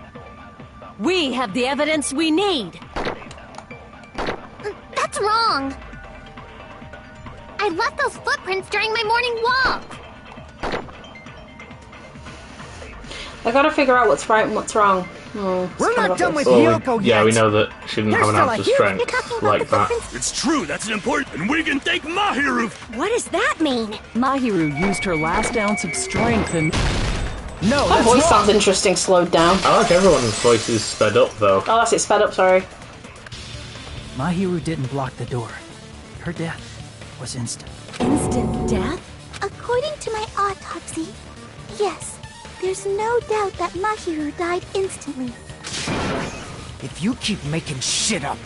we have the evidence we need. That's wrong! I left those footprints during my morning walk! I gotta figure out what's right and what's wrong. We're not done with Well, Hiyoko yet. yeah, we know that she didn't have an There's ounce of still a huge- strength like that. It's true, that's an important... And we can thank Mahiru... What does that mean? Mahiru used her last ounce of strength and... No, That that's voice wrong. sounds interesting, slowed down. I like everyone's voices sped up though. Oh, that's it, sped up, sorry. Mahiru didn't block the door. Her death was instant. Instant death? According to my autopsy, yes, there's no doubt that Mahiru died instantly. If you keep making shit up,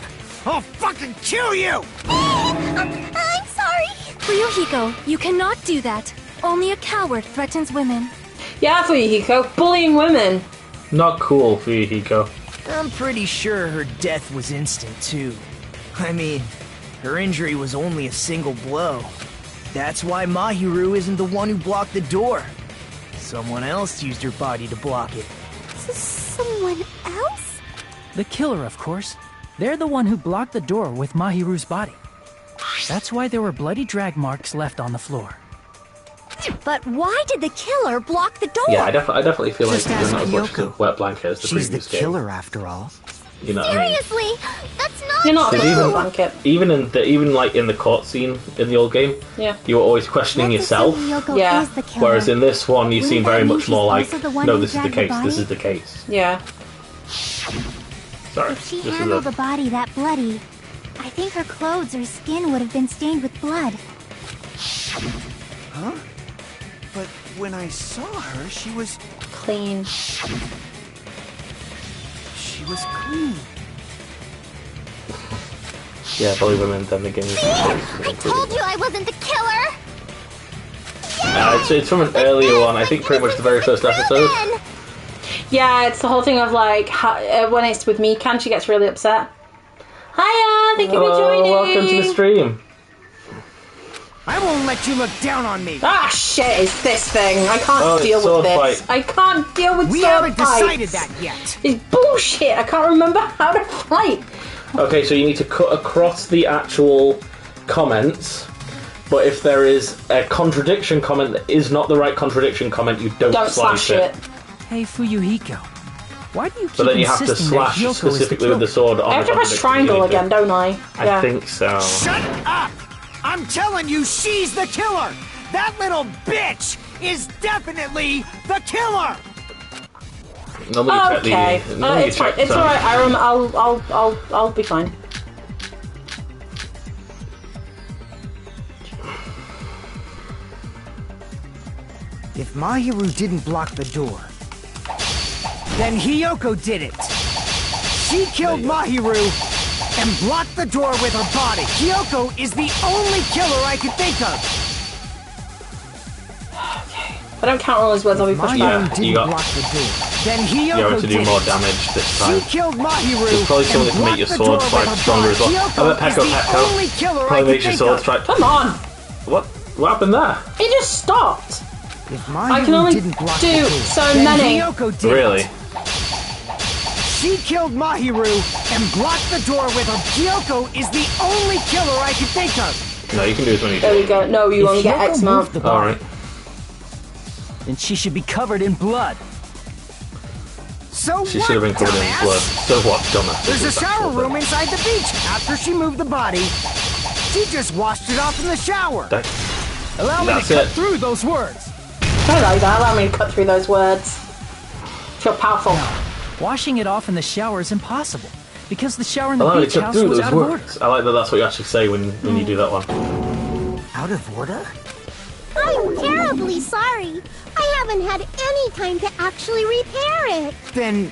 I'll fucking kill you! I'm sorry. Ryuhiko, you cannot do that. Only a coward threatens women. Yeah, for you, Hiko. Bullying women. Not cool for you, Hiko. I'm pretty sure her death was instant, too. I mean, her injury was only a single blow. That's why Mahiru isn't the one who blocked the door. Someone else used her body to block it. Someone else? The killer, of course. They're the one who blocked the door with Mahiru's body. That's why there were bloody drag marks left on the floor. But why did the killer block the door? Yeah, I definitely feel like Just there's ask not as much Hiyoko. of wet blanket as the She's the previous game. killer after all. You know what I mean? Seriously? That's not You're not a Because bully blanket. even like in the court scene in the old game, Yeah. you were always questioning Let's yourself. assume Hiyoko Yeah. is the killer. Whereas in this one, you Wouldn't seem that very mean much she's more like, also the one no, who this is the dragged the case. This body? is the case. Yeah. Sorry, If she this is handled a a body that bloody, I think her clothes or skin would have been stained with blood. Huh? But when I saw her, she was... Clean. was clean. Yeah, bully women, then the game. I told you I wasn't the killer! It's from an earlier one, I think pretty much the very first episode. Yeah, it's the whole thing of like when it's with Mikan, she gets really upset. Hiya, thank you for joining. Welcome to the stream. I won't let you look down on me. Ah, shit! It's this thing. I can't deal with this. Fight. I can't deal with we sword haven't fights. decided that yet. It's bullshit. I can't remember how to fight. Okay, so you need to cut across the actual comments, but if there is a contradiction comment that is not the right contradiction comment, you don't slash it. Hey, Fuyuhiko. Why do you keep But then you have to insisting that slash Hyoko specifically is with the sword on I have the to press contradiction. triangle again, don't I? I think so. Shut up! I'm telling you, she's the killer. That little bitch is definitely the killer. Okay, it's fine. It's all right, Aram. I'll be fine. If Mahiru didn't block the door, then Hyoko did it. She killed Mahiru and blocked the door with her body. Hyoko is the only killer I can think of. If I don't count all his words, I'll be pushed back. Mahiru didn't block the door. Then Hyoko You have to do did more it. damage this time. She killed Mahiru. There's probably something that can make your sword strike stronger as well. How about Pekko? Probably makes your sword strike. Come on! What happened there? It just stopped. If I can only do so many. Hyoko did Really? it. She killed Mahiru and blocked the door with her. Hyoko is the only killer I can think of. No, you can do as many. There we go. No, you only get X amount. Alright. Then she should be covered in blood. So She what, should have been covered in dumbass? blood. So what, dumbass? There's a shower room inside the beach. After she moved the body, she just washed it off in the shower. Allow me to That's cut it. through those words. I like that. Allow me to cut through those words. Feel powerful. Washing it off in the shower is impossible because the shower in the Allow me to beach cut house through was those out of order. words. I like that that's what you actually say when you do that one. Out of order? I'm terribly sorry. I haven't had any time to actually repair it. Then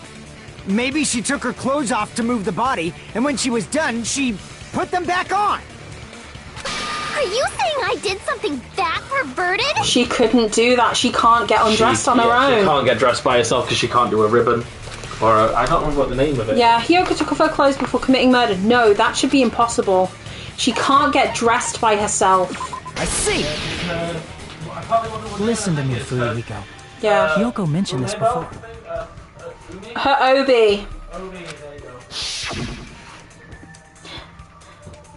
maybe she took her clothes off to move the body, and when she was done, she put them back on. Are you saying I did something that perverted? She couldn't do that. She can't get undressed on her own. She can't get dressed by herself because she can't do a ribbon. Or I don't remember what the name of it. Yeah, Hyoko took off her clothes before committing murder. No, that should be impossible. She can't get dressed by herself. I see. Listen to me, Fuyuhiko. Yeah. Hyoko mentioned this before. Her obi.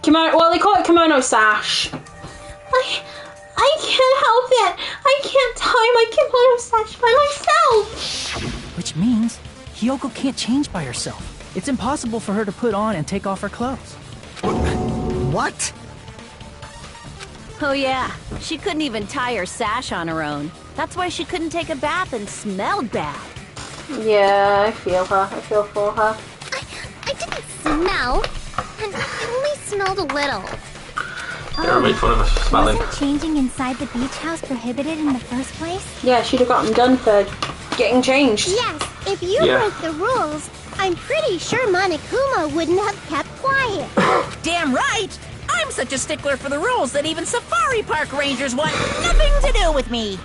Kimono, well, they call it kimono sash. I can't help it. I can't tie my kimono sash by myself. Which means Hyoko can't change by herself. It's impossible for her to put on and take off her clothes. What? Oh yeah, she couldn't even tie her sash on her own. That's why she couldn't take a bath and smelled bad. Yeah, I feel her. I feel for her. I didn't smell. And I only smelled a little. They're made fun of us smelling. Wasn't changing inside the beach house prohibited in the first place? Yeah, she'd have gotten done for getting changed. Yes, if you broke the rules, I'm pretty sure Monokuma wouldn't have kept quiet. Damn right! I'm such a stickler for the rules that even safari park rangers want nothing to do with me.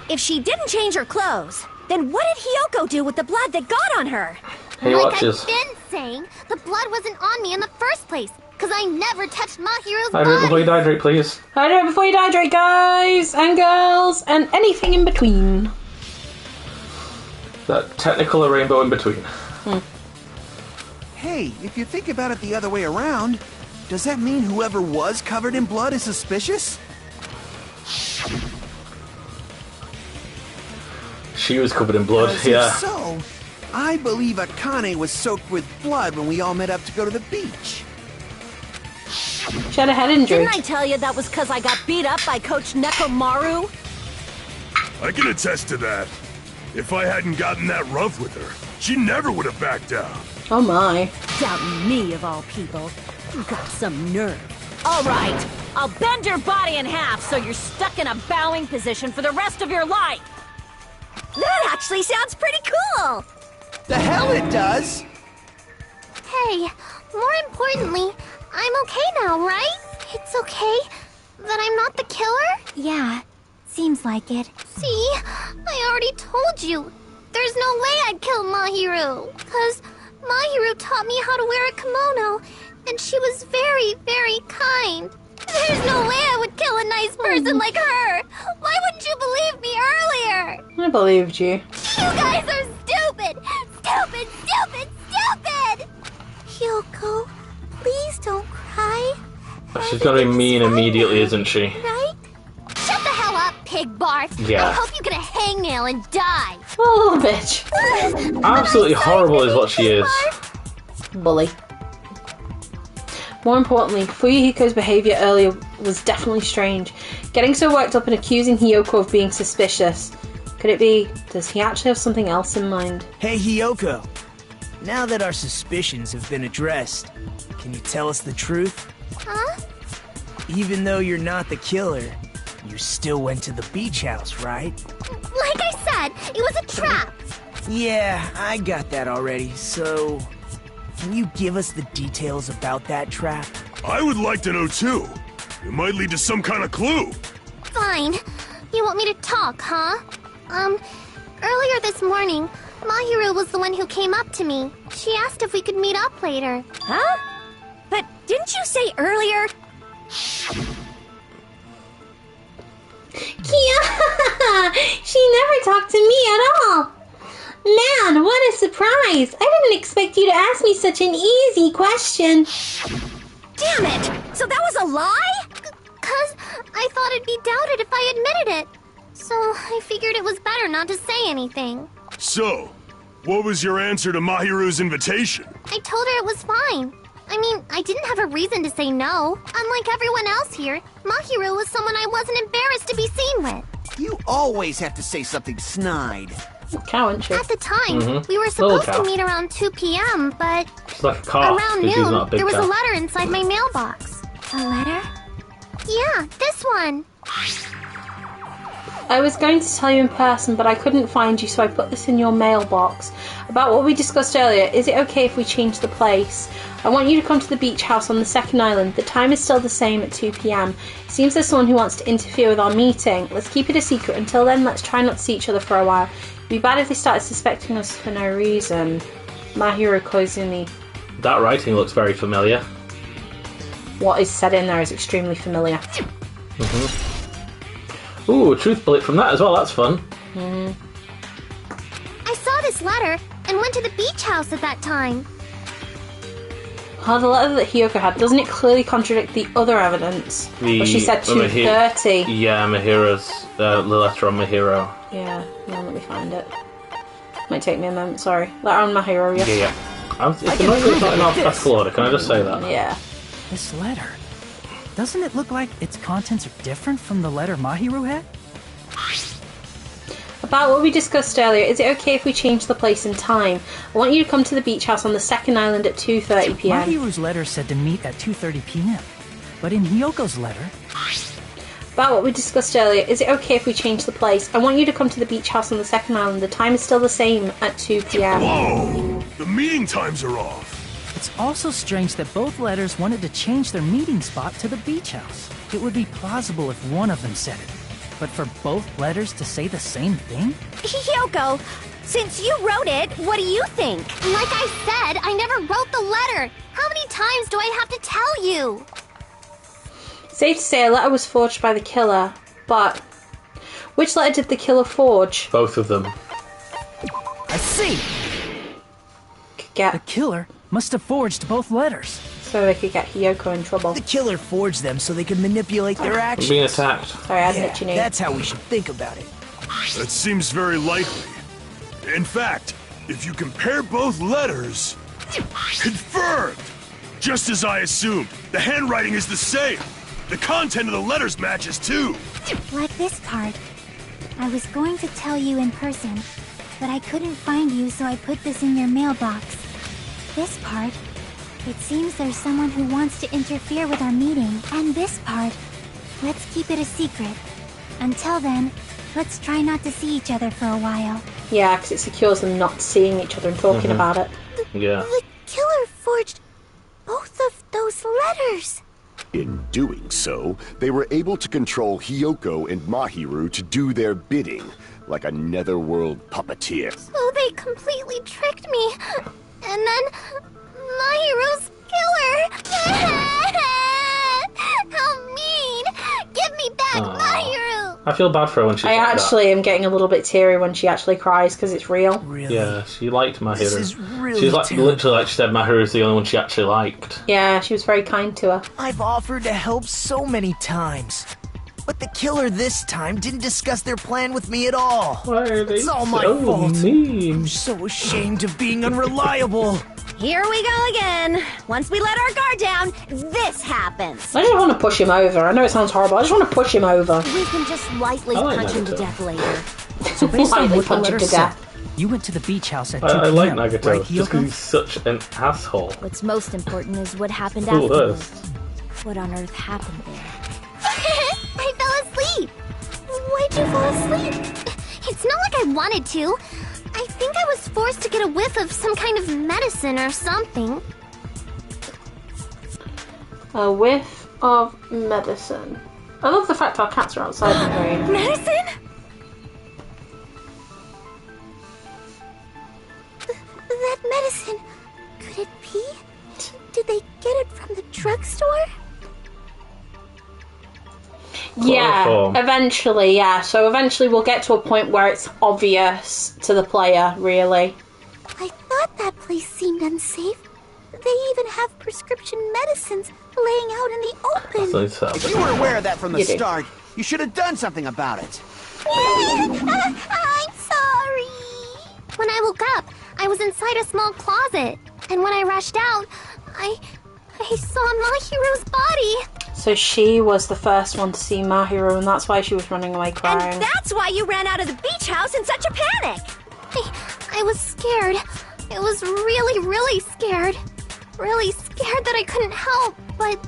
If she didn't change her clothes, then what did Hyoko do with the blood that got on her? Hey, Like watches. I've been saying, the blood wasn't on me in the first place, because I never touched Mahiru's Hydrate before body. you hydrate, please. Hydrate before you hydrate, guys and girls, and anything in between. That technical a rainbow in between. Hey, if you think about it the other way around, does that mean whoever was covered in blood is suspicious? She was covered in blood, If yeah. so, I believe Akane was soaked with blood when we all met up to go to the beach. She had a head injury. Didn't I tell you that was because I got beat up by Coach Nekomaru? I can attest to that. If I hadn't gotten that rough with her, she never would have backed down. Oh my. Doubting me of all people. You got some nerve. All right, I'll bend your body in half so you're stuck in a bowing position for the rest of your life. That actually sounds pretty cool! The hell it does! Hey, more importantly, I'm okay now, right? It's okay that I'm not the killer? Yeah, seems like it. See? I already told you. There's no way I'd kill Mahiru. Because Mahiru taught me how to wear a kimono, and she was very, very kind. There's no way I would kill a nice person like her. Why wouldn't you believe me earlier? I believed you. You guys are stupid! Stupid, stupid, stupid! Hyoko, please don't cry. She's gonna be mean immediately, isn't she? Right? Shut the hell up, pig barf! Yeah. I hope you get a hangnail and die! Oh, little bitch. Absolutely horrible is what she is. Bully. More importantly, Fuyuhiko's behaviour earlier was definitely strange. Getting so worked up and accusing Hiyoko of being suspicious. Could it be, does he actually have something else in mind? Hey, Hiyoko. Now that our suspicions have been addressed, can you tell us the truth? Huh? Even though you're not the killer, you still went to the beach house, right? Like I said, it was a trap! Yeah, I got that already, so... Can you give us the details about that trap? I would like to know too. It might lead to some kind of clue. Fine. You want me to talk, huh? Earlier this morning, Mahiru was the one who came up to me. She asked if we could meet up later. Huh? But didn't you say earlier? Kia! She never talked to me at all. Man, what a surprise! I didn't expect you to ask me such an easy question. Damn it! So that was a lie? 'Cause I thought it'd be doubted if I admitted it. So I figured it was better not to say anything. So, what was your answer to Mahiru's invitation? I told her it was fine. I mean, I didn't have a reason to say no. Unlike everyone else here, Mahiru was someone I wasn't embarrassed to be seen with. You always have to say something snide. Cow, isn't she? At the time, Mhm. we were Little supposed cow. to meet around 2 p.m., but She's like a calf, around because she's not a noon, big there was cow. a letter inside my mailbox. A letter? Yeah, this one. I was going to tell you in person, but I couldn't find you, so I put this in your mailbox. About what we discussed earlier, is it okay if we change the place? I want you to come to the beach house on the second island. The time is still the same at 2 p.m. It seems there's someone who wants to interfere with our meeting. Let's keep it a secret. Until then, let's try not to see each other for a while. It'd be bad if they started suspecting us for no reason. Mahiru Koizumi. That writing looks very familiar. What is said in there is extremely familiar. Ooh, a truth bullet from that as well, that's fun. I saw this letter and went to the beach house at that time. Oh, the letter that Hiyoko had, doesn't it clearly contradict the other evidence? Well, she said 2:30. Yeah, Mahiru's, the letter on Mahiro. Yeah, no, let me find it. Might take me a moment, sorry. Letter on Mahiro, yeah. Yeah. It's annoying that it's not in alphabetical order, can I just say that? Yeah. This letter. Doesn't it look like its contents are different from the letter Mahiru had? About what we discussed earlier, is it okay if we change the place and time? I want you to come to the beach house on the second island at 2:30 p.m. Mahiru's letter said to meet at 2:30 p.m. But in Hyoko's letter... About what we discussed earlier, is it okay if we change the place? I want you to come to the beach house on the second island. The time is still the same at 2 p.m. Whoa! The meeting times are off. It's also strange that both letters wanted to change their meeting spot to the beach house. It would be plausible if one of them said it. But for both letters to say the same thing? Hyoko, since you wrote it, what do you think? Like I said, I never wrote the letter. How many times do I have to tell you? Safe to say a letter was forged by the killer, but which letter did the killer forge? Both of them. I see! Get the killer must have forged both letters. So they could get Hiyoko in trouble. The killer forged them so they could manipulate their actions. I'm being attacked. Sorry, I didn't your name. That's how we should think about it. That seems very likely. In fact, if you compare both letters... Confirmed! Just as I assumed, the handwriting is the same. The content of the letters matches too. Like this part. I was going to tell you in person, but I couldn't find you, so I put this in your mailbox. This part. It seems there's someone who wants to interfere with our meeting. And this part. Let's keep it a secret. Until then, let's try not to see each other for a while. Yeah, because it secures them not seeing each other and talking about it. Yeah. The killer forged letters. In doing so, they were able to control Hiyoko and Mahiru to do their bidding, like a netherworld puppeteer. So they completely tricked me. And then Mahiru's killer. How mean! Give me back Mahiru! I feel bad for her when she's I like actually am getting a little bit teary when she actually cries because it's real. that. Yeah, she liked Mahiru. This is really She's like terrible. literally like she said Mahiru's the only one she actually liked. Yeah, she was very kind to her. I've offered to help so many times. But the killer this time didn't discuss their plan with me at all. Why are they It's all my so fault. mean? I'm so ashamed of being unreliable. Here we go again. Once we let our guard down, this happens. I just want to push him over. I know it sounds horrible. I just want to push him over. We can just lightly I like punch him to Nagato. death later. So based on Lightly what the punch him letter to said, death. you went to the beach house at 2 I p.m., like Nagato right, just because Hiyoko? he's such an asshole. What's most important is what happened The afterwards. worst. What on earth happened there? I fell asleep. Why'd you fall asleep? It's not like I wanted to. I think I was forced to get a whiff of some kind of medicine or something. A whiff of medicine. I love the fact our cats are outside the room. Medicine? That medicine, could it be? Did they get it from the drugstore? Yeah, Chloroform. eventually, yeah. So eventually we'll get to a point where it's obvious to the player, really. I thought that place seemed unsafe. They even have prescription medicines laying out in the open. If you were aware of that from the You do. start, you should have done something about it. I'm sorry. When I woke up, I was inside a small closet, and when I rushed out, I saw Mahiru's body. So she was the first one to see Mahiru, and that's why she was running away crying. And that's why you ran out of the beach house in such a panic. I was scared. I was really, really scared. Really scared that I couldn't help, but...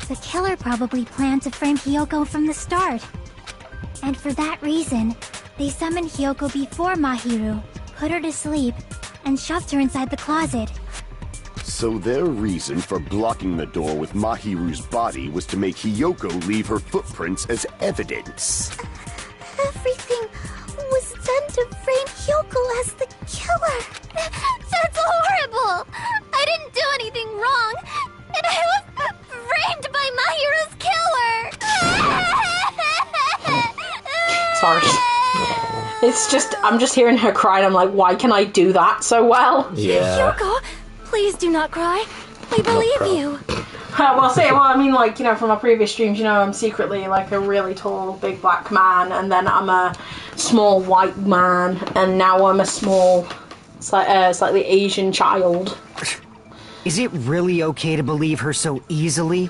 The killer probably planned to frame Hiyoko from the start. And for that reason, they summoned Hiyoko before Mahiru, put her to sleep, and shoved her inside the closet. So their reason for blocking the door with Mahiru's body was to make Hiyoko leave her footprints as evidence. Everything was done to frame Hyoko as the killer. That's horrible. I didn't do anything wrong, and I was framed by Mahiru's killer. Sorry. It's just, I'm just hearing her cry, and I'm like, why can I do that so well? Yeah. Hyoko, please do not cry. We believe you. I mean, like, you know, from our previous streams, you know, I'm secretly like a really tall, big black man, and then I'm a small white man, and now I'm a small, slightly Asian child. Is it really okay to believe her so easily?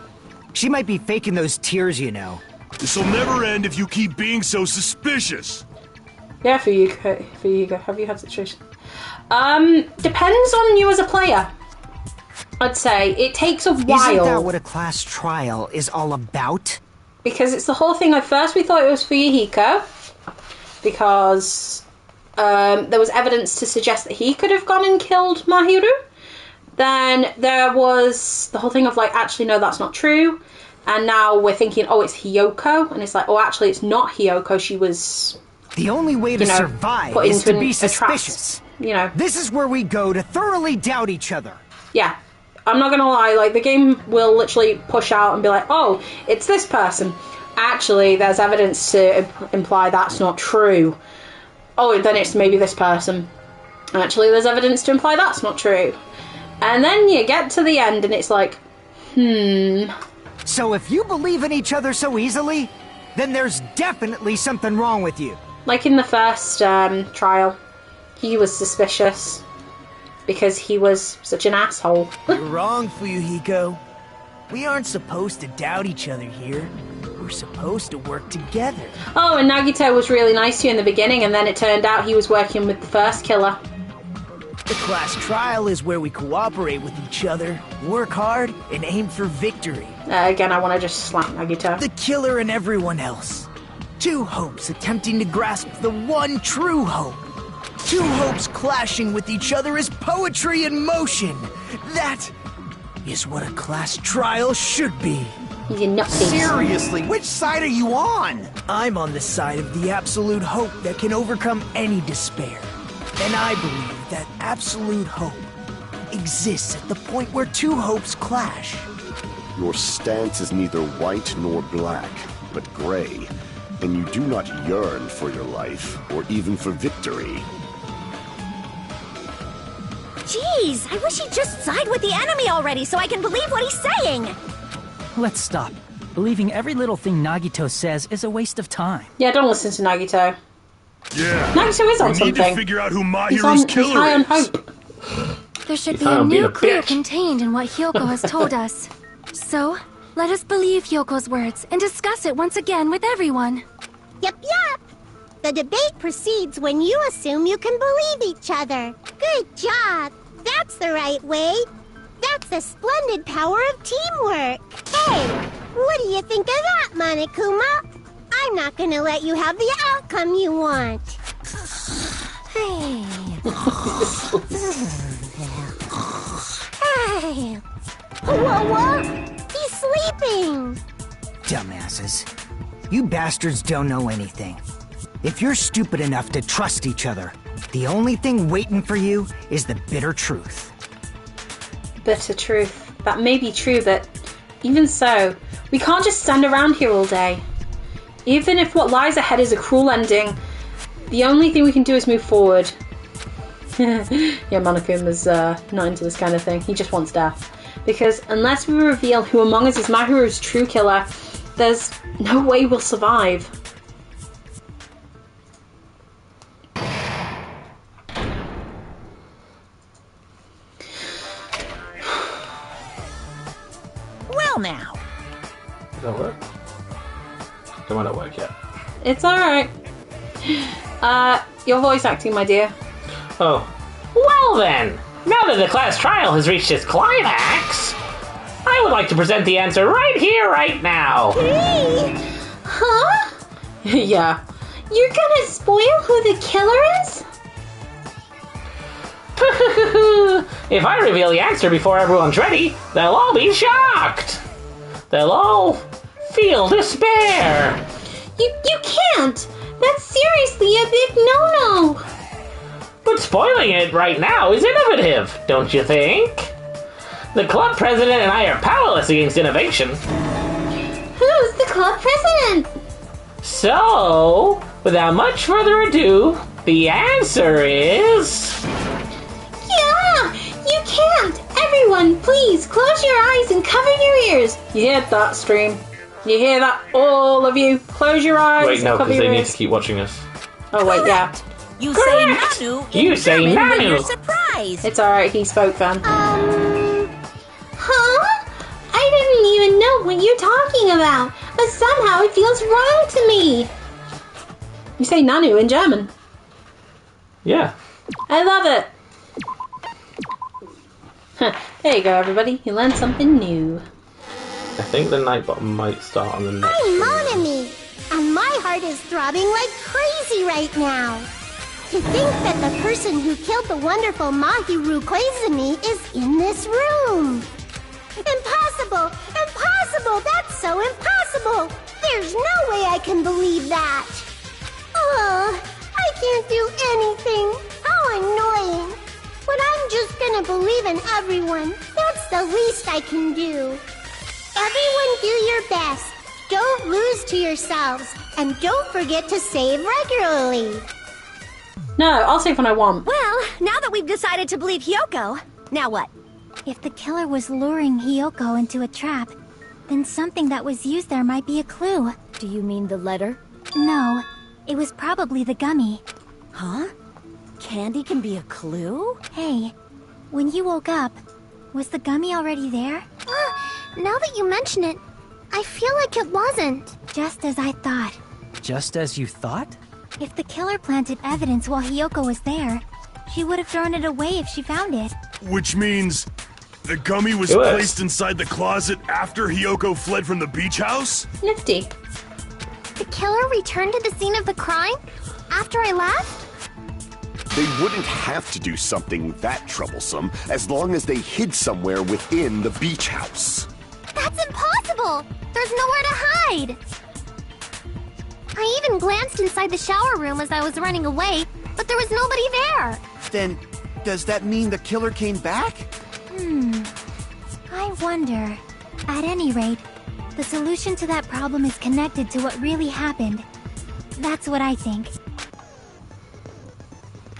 She might be faking those tears, you know. This'll never end if you keep being so suspicious. Yeah, for you, have you had situation? Depends on you as a player. I'd say it takes a while. Isn't that what a class trial is all about? Because it's the whole thing. At first we thought it was for Yahiko, because there was evidence to suggest that he could have gone and killed Mahiru. Then there was the whole thing of like, actually no, that's not true. And now we're thinking, oh, it's Hiyoko, and it's like, oh, actually it's not Hiyoko. She was The only way to survive put is into to be a trap. suspicious. You know. This is where we go to thoroughly doubt each other. Yeah. I'm not gonna lie, like, the game will literally push out and be like, oh, it's this person. Actually, there's evidence to imply that's not true. Oh, then it's maybe this person. Actually, there's evidence to imply that's not true. And then you get to the end and it's like, So if you believe in each other so easily, then there's definitely something wrong with you. Like in the first trial, he was suspicious because he was such an asshole. You're wrong, Fuyuhiko. We aren't supposed to doubt each other here. We're supposed to work together. Oh, and Nagito was really nice to you in the beginning, and then it turned out he was working with the first killer. The class trial is where we cooperate with each other, work hard, and aim for victory. Again, I want to just slap Nagito. The killer and everyone else. Two hopes attempting to grasp the one true hope. Two hopes clashing with each other is poetry in motion. That is what a class trial should be. He's a nutcase. Seriously, which side are you on? I'm on the side of the absolute hope that can overcome any despair. And I believe that absolute hope exists at the point where two hopes clash. Your stance is neither white nor black, but gray. And you do not yearn for your life, or even for victory. Jeez, I wish he'd just side with the enemy already so I can believe what he's saying! Let's stop. Believing every little thing Nagito says is a waste of time. Yeah, don't listen to Nagito. Yeah. Nagito is on we something. need to figure out who He's Mahiru's killer high on is. hope. There should He's be high a on being new a clue bitch. contained in what Hyoko has told us. So, let us believe Hyoko's words and discuss it once again with everyone. Yep. The debate proceeds when you assume you can believe each other. Good job. That's the right way. That's the splendid power of teamwork. Hey, what do you think of that, Monokuma? I'm not gonna let you have the outcome you want. Hey. Hey. Whoa. He's sleeping. Dumbasses. You bastards don't know anything. If you're stupid enough to trust each other, the only thing waiting for you is the bitter truth. Bitter truth. That may be true, but even so, we can't just stand around here all day. Even if what lies ahead is a cruel ending, the only thing we can do is move forward. Yeah, Monokuma's not into this kind of thing. He just wants death. Because unless we reveal who among us is Mahiru's true killer, there's no way we'll survive. Well now. Does that work? It might not work yet. It's alright. Your voice acting, my dear. Oh. Well then, now that the class trial has reached its climax, I would like to present the answer right here, right now. Hey! Huh? Yeah. You're gonna spoil who the killer is? If I reveal the answer before everyone's ready, they'll all be shocked. They'll all feel despair. You can't! That's seriously a big no-no! But spoiling it right now is innovative, don't you think? The club president and I are powerless against innovation. Who's the club president? So, without much further ado, the answer is... Yeah! You can't! Everyone, please, close your eyes and cover your ears! You hear that, stream? You hear that, all of you? Close your eyes Wait, no, and cover because your they need ears. to keep watching us. Oh, wait, yeah. You Correct. say Nanu You in say German when Nanu. you're surprised. It's alright, he spoke then. Huh? I didn't even know what you're talking about, but somehow it feels wrong to me. You say Nanu in German. Yeah. I love it. There you go, everybody. You learned something new. I think the Nightbot might start on the next I'm stream. Monami, and my heart is throbbing like crazy right now. To think that the person who killed the wonderful Mahiru Koizumi is in this room. Impossible! Impossible! That's so impossible! There's no way I can believe that! Oh, I can't do anything! How annoying! But I'm just gonna believe in everyone. That's the least I can do. Everyone do your best. Don't lose to yourselves. And don't forget to save regularly. No, I'll save when I want. Well, now that we've decided to believe Hyoko, now what? If the killer was luring Hyoko into a trap, then something that was used there might be a clue. Do you mean the letter? No, it was probably the gummy. Huh? Candy can be a clue? Hey, when you woke up, was the gummy already there? Now that you mention it, I feel like it wasn't. Just as I thought. Just as you thought? If the killer planted evidence while Hyoko was there, she would have thrown it away if she found it. Which means the gummy was It was. placed inside the closet after Hyoko fled from the beach house? Nifty. The killer returned to the scene of the crime after I left? They wouldn't have to do something that troublesome as long as they hid somewhere within the beach house. That's impossible! There's nowhere to hide! I even glanced inside the shower room as I was running away, but there was nobody there! Then, does that mean the killer came back? I wonder. At any rate, the solution to that problem is connected to what really happened. That's what I think.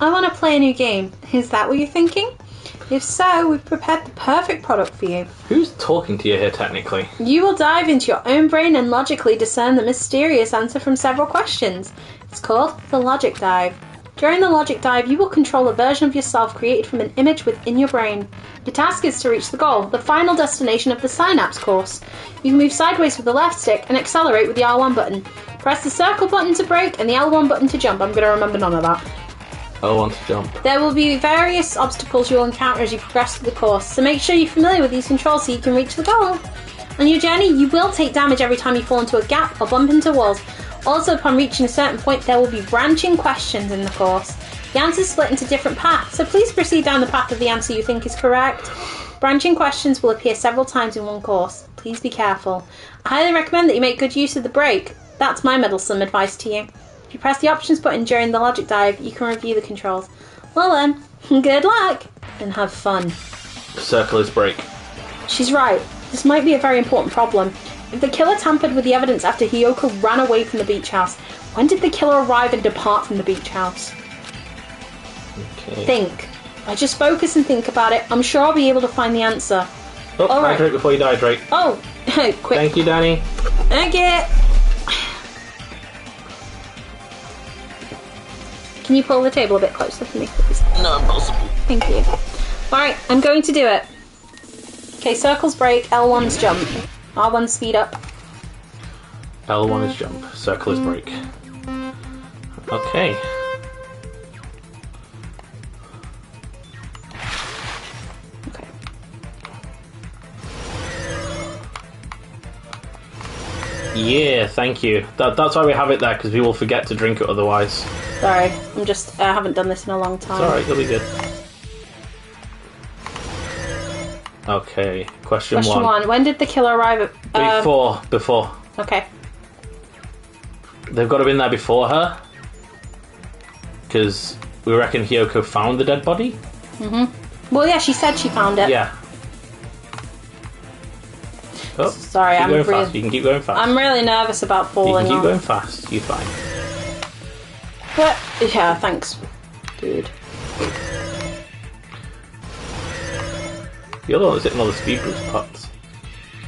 I want to play a new game. Is that what you're thinking? If so, we've prepared the perfect product for you. Who's talking to you here, technically? You will dive into your own brain and logically discern the mysterious answer from several questions. It's called the Logic Dive. During the Logic Dive, you will control a version of yourself created from an image within your brain. Your task is to reach the goal, the final destination of the Synapse course. You can move sideways with the left stick and accelerate with the R1 button. Press the circle button to brake and the L1 button to jump. I'm going to remember none of that. L1 to jump. There will be various obstacles you will encounter as you progress through the course, so make sure you're familiar with these controls so you can reach the goal. On your journey, you will take damage every time you fall into a gap or bump into walls. Also, upon reaching a certain point, there will be branching questions in the course. The answers split into different paths, so please proceed down the path of the answer you think is correct. Branching questions will appear several times in one course. Please be careful. I highly recommend that you make good use of the brake. That's my meddlesome advice to you. If you press the options button during the Logic Dive, you can review the controls. Well then, good luck, and have fun. Circle is brake. She's right. This might be a very important problem. If the killer tampered with the evidence after Hiyoko ran away from the beach house, when did the killer arrive and depart from the beach house? Okay. Think. I just focus and think about it. I'm sure I'll be able to find the answer. Oh, All right. Hydrate before you die, Drake. Oh, quick. Thank you, Danny. Thank you. Can you pull the table a bit closer for me, please? No, impossible. Thank you. Alright, I'm going to do it. Okay, circles brake, L1's jump. R1 speed up. L1 is jump. Circle is brake. Okay. Okay. Yeah, thank you. That's why we have it there, because we will forget to drink it otherwise. Sorry, I haven't done this in a long time. It's alright, you'll be good. Okay, question one. When did the killer arrive at... Before. Okay. They've got to have been there before her. Because we reckon Hiyoko found the dead body? Mm-hmm. Well, yeah, she said she found it. Yeah. Oh, sorry, I'm going fast. You can keep going fast. I'm really nervous about falling You can keep off. going fast. You're fine. But, yeah, thanks, dude. The other one was hitting all the speed boost pots.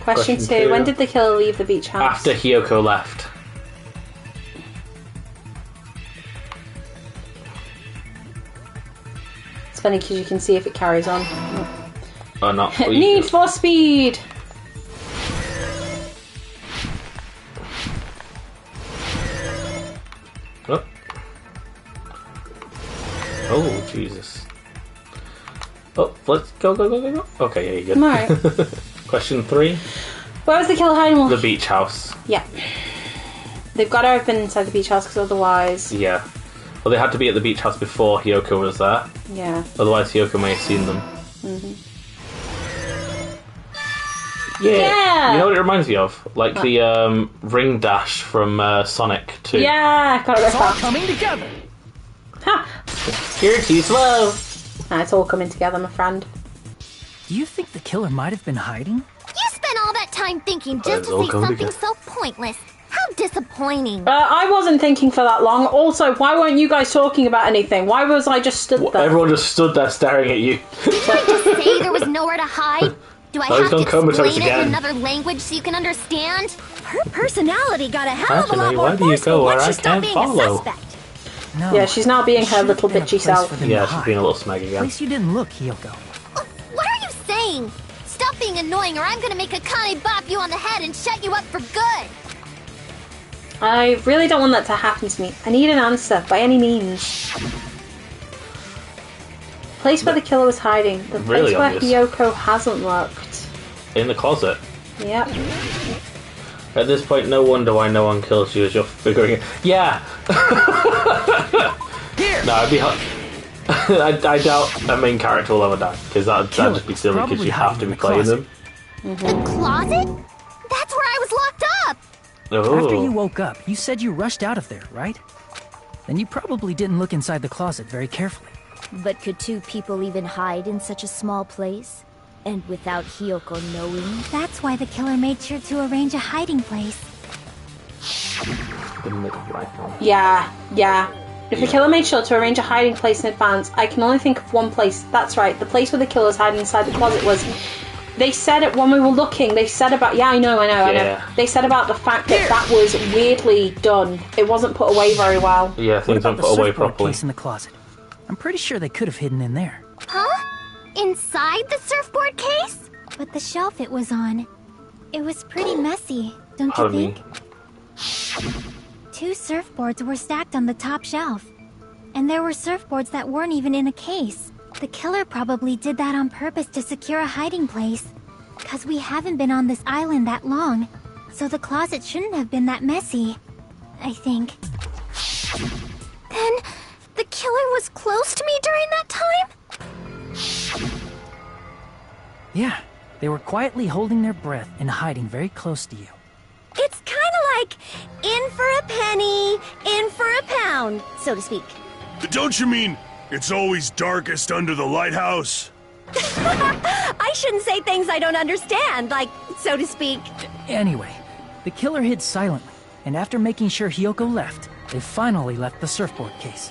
Question two. When did the killer leave the beach house? After Hiyoko left. It's funny because you can see if it carries on. Oh, not. Need for Speed! Oh. Oh, Jesus. Oh, let's go. Okay, yeah, you're good. Alright. Question 3. Where was the killer hiding? The beach house. Yeah. They've got to have been inside the beach house because otherwise... Yeah. Well, they had to be at the beach house before Hiyoko was there. Yeah. Otherwise, Hiyoko may have seen them. Mm-hmm. Yeah. You know what it reminds me of? Like the ring dash from Sonic 2. Yeah, gotta go fast. Coming together. Ha! You're too slow. Nah, it's all coming together, my friend. Do you think the killer might have been hiding? You spent all that time thinking just to say something so pointless. How disappointing. I wasn't thinking for that long. Also, why weren't you guys talking about anything? Why was I just stood there? Everyone just stood there staring at you. Didn't I just say there was nowhere to hide? Do I have to explain it in another language so you can understand? Her personality got a hell of a lot Why more do you go forceful where once I she stopped can't being follow? a suspect. No. Yeah, she's now being her little bitchy self. Yeah, she's being a little smeg At again. least you didn't look, Hiyoko. What are you saying? Stop being annoying or I'm gonna make Akane bop you on the head and shut you up for good. I really don't want that to happen to me. I need an answer, by any means. Place where the killer was hiding. The place Really where obvious. Hiyoko hasn't looked. In the closet. Yep. At this point, no wonder why no one kills you as you're figuring it. Yeah! Here! No, I'd be I doubt a main character will ever die, because that'd just be silly, because you have to be playing them. The closet? That's where I was locked up! Oh. After you woke up, you said you rushed out of there, right? Then you probably didn't look inside the closet very carefully. But could two people even hide in such a small place? And without Hiyoko knowing? That's why the killer made sure to arrange a hiding place. Yeah. If the killer made sure to arrange a hiding place in advance, I can only think of one place. That's right, the place where the killer was hiding inside the closet was... They said it when we were looking, they said about... Yeah, I know. They said about the fact that that was weirdly done. It wasn't put away very well. Yeah, things aren't put away properly. Case in the closet? I'm pretty sure they could have hidden in there. Huh? Inside the surfboard case? But the shelf it was on, it was pretty messy, don't you think? Two surfboards were stacked on the top shelf. And there were surfboards that weren't even in a case. The killer probably did that on purpose to secure a hiding place. 'Cause we haven't been on this island that long. So the closet shouldn't have been that messy, I think. Then, the killer was close to me during that time? Yeah, they were quietly holding their breath and hiding very close to you. It's kinda like in for a penny, in for a pound, so to speak. Don't you mean it's always darkest under the lighthouse? I shouldn't say things I don't understand, like, so to speak. Anyway, the killer hid silently, and after making sure Hiyoko left, they finally left the surfboard case.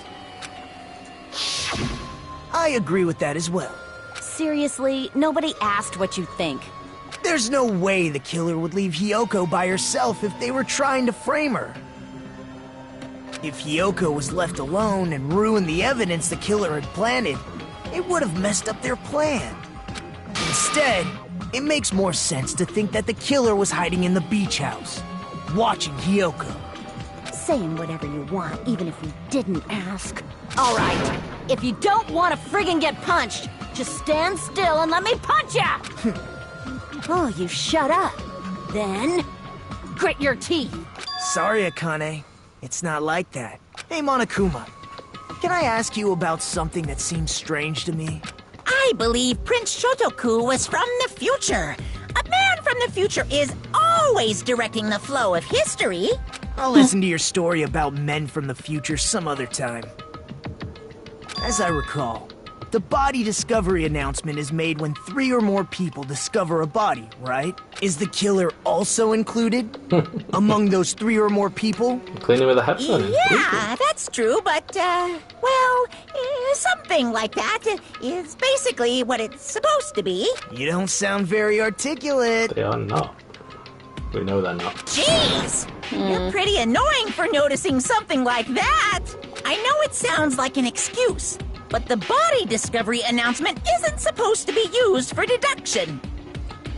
I agree with that as well. Seriously, nobody asked what you think. There's no way the killer would leave Hiyoko by herself if they were trying to frame her. If Hiyoko was left alone and ruined the evidence the killer had planted, it would have messed up their plan. Instead, it makes more sense to think that the killer was hiding in the beach house, watching Hiyoko. Saying whatever you want, even if we didn't ask. Alright, if you don't want to friggin' get punched, just stand still and let me punch ya! Oh, you shut up. Then, grit your teeth. Sorry, Akane. It's not like that. Hey, Monokuma. Can I ask you about something that seems strange to me? I believe Prince Shotoku was from the future. A man from the future is always directing the flow of history. I'll listen to your story about men from the future some other time. As I recall, the body discovery announcement is made when 3 or more people discover a body, right? Is the killer also included among those 3 or more people? Cleaning with a headphone. Yeah, that's true, but, something like that is basically what it's supposed to be. You don't sound very articulate. They are not. We know they're not. Jeez! You're pretty annoying for noticing something like that. I know it sounds like an excuse, but the body discovery announcement isn't supposed to be used for deduction.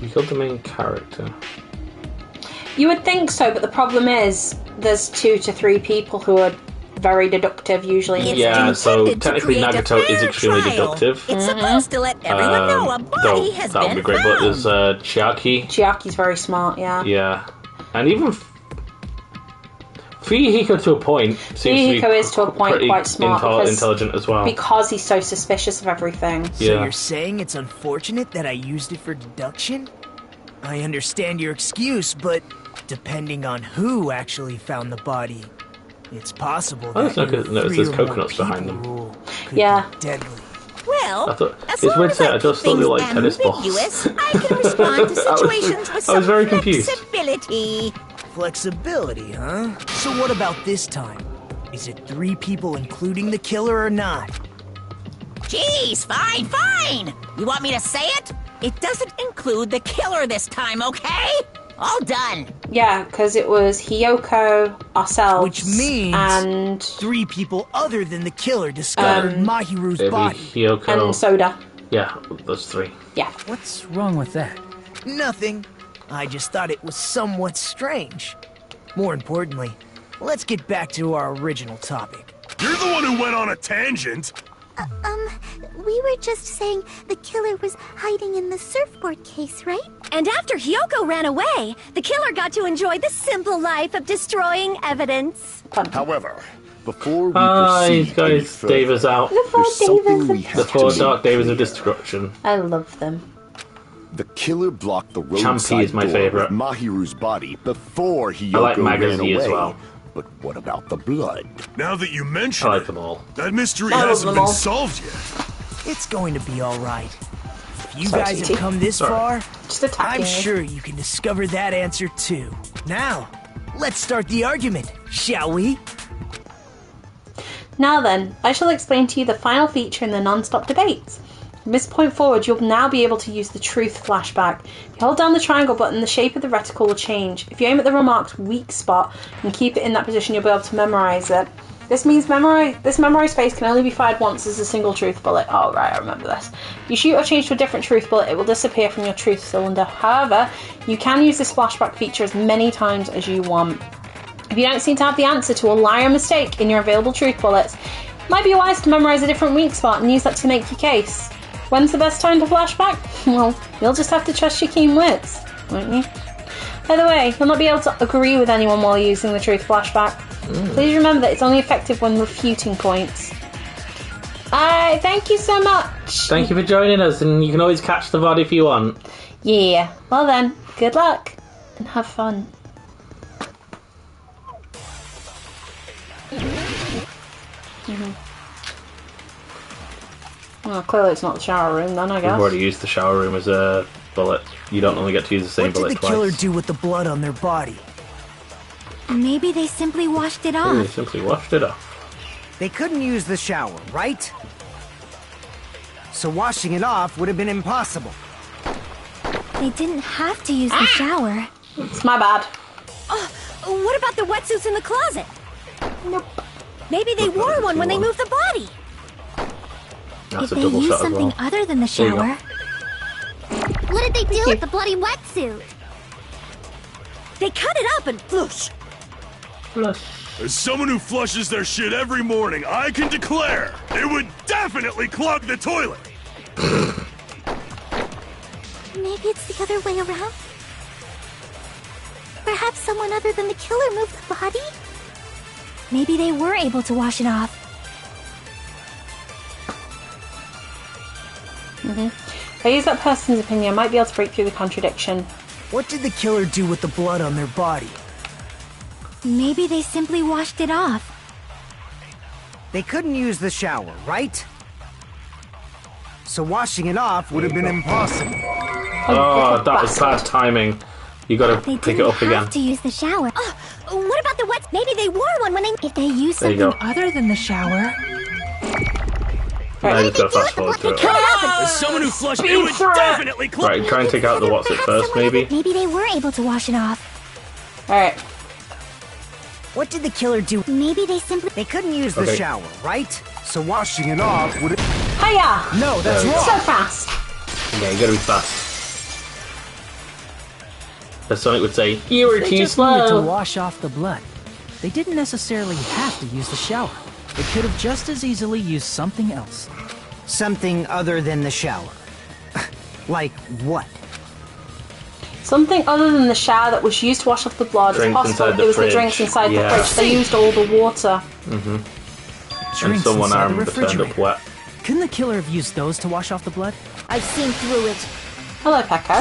You killed the main character. You would think so, but the problem is there's 2 to 3 people who are very deductive usually. Yeah, so technically Nagato is extremely deductive. It's supposed to let everyone know a body has that would been be great, found. but there's Chiaki. Chiaki's very smart, yeah. Yeah. And even Fuyuhiko to a point seems Fuyuhiko is to a point quite smart intelligent as well. Because he's so suspicious of everything. So you're saying it's unfortunate that I used it for deduction? I understand your excuse, but depending on who actually found the body, it's possible that there's coconuts behind them. Yeah. Deadly. Well, as It's long weird as to say, I I just keep thought they things like tennis balls. ambiguous, I can respond to situations with I was some very confused. flexibility. Flexibility, huh? So what about this time? Is it 3 people including the killer or not? Jeez, fine. You want me to say it? It doesn't include the killer this time, okay? All done. Yeah, because it was Hiyoko, ourselves, which means and 3 people other than the killer discovered Mahiru's body. Hiyoko and Soda. Yeah, those 3. Yeah. What's wrong with that? Nothing. I just thought it was somewhat strange. More importantly, let's get back to our original topic. You're the one who went on a tangent. We were just saying the killer was hiding in the surfboard case, right? And after Hiyoko ran away, the killer got to enjoy the simple life of destroying evidence. However, Before we These proceed any guys, further, Davis out. there's something we The have four to Dark make Davis of clear. Destruction. I love them. The killer blocked the Champy roadside is my door favorite. with Mahiru's body before Hiyoko I like ran Magazi away. as well. But what about the blood? Now that you mention I like it, them all. that mystery I love hasn't them been all. solved yet. It's going to be alright. If you Sorry, guys CT. have come this Sorry. far, Just attacking I'm me. sure you can discover that answer too. Now, let's start the argument, shall we? Now then, I shall explain to you the final feature in the non-stop debates. From this point forward, you'll now be able to use the truth flashback. If you hold down the triangle button, the shape of the reticle will change. If you aim at the remarked weak spot and keep it in that position, you'll be able to memorize it. This means this memorized phase can only be fired once as a single truth bullet. Oh right, I remember this. If you shoot or change to a different truth bullet, it will disappear from your truth cylinder. However, you can use this flashback feature as many times as you want. If you don't seem to have the answer to a lie or mistake in your available truth bullets, it might be wise to memorize a different weak spot and use that to make your case. When's the best time to flashback? Well, you'll just have to trust your keen wits, won't you? By the way, you'll not be able to agree with anyone while using the truth flashback. Please remember that it's only effective when refuting points. Thank you so much. Thank you for joining us, and you can always catch the VOD if you want. Yeah, well then, good luck and have fun. Well, clearly it's not the shower room then, I We've guess. already used the shower room as a bullet. You don't only get to use the same What did bullet the twice. killer do with the blood on their body? Maybe they simply washed it They off. simply washed it off. They couldn't use the shower, right? So washing it off would have been impossible. They didn't have to use the shower. It's my bad. Oh, what about the wetsuits in the closet? Nope. Maybe they wore one when they moved the body. That's If a they double used shot as something well. other than the There you go. shower, What did they do with the bloody wetsuit? They cut it up and whoosh. As someone who flushes their shit every morning, I can declare it would definitely clog the toilet. maybe it's the other way around. Perhaps someone other than the killer moved the body? Maybe they were able to wash it off. If I use that person's opinion, I might be able to break through the contradiction. What did the killer do with the blood on their body? Maybe they simply washed it off. They couldn't use the shower, right? So washing it off would have been impossible. Oh, that was bad timing. You gotta They pick it didn't up again. have to use the shower. What about the wet? Maybe they wore one when they. If they used There you something go. other than the shower, Now you just gotta fast forward through it. As someone who flushed it would definitely clog. Right, try and take out the what's it first, maybe? maybe they were able to wash it off. Alright. What did the killer do? Maybe they simply. They couldn't use the Okay. shower, right? So washing it off would have... Hiya! No, that's There we wrong. So fast. Yeah, you gotta be fast. As Sonic would say, you were They too just needed to slow. wash off the blood. They didn't necessarily have to use the shower. They could have just as easily used something else. Something other than the shower. Like what? Something other than the shower that was used to wash off the blood. It's Drinks possible inside the it was the fridge. drinks inside Yeah. the fridge. They used all the water. And Drinks someone I inside the remember turned up refrigerator. wet. Couldn't the killer have used those to wash off the blood? I've seen through it. Hello, Pecco.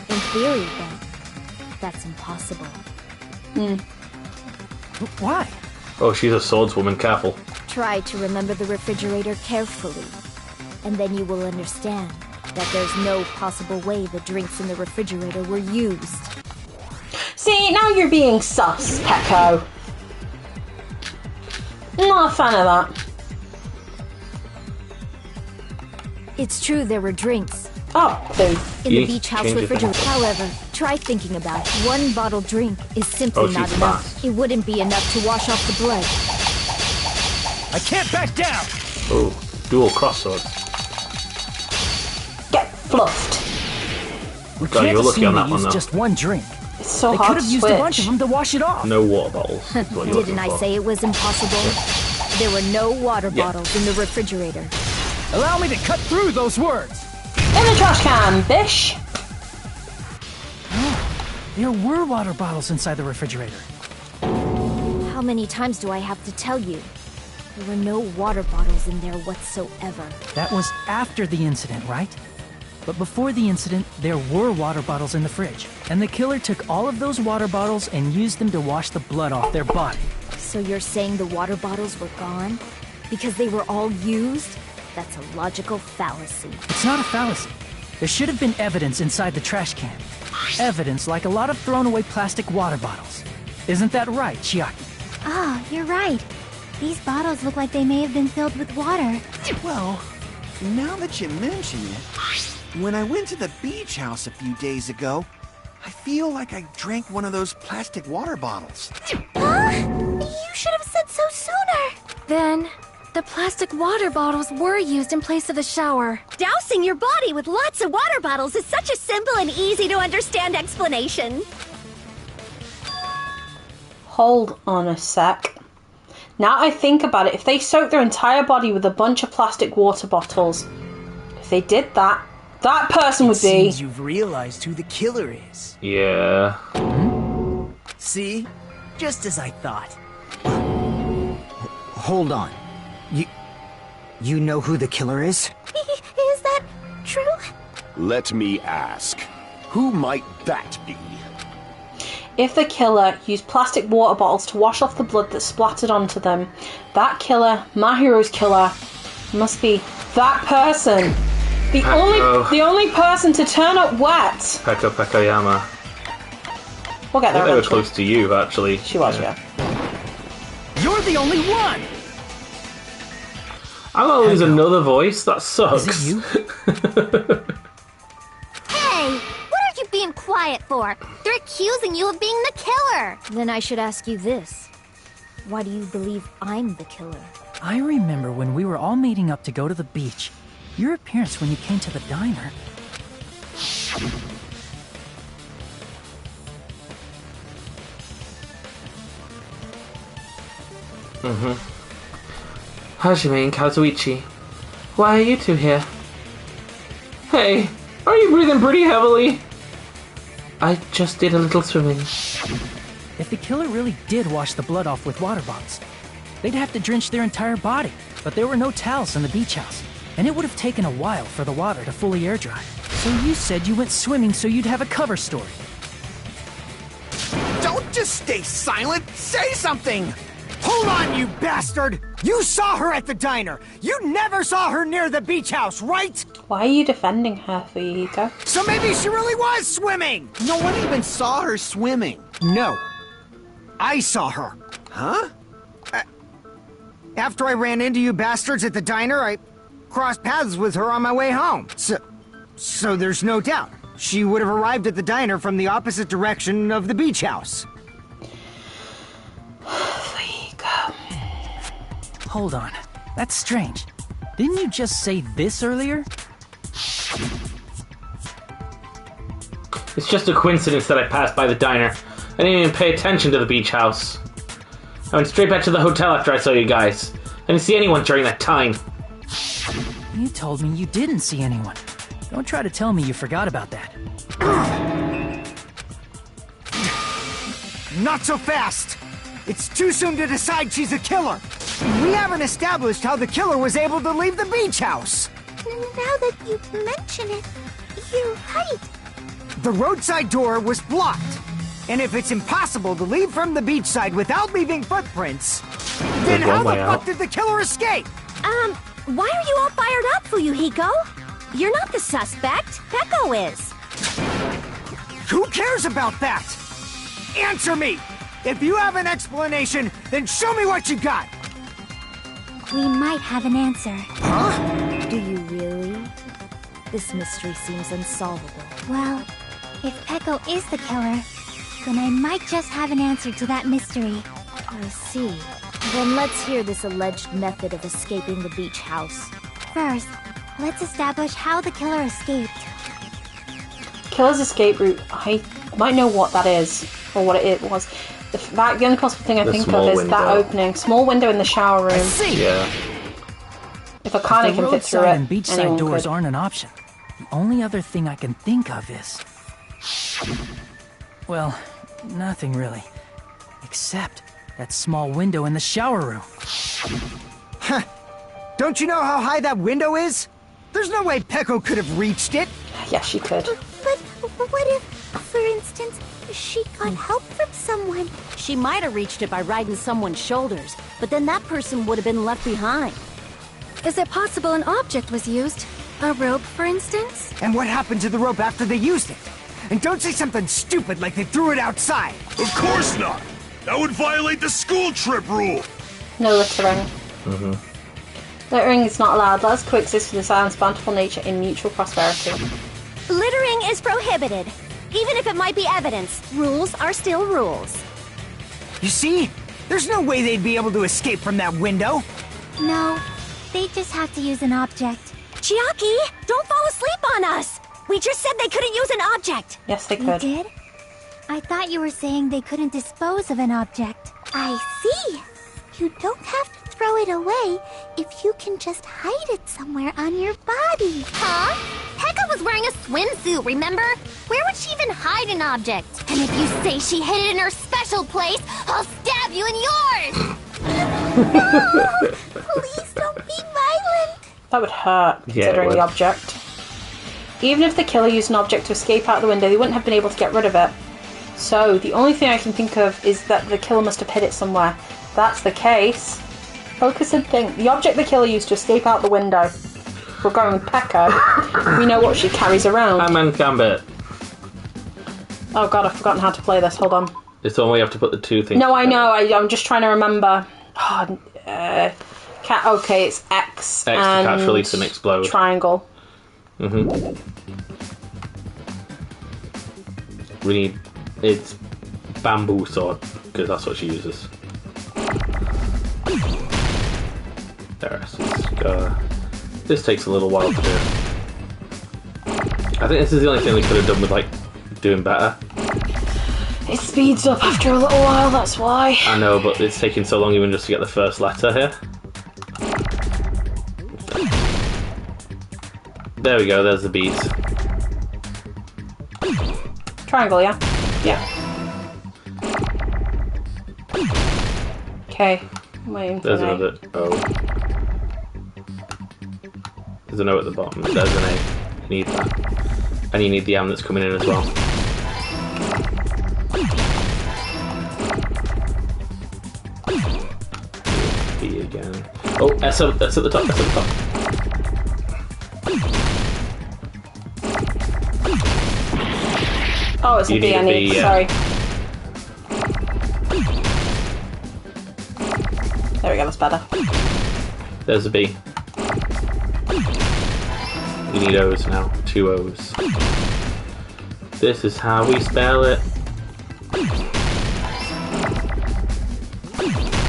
In theory, then, that's impossible. Why? Oh, she's a swordswoman, careful. Try to remember the refrigerator carefully, and then you will understand that there's no possible way the drinks in the refrigerator were used. See, now you're being sus, Pecco. Not a fan of that. It's true there were drinks Oh, food. in You the beach house change it refrigerator. then. However, try thinking about it. One bottle drink is simply Oh, she's not enough. fast. It wouldn't be enough to wash off the blood. I can't back down! Oh, dual cross swords. Get fluffed. We God, can't you were lucky assume on that they one, used though. just one drink. It's so They hard could to have used switch. a bunch of them to wash it off. No water bottles. is what you're Didn't looking I for. say it was impossible? There were no water bottles in the refrigerator. Allow me to cut through those words! In the trash can, bish. There were water bottles inside the refrigerator. many times do I have to tell you? There were no water bottles in there whatsoever. That was after the incident, right? But before the incident, there were water bottles in the fridge. And the killer took all of those water bottles and used them to wash the blood off their body. So you're saying the water bottles were gone? Because they were all used? That's a logical fallacy. It's not a fallacy. There should have been evidence inside the trash can. Evidence like a lot of thrown away plastic water bottles. Isn't that right, Chiaki? Oh, you're right. These bottles look like they may have been filled with water. Well, now that you mention it, when I went to the beach house a few days ago, I feel like I drank one of those plastic water bottles. Huh? You should have said so sooner. Then, the plastic water bottles were used in place of the shower. Dousing your body with lots of water bottles is such a simple and easy to understand explanation. Hold on a sec. Now I think about it, if they soaked their entire body with a bunch of plastic water bottles, if they did that, that person would be... Seems you've realized who the killer is. Yeah. See? Just as I thought. Hold on. You know who the killer is? Is that true? Let me ask. Who might that be? If the killer used plastic water bottles to wash off the blood that splattered onto them, that killer, Mahiru's killer, must be that person. The only person to turn up wet. Peko Pekoyama. We'll get there They were eventually. close to you, actually. She was, yeah. You're the only one! I'm gonna lose another voice? That sucks. Is it you? Hey, what are you being quiet for? They're accusing you of being the killer. Then I should ask you this. Why do you believe I'm the killer? I remember when we were all meeting up to go to the beach. Your appearance when you came to the diner. Hajime and Kazuichi, why are you two here? Hey, are you breathing pretty heavily? I just did a little swimming. If the killer really did wash the blood off with water bottles, they'd have to drench their entire body. But there were no towels in the beach house, and it would have taken a while for the water to fully air dry. So you said you went swimming so you'd have a cover story. Don't just stay silent! Say something! Hold on, you bastard! You saw her at the diner! You never saw her near the beach house, right? Why are you defending her, Fuyuhiko? So maybe she really was swimming! No one even saw her swimming. No. I saw her. Huh? After I ran into you bastards at the diner, I crossed paths with her on my way home. So there's no doubt. She would have arrived at the diner from the opposite direction of the beach house. Hold on. That's strange. Didn't you just say this earlier? It's just a coincidence that I passed by the diner. I didn't even pay attention to the beach house. I went straight back to the hotel after I saw you guys. I didn't see anyone during that time. You told me you didn't see anyone. Don't try to tell me you forgot about that. Not so fast! It's too soon to decide she's a killer! We haven't established how the killer was able to leave the beach house! Now that you mention it, you're right. The roadside door was blocked. And if it's impossible to leave from the beachside without leaving footprints, then how the fuck did the killer escape? Why are you all fired up, Fuyuhiko? You're not the suspect. Peko is. Who cares about that? Answer me! If you have an explanation, then show me what you got! We might have an answer. Huh? Do you really? This mystery seems unsolvable. Well, if Peko is the killer, then I might just have an answer to that mystery. I see. Then let's hear this alleged method of escaping the beach house. First, let's establish how the killer escaped. Killer's escape route. I might know what that is, or what it was. The only possible thing I think of is that opening. Small window in the shower room. Yeah. If a Akane can fit through it, and beachside doors aren't an option. The only other thing I can think of is... Well, nothing really. Except, That small window in the shower room. Don't you know how high that window is? There's no way Peko could have reached it. Yes, she could. But what if, for instance, she got help from someone? She might have reached it by riding someone's shoulders, but then that person would have been left behind. Is it possible an object was used? A rope, for instance? And what happened to the rope after they used it? And don't say something stupid like they threw it outside. Of course not! That would violate the school trip rule! No littering. Mm-hmm. Littering is not allowed. Let us coexist with this island's bountiful nature in mutual prosperity. Littering is prohibited. Even if it might be evidence, rules are still rules. You see? There's no way they'd be able to escape from that window. No, they just have to use an object. Chiaki, don't fall asleep on us! We just said they couldn't use an object! Yes, they You could. did? I thought you were saying they couldn't dispose of an object. I see. You don't have to throw it away if you can just hide it somewhere on your body. Huh? Pekka was wearing a swimsuit, remember? Where would she even hide an object? And if you say she hid it in her special place, I'll stab you in yours! No! Please don't be violent. That would hurt, Yeah, it considering would. the object. Even if the killer used an object to escape out the window, they wouldn't have been able to get rid of it. So, the only thing I can think of is that the killer must have hid it somewhere. If that's the case, focus and think. The object the killer used to escape out the window. We're going with Pekka. We know what she carries around. Batman Gambit. Oh god, I've forgotten how to play this. Hold on. It's the one where you have to put the two things No, I together. know. I'm just trying to remember. Oh, okay, it's X X to and catch, release, and explode. triangle. Mm-hmm. We need... It's bamboo sword, because that's what she uses. There, so let's go. This takes a little while to do. I think this is the only thing we could have done with, like, doing better. It speeds up after a little while, that's why. I know, but it's taking so long even just to get the first letter here. There we go, there's the bees. Triangle, yeah? Yeah. Okay. Waiting for There's an A. another O. There's an O at the bottom. There's an A. You need that. And you need the M that's coming in as well. B again. Oh, S at the top, S at the top. Oh, it's a You B need I a need, B, yeah. sorry. There we go, that's better. There's a B. You need O's now. 2 O's. This is how we spell it.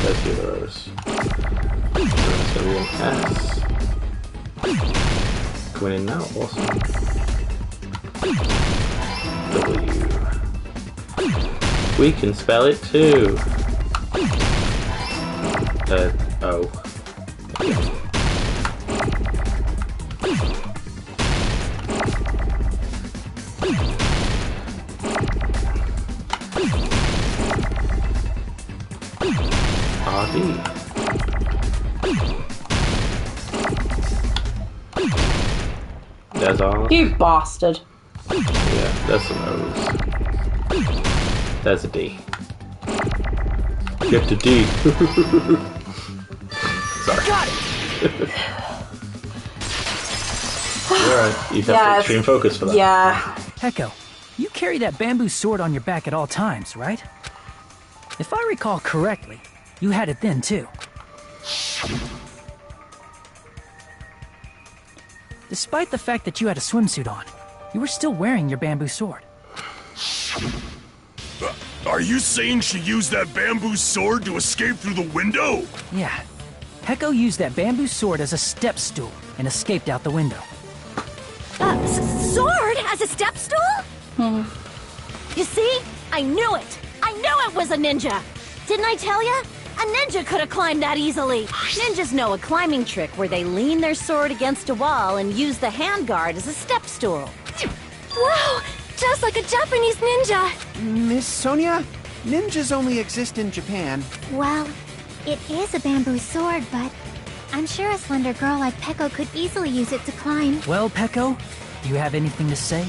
There's the other O's. There's going to be an S. Going in now, awesome. W. We can spell it too. O. RD. There's R. You bastard. Yeah, there's some O's. There's a D. Get to D. Sorry. Got it! Alright, you have to extreme focus for that. Yeah. Peko, you carry that bamboo sword on your back at all times, right? If I recall correctly, you had it then too. Despite the fact that you had a swimsuit on, you were still wearing your bamboo sword. Are you saying she used that bamboo sword to escape through the window? Yeah. Peko used that bamboo sword as a step stool and escaped out the window. Sword as a step stool? You see? I knew it! I knew it was a ninja! Didn't I tell ya? A ninja could have climbed that easily. Ninjas know a climbing trick where they lean their sword against a wall and use the handguard as a step stool. Wow! Just like a Japanese ninja! Miss Sonia? Ninjas only exist in Japan. Well, it is a bamboo sword, but I'm sure a slender girl like Peko could easily use it to climb. Well, Peko, do you have anything to say?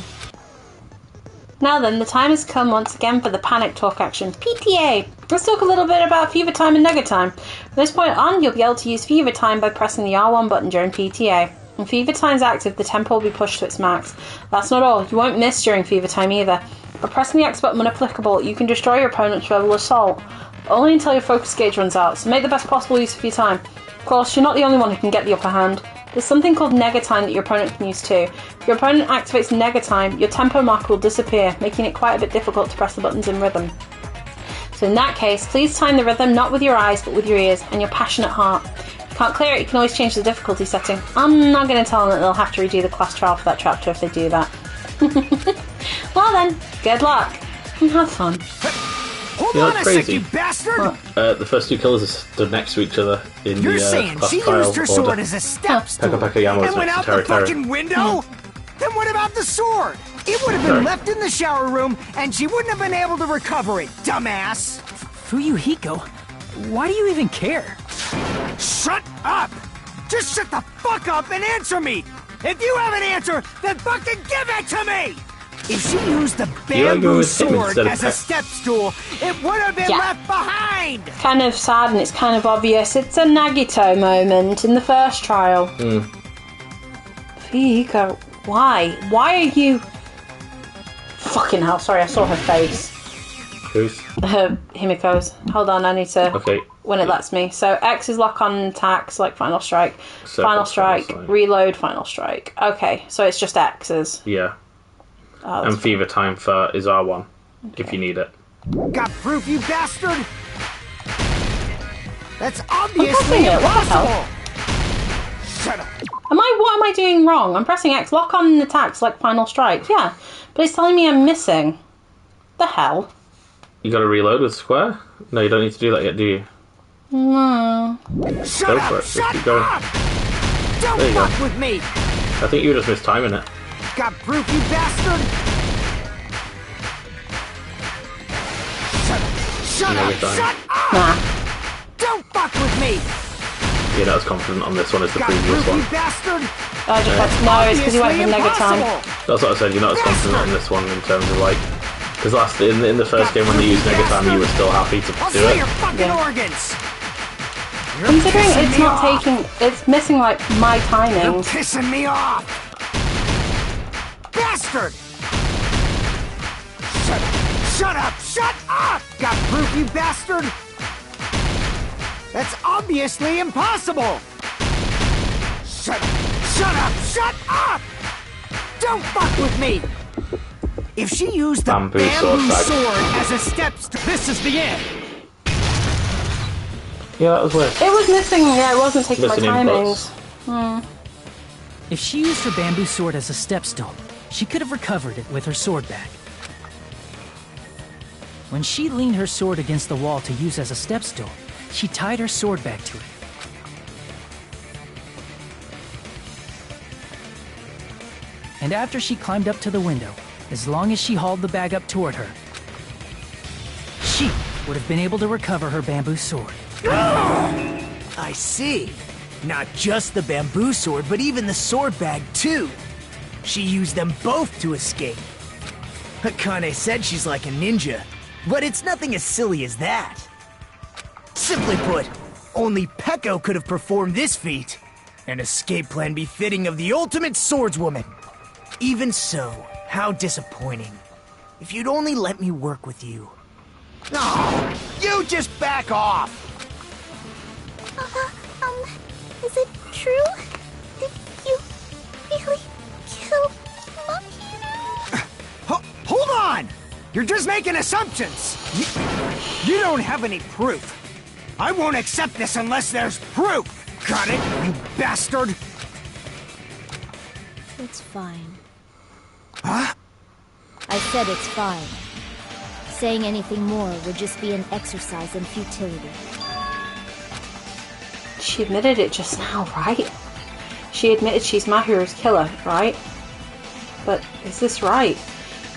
Now then, the time has come once again for the panic talk action. PTA! Let's talk a little bit about Fever Time and Nega Time. From this point on, you'll be able to use Fever Time by pressing the R1 button during PTA. When Fever Time's active, the tempo will be pushed to its max. That's not all, you won't miss during Fever Time either. By pressing the X button when applicable, you can destroy your opponent's Rebel Assault. Only until your focus gauge runs out, so make the best possible use of your time. Of course, you're not the only one who can get the upper hand. There's something called Nega Time that your opponent can use too. If your opponent activates Nega Time, your tempo marker will disappear, making it quite a bit difficult to press the buttons in rhythm. So in that case, please time the rhythm not with your eyes but with your ears and your passionate heart. If you can't clear it, you can always change the difficulty setting. I'm not going to tell them that they'll have to redo the class trial for that chapter if they do that. Well then, good luck and have fun. Hold You know on what's a sec, crazy? you bastard! The first two killers are stood next to each other in You're the saying class she trial used her sword order. as a step stool Peko Yama's and went next out to the Terry Terry. fucking window? Then what about the sword? It would have been Sorry. left in the shower room, and she wouldn't have been able to recover it, dumbass! Fuyuhiko, why do you even care? Shut up! Just shut the fuck up and answer me! If you have an answer, then fucking give it to me! If she used the You are going bamboo with him sword instead of as a Pek. step stool, it would have been Yeah. left behind! Kind of sad and it's kind of obvious. It's a Nagito moment in the first trial. Fuyuhiko, why? Why are you... Fucking hell, sorry, I saw her face. Who's? Himiko's. Hold on, I need to... Okay. When it lets me. So X is lock on attacks, like Final Strike. Circle, Final Strike, Final Strike. reload, Final Strike. Okay, so it's just X's. Yeah. Oh, And Fever Time is R1 if you need it. Got proof, you bastard? That's I'm pressing obviously it, what the hell? impossible! Shut up! What am I doing wrong? I'm pressing X, lock on attacks like Final Strike. Yeah, but it's telling me I'm missing. The hell? You gotta reload with square? No, you don't need to do that yet, do you? No. Shut Go up! for it, just Shut keep going. up! Don't There you go. fuck with me! I think you were just mistiming it. Got proof, you bastard? Shut up! Shut No, up! you're fine. Shut up! Nah. Don't fuck with me! You're not as confident on this one as the Got previous proof, one. you bastard? I just went, no, it's because you went for Nega Time. That's what I said, you're not as confident on this one in terms of like... Because in the first game when they used Nega Time, you were still happy to I'll do sell it. your fucking organs! You're Considering pissing it's me not off. taking... It's missing, like, my You're timing. pissing me off! Bastard! Shut up! Shut up! Shut up! Got proof, you bastard? That's obviously impossible! Shut up! Shut up! Shut up! Don't fuck with me! If she used the Bamboo bamboo sword sword, bag. as a step this is the end! Yeah, that was weird. It was missing, yeah, it wasn't taking Missing my inputs. timings. If she used her bamboo sword as a step stool, she could have recovered it with her sword bag. When she leaned her sword against the wall to use as a step stool, she tied her sword bag to it. And after she climbed up to the window, as long as she hauled the bag up toward her, she would have been able to recover her bamboo sword. I see. Not just the bamboo sword, but even the sword bag, too. She used them both to escape. Akane said she's like a ninja, but it's nothing as silly as that. Simply put, only Peko could have performed this feat. An escape plan befitting of the ultimate swordswoman. Even so, how disappointing. If you'd only let me work with you. No! You just back off! Is it true? Did you really kill Mahiru? Hold on! You're just making assumptions! You don't have any proof. I won't accept this unless there's proof! Got it, you bastard? It's fine. Huh? I said it's fine. Saying anything more would just be an exercise in futility. She admitted it just now, right? She admitted she's Mahiru's killer, right? But is this right?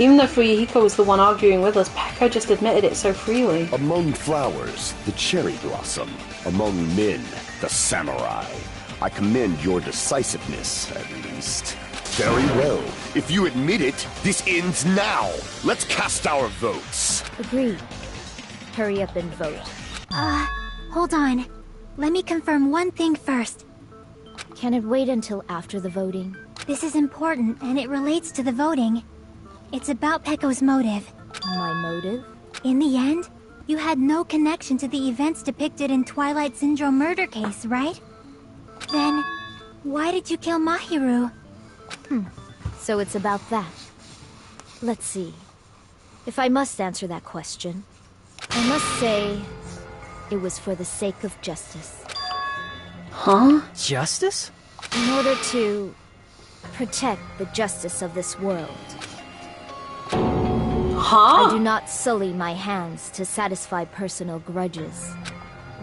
Even though Fuyuhiko was the one arguing with us, Peko just admitted it so freely. Among flowers, the cherry blossom. Among men, the samurai. I commend your decisiveness, at least. Very well. If you admit it, this ends now. Let's cast our votes. Agreed. Hurry up and vote. Hold on. Let me confirm one thing first. Can it wait until after the voting? This is important, and it relates to the voting. It's about Peko's motive. My motive? In the end, you had no connection to the events depicted in Twilight Syndrome murder case, right? Then, why did you kill Mahiru? So it's about that. Let's see. If I must answer that question, I must say it was for the sake of justice. Huh? Justice? In order to protect the justice of this world. Huh? I do not sully my hands to satisfy personal grudges.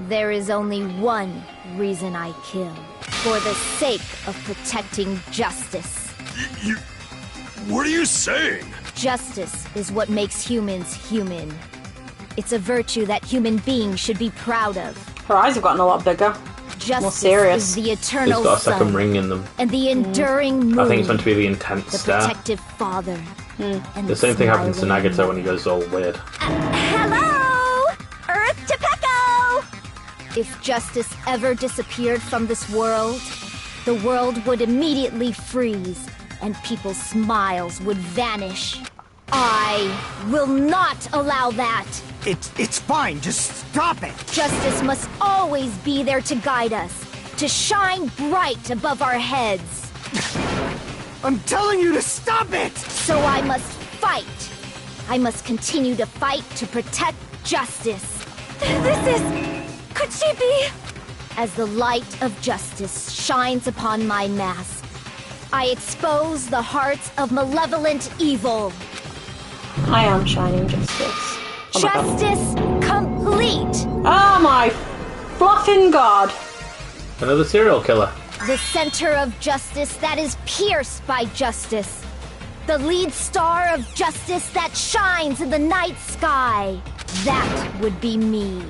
There is only one reason I kill. For the sake of protecting justice. What are you saying? Justice is what makes humans human. It's a virtue that human beings should be proud of. Her eyes have gotten a lot bigger. Justice more serious. is the eternal It's got a second sun ring in them. and the enduring moon. I think it's meant to be the intense the stare. protective father. And The same thing happens to smiling Nagito when he goes all weird. Hello! Earth to Peko! If justice ever disappeared from this world, the world would immediately freeze, and people's smiles would vanish. I will not allow that! It's fine, just stop it! Justice must always be there to guide us, to shine bright above our heads. I'm telling you to stop it! So I must fight. I must continue to fight to protect justice. Could she be? As the light of justice shines upon my mask, I expose the hearts of malevolent evil. I am shining justice. Oh Justice complete! Oh my fluffing god! Another serial killer. The center of justice that is pierced by justice. The lead star of justice that shines in the night sky. That would be me.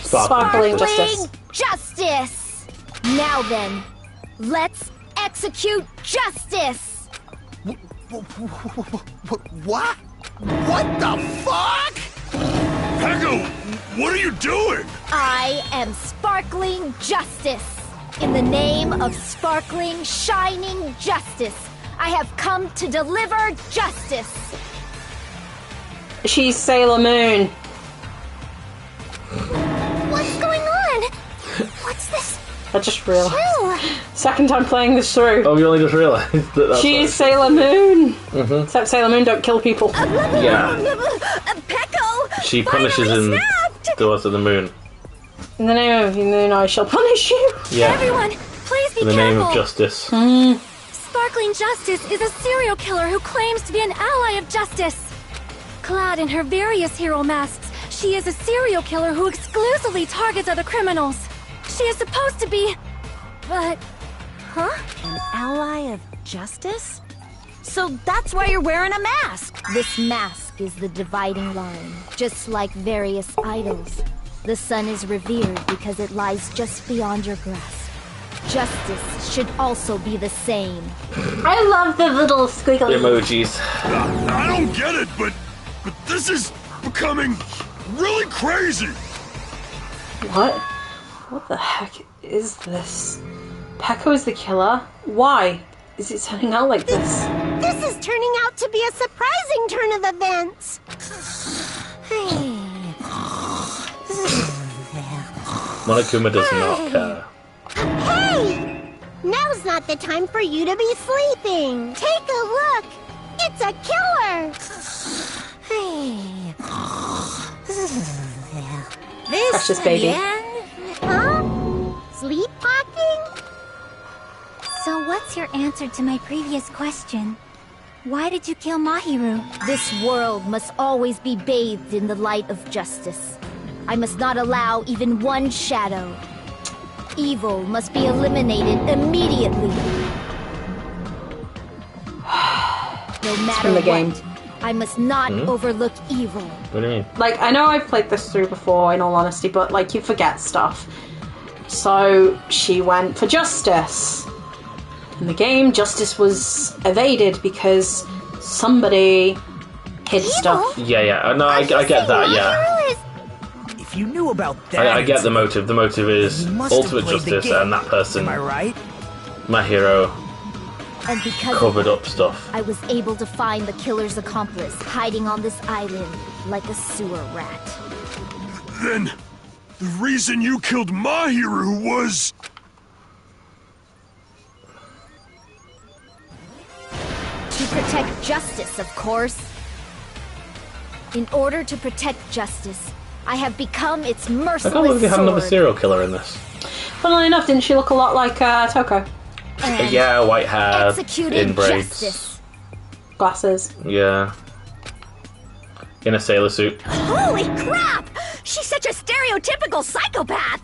Sparkling justice. Justice! Now then, let's execute justice! What? What the fuck? Peko, what are you doing? I am sparkling justice. In the name of sparkling, shining justice, I have come to deliver justice. She's Sailor Moon. What's going on? What's this? I just realized. Chill. Second time playing this through. Oh, you only just realised that that's She's Sailor Moon. Mm-hmm. Except Sailor Moon don't kill people. Yeah. Peko! She punishes in Daughters of the Moon. In the name of the moon, I shall punish you. Yeah. Everyone, please be In the careful. name of justice. Sparkling Justice is a serial killer who claims to be an ally of justice. Clad in her various hero masks, she is a serial killer who exclusively targets other criminals. She is supposed to be... but... huh? An ally of justice? So that's why you're wearing a mask! This mask is the dividing line, just like various idols. The sun is revered because it lies just beyond your grasp. Justice should also be the same. I love the little squiggly Emojis. I don't get it, but this is becoming really crazy. What? What the heck is this? Peko is the killer? Why is it turning out like this? This is turning out to be a surprising turn of events. Monokuma does not care. Hey! Now's not the time for you to be sleeping. Take a look. It's a killer. This Precious baby. again? Huh? Sleepwalking? So what's your answer to my previous question? Why did you kill Mahiru? This world must always be bathed in the light of justice. I must not allow even one shadow. Evil must be eliminated immediately. No matter from the game. what, I must not overlook evil. What do you mean? Like, I know I've played this through before, in all honesty, but, like, you forget stuff. So, she went for justice. In the game, justice was evaded because somebody hid stuff. Yeah. No, I get that, yeah. If you knew about that... I get the motive. The motive is You must have ultimate played the justice, game. and that person, Am I right? my hero, And because covered up stuff. I was able to find the killer's accomplice hiding on this island like a sewer rat. Then, the reason you killed Mahiru was... To protect justice, of course. In order to protect justice, I have become its I merciless can't believe they have another sword. serial killer in this. Funnily enough, didn't she look a lot like Toko? And Yeah, white hair, executing in braids. justice. Glasses. Yeah. In a sailor suit. Holy crap! She's such a stereotypical psychopath!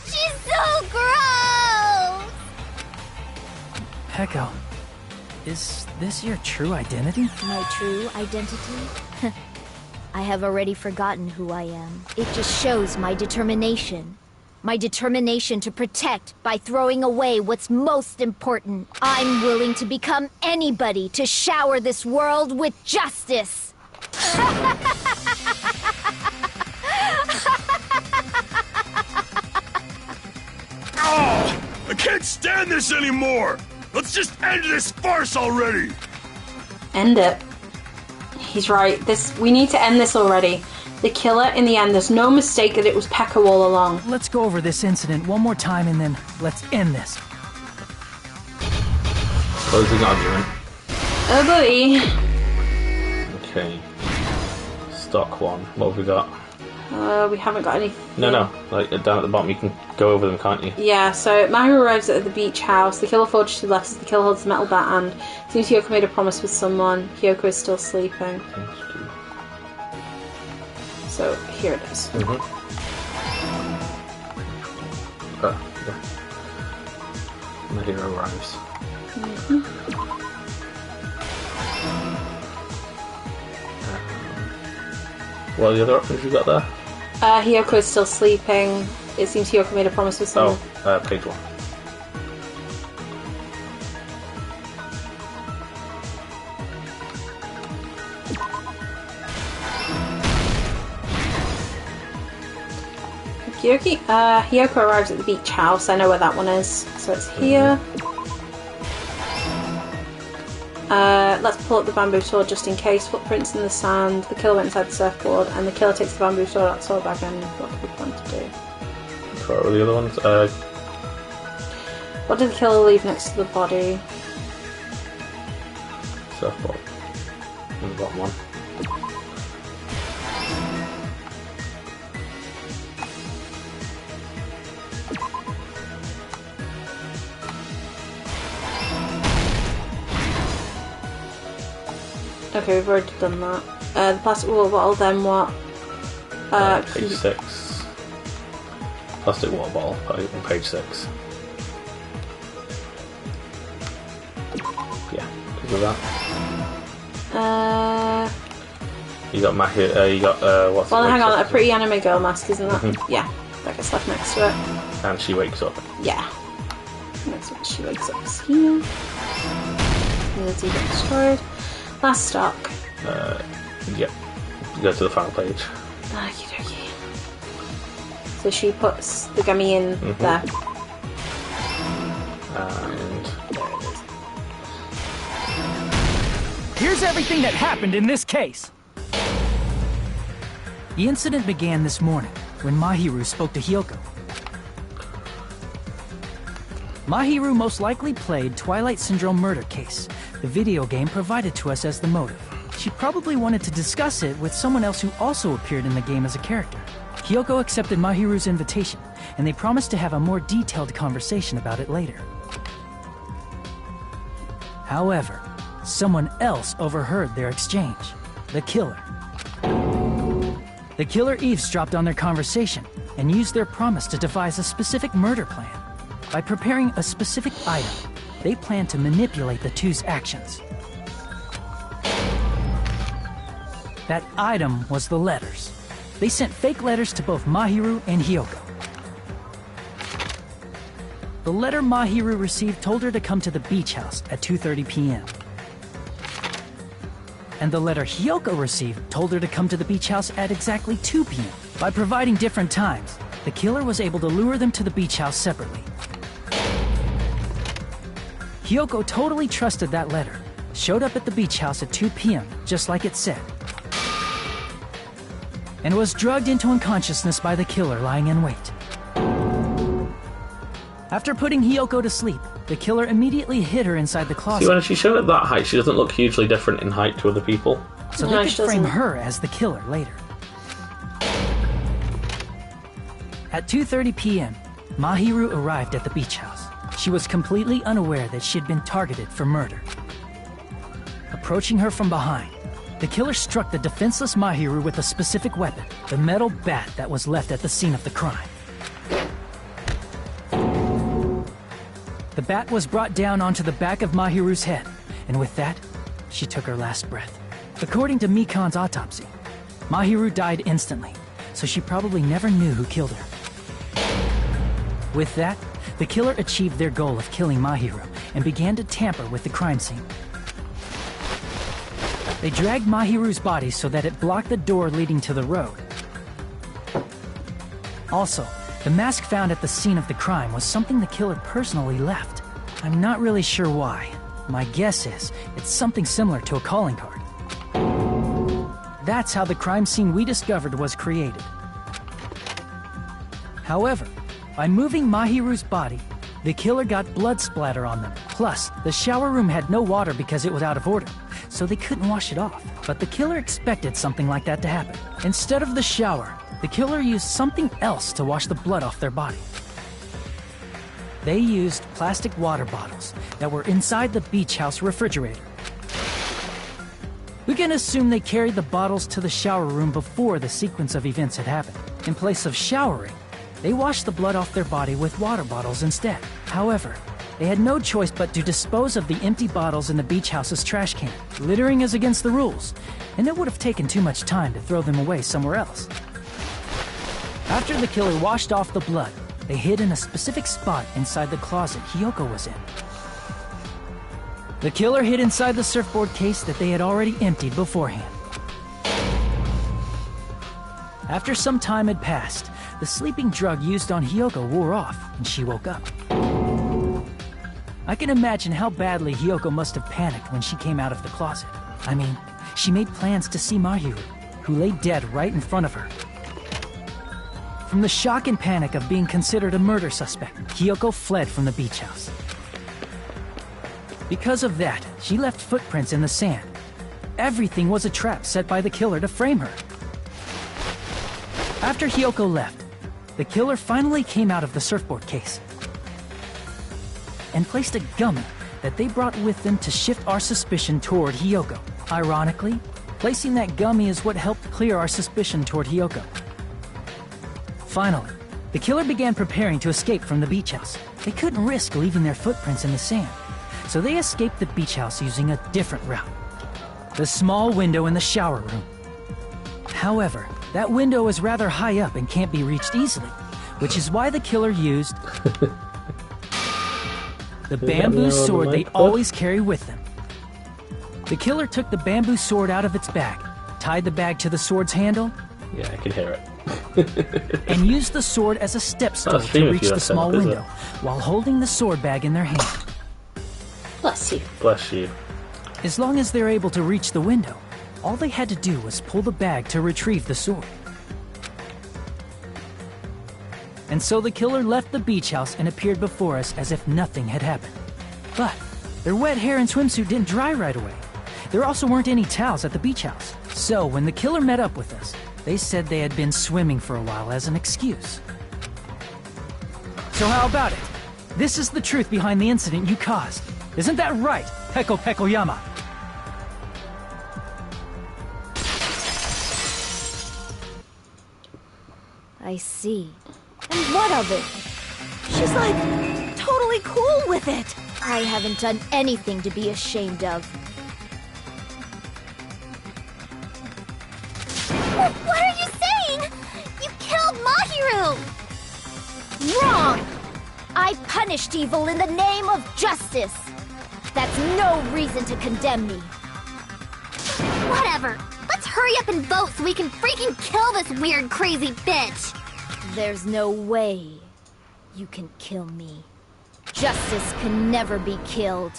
She's so gross! Peko, is this your true identity? My true identity? I have already forgotten who I am. It just shows my determination. My determination to protect by throwing away what's most important. I'm willing to become anybody to shower this world with justice. Oh, I can't stand this anymore! Let's just end this farce already! End it. He's right. We need to end this already. The killer, in the end, there's no mistake that it was Pekka all along. Let's go over this incident one more time and then let's end this. Closing argument. Oh boy. Okay. Stock one. What have we got? We haven't got any. No. Like down at the bottom, you can go over them, can't you? Yeah, so Mahiru arrives at the beach house. The killer forges to the left as the killer holds the metal bat and seems Hyoko made a promise with someone. Hyoko is still sleeping. So here it is. Yeah. My hero arrives. What are the other options you got there? Hyoko is still sleeping. It seems Hyoko made a promise with someone. Page 1. Okie dokie. Hyoko arrives at the beach house. I know where that one is. So it's here. Let's pull up the bamboo sword just in case. Footprints in the sand. The killer went inside the surfboard, and the killer takes the bamboo sword out the sword bag. And what do we plan to do? What were the other ones? What did the killer leave next to the body? Surfboard. And the bottom one. Okay, we've already done that. The plastic water bottle, then what? Page 6. Plastic water bottle, on page 6. Yeah, because of that. You got you got, what's Well, it? hang on, a pretty anime girl mask, isn't that? Mhm. Yeah, that gets left next to it. And she wakes up. Yeah. Next one, she wakes up is here. Unity got destroyed. Last stock. Yep. Go to the final page. Okie dokie. So she puts the gummy in there. And Here's everything that happened in this case. The incident began this morning when Mahiru spoke to Hyoko. Mahiru most likely played Twilight Syndrome murder case, the video game provided to us as the motive. She probably wanted to discuss it with someone else who also appeared in the game as a character. Hyoko accepted Mahiru's invitation, and they promised to have a more detailed conversation about it later. However, someone else overheard their exchange. The killer. The killer eavesdropped on their conversation and used their promise to devise a specific murder plan. By preparing a specific item, they planned to manipulate the two's actions. That item was the letters. They sent fake letters to both Mahiru and Hiyoko. The letter Mahiru received told her to come to the beach house at 2:30 p.m. And the letter Hiyoko received told her to come to the beach house at exactly 2 p.m. By providing different times, the killer was able to lure them to the beach house separately. Hiyoko totally trusted that letter, showed up at the beach house at 2 p.m., just like it said, and was drugged into unconsciousness by the killer lying in wait. After putting Hiyoko to sleep, the killer immediately hid her inside the closet. See, when she's shown at that height, she doesn't look hugely different in height to other people. So they could frame her as the killer later. At 2:30 p.m., Mahiru arrived at the beach house. She was completely unaware that she had been targeted for murder. Approaching her from behind, the killer struck the defenseless Mahiru with a specific weapon, the metal bat that was left at the scene of the crime. The bat was brought down onto the back of Mahiru's head, and with that, she took her last breath. According to Mikan's autopsy, Mahiru died instantly, so she probably never knew who killed her. With that, the killer achieved their goal of killing Mahiru and began to tamper with the crime scene. They dragged Mahiru's body so that it blocked the door leading to the road. Also, the mask found at the scene of the crime was something the killer personally left. I'm not really sure why. My guess is it's something similar to a calling card. That's how the crime scene we discovered was created. However, by moving Mahiru's body, the killer got blood splatter on them. Plus, the shower room had no water because it was out of order, so they couldn't wash it off. But the killer expected something like that to happen. Instead of the shower, the killer used something else to wash the blood off their body. They used plastic water bottles that were inside the beach house refrigerator. We can assume they carried the bottles to the shower room before the sequence of events had happened. In place of showering, they washed the blood off their body with water bottles instead. However, they had no choice but to dispose of the empty bottles in the beach house's trash can. Littering is against the rules, and it would have taken too much time to throw them away somewhere else. After the killer washed off the blood, they hid in a specific spot inside the closet Hiyoko was in. The killer hid inside the surfboard case that they had already emptied beforehand. After some time had passed, the sleeping drug used on Hiyoko wore off, and she woke up. I can imagine how badly Hiyoko must have panicked when she came out of the closet. I mean, she made plans to see Mahiru, who lay dead right in front of her. From the shock and panic of being considered a murder suspect, Hiyoko fled from the beach house. Because of that, she left footprints in the sand. Everything was a trap set by the killer to frame her. After Hiyoko left, the killer finally came out of the surfboard case and placed a gummy that they brought with them to shift our suspicion toward Hiyoko. Ironically, placing that gummy is what helped clear our suspicion toward Hiyoko. Finally, the killer began preparing to escape from the beach house. They couldn't risk leaving their footprints in the sand, so they escaped the beach house using a different route. The small window in the shower room. However, that window is rather high up and can't be reached easily, which is why the killer used the bamboo sword they always carry with them. The killer took the bamboo sword out of its bag, tied the bag to the sword's handle, Yeah, I can hear it. and used the sword as a step stool to reach the small window, while holding the sword bag in their hand. Bless you. Bless you. As long as they're able to reach the window, all they had to do was pull the bag to retrieve the sword. And so the killer left the beach house and appeared before us as if nothing had happened. But their wet hair and swimsuit didn't dry right away. There also weren't any towels at the beach house. So when the killer met up with us, they said they had been swimming for a while as an excuse. So how about it? This is the truth behind the incident you caused. Isn't that right, Peko Pekoyama? I see. And what of it? She's like, totally cool with it. I haven't done anything to be ashamed of. you! Wrong! I punished evil in the name of justice. That's no reason to condemn me. Whatever. Let's hurry up and vote so we can freaking kill this weird, crazy bitch! There's no way you can kill me. Justice can never be killed.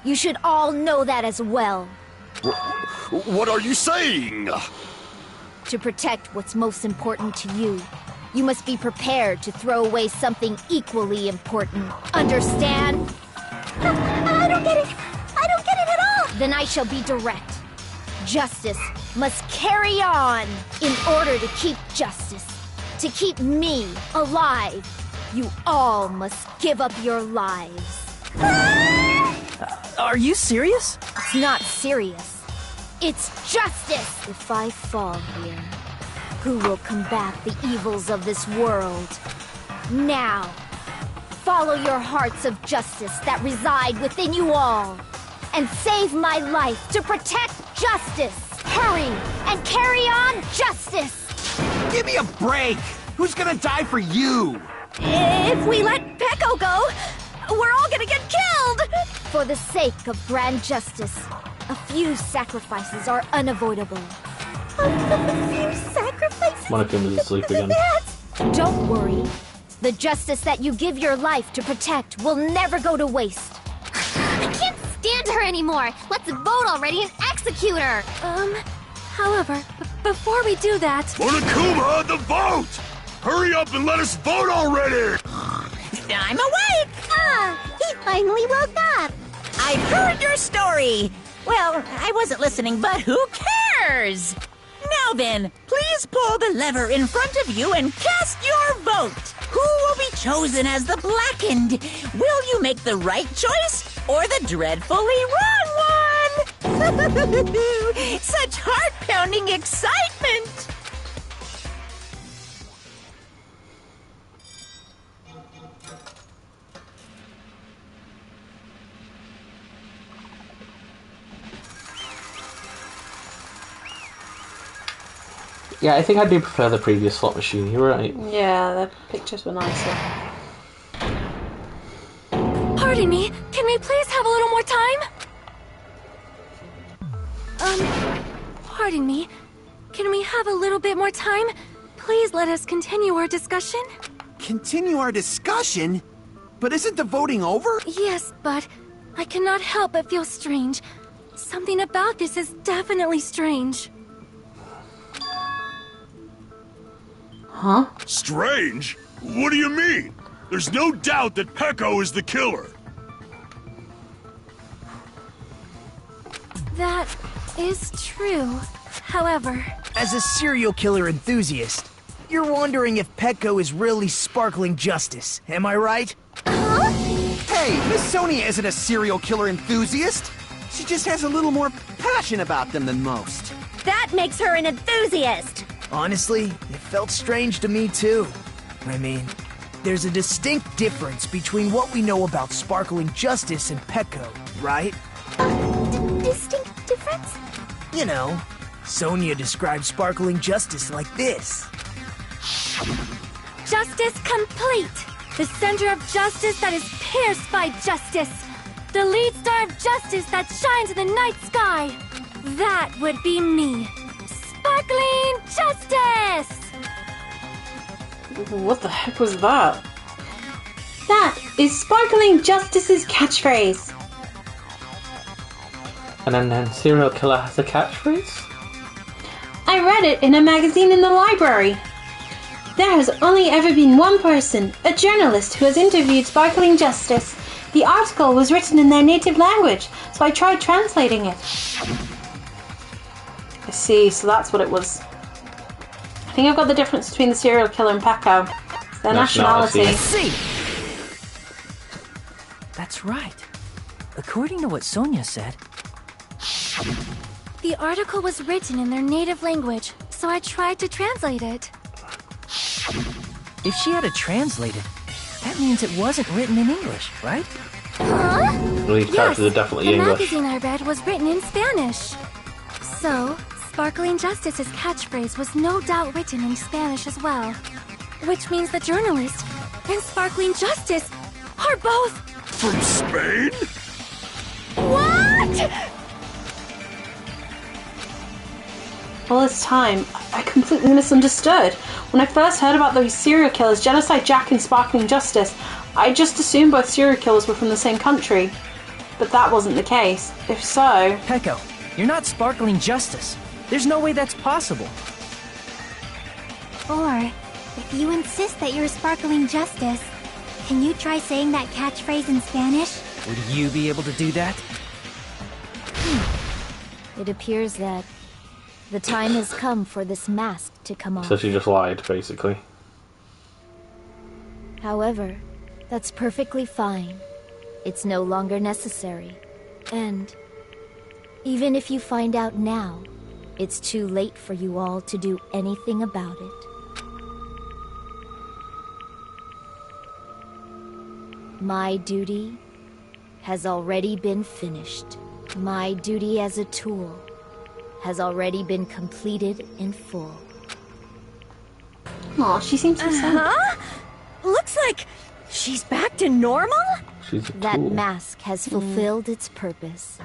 You should all know that as well. What are you saying? To protect what's most important to you, you must be prepared to throw away something equally important. Understand? I don't get it. I don't get it at all. Then I shall be direct. Justice must carry on. In order to keep justice, to keep me alive, you all must give up your lives. Are you serious? It's not serious. It's justice! If I fall here, who will combat the evils of this world? Now, follow your hearts of justice that reside within you all, and save my life to protect justice! Hurry, and carry on justice! Give me a break! Who's gonna die for you? If we let Peko go, we're all gonna get killed! For the sake of grand justice, a few sacrifices are unavoidable. A few sacrifices? Monica is asleep again. Don't worry. The justice that you give your life to protect will never go to waste. I can't stand her anymore! Let's vote already and execute her! However, before we do that... Monokuma, the vote! Hurry up and let us vote already! I'm awake! He finally woke up. I've heard your story! Well, I wasn't listening, but who cares? Now then, please pull the lever in front of you and cast your vote. Who will be chosen as the Blackened? Will you make the right choice or the dreadfully wrong one? Such heart-pounding excitement! Yeah, I think I do prefer the previous slot machine. You're right. Yeah, the pictures were nicer. Pardon me, can we please have a little more time? Pardon me, can we have a little bit more time? Please let us continue our discussion. Continue our discussion? But isn't the voting over? Yes, but I cannot help but feel strange. Something about this is definitely strange. Huh? Strange? What do you mean? There's no doubt that Peko is the killer. That is true. However... As a serial killer enthusiast, you're wondering if Peko is really sparkling justice, am I right? Hey, Miss Sonia isn't a serial killer enthusiast. She just has a little more passion about them than most. That makes her an enthusiast. Honestly, it felt strange to me too. I mean, there's a distinct difference between what we know about sparkling justice and Peko, right? Distinct difference? You know, Sonia describes sparkling justice like this. Justice complete! The center of justice that is pierced by justice! The lead star of justice that shines in the night sky! That would be me! Sparkling justice! What the heck was that? That is Sparkling Justice's catchphrase. And then serial killer has a catchphrase? I read it in a magazine in the library. There has only ever been one person, a journalist, who has interviewed Sparkling Justice. The article was written in their native language, so I tried translating it. I see, so that's what it was. I think I've got the difference between the serial killer and Peko. It's their nationality. Let's see. That's right. According to what Sonia said... The article was written in their native language, so I tried to translate it. If she had to translate it, that means it wasn't written in English, right? Huh? Well, these characters are definitely the English. magazine I read was written in Spanish. So, Sparkling Justice's catchphrase was no doubt written in Spanish as well. Which means the journalist and Sparkling Justice are both... From Spain? What? All this time, I completely misunderstood. When I first heard about those serial killers, Genocide Jack and Sparkling Justice, I just assumed both serial killers were from the same country. But that wasn't the case. If so... Pecco, you're not Sparkling Justice. There's no way that's possible. Or, if you insist that you're Sparkling Justice, can you try saying that catchphrase in Spanish? Would you be able to do that? It appears that the time has come for this mask to come off. So she just lied, basically. However, that's perfectly fine. It's no longer necessary. And even if you find out now, it's too late for you all to do anything about it. My duty has already been finished. My duty as a tool has already been completed in full. Aw, she seems so sad. Huh? Looks like she's back to normal? She's a That tool. mask has fulfilled its purpose,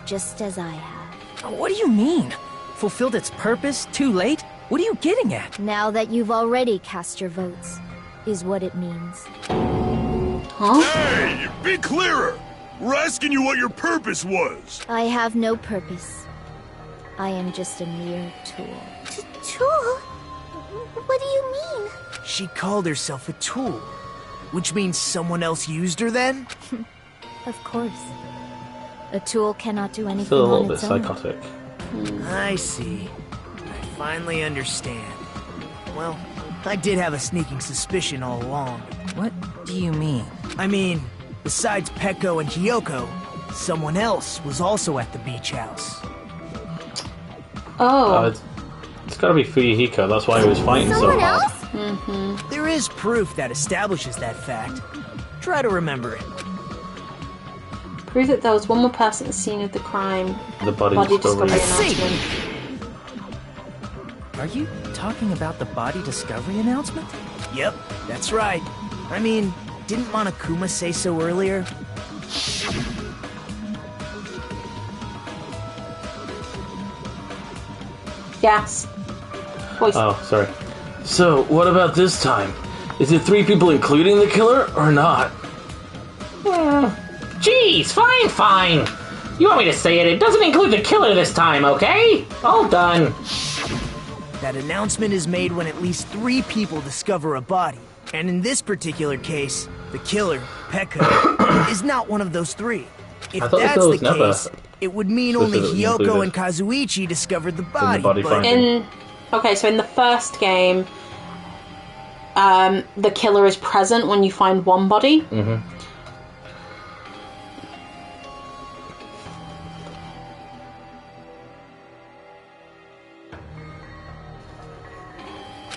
just as I have. What do you mean? Fulfilled its purpose? Too late? What are you getting at? Now that you've already cast your votes, is what it means. Huh? Hey, be clearer! We're asking you what your purpose was. I have no purpose. I am just a mere tool. Tool? What do you mean? She called herself a tool. Which means someone else used her then? Of course. A tool cannot do anything Still a little on bit its own. psychotic. I see. I finally understand. Well, I did have a sneaking suspicion all along. What do you mean? I mean, besides Pecco and Hiyoko, someone else was also at the beach house. Oh. It's gotta be Fuyuhiko, that's why he was fighting so hard. Mm-hmm. There is proof that establishes that fact. Try to remember it. Prove that there was one more person at the scene of the crime. The body discovery discovery. announcement. Are you talking about the body discovery announcement? Yep, that's right. I mean, didn't Monokuma say so earlier? Yes. Voice. Oh, sorry. So, what about this time? Is it 3 people including the killer, or not? Jeez, fine. You want me to say it? It doesn't include the killer this time, okay? All done. That announcement is made when at least 3 people discover a body. And in this particular case, the killer, Pekka, is not one of those 3. If I thought the that's killer the was never case, it would mean only specifically Hiyoko included and Kazuichi discovered the in body. the body but finding. So in the first game, the killer is present when you find one body. Mm-hmm.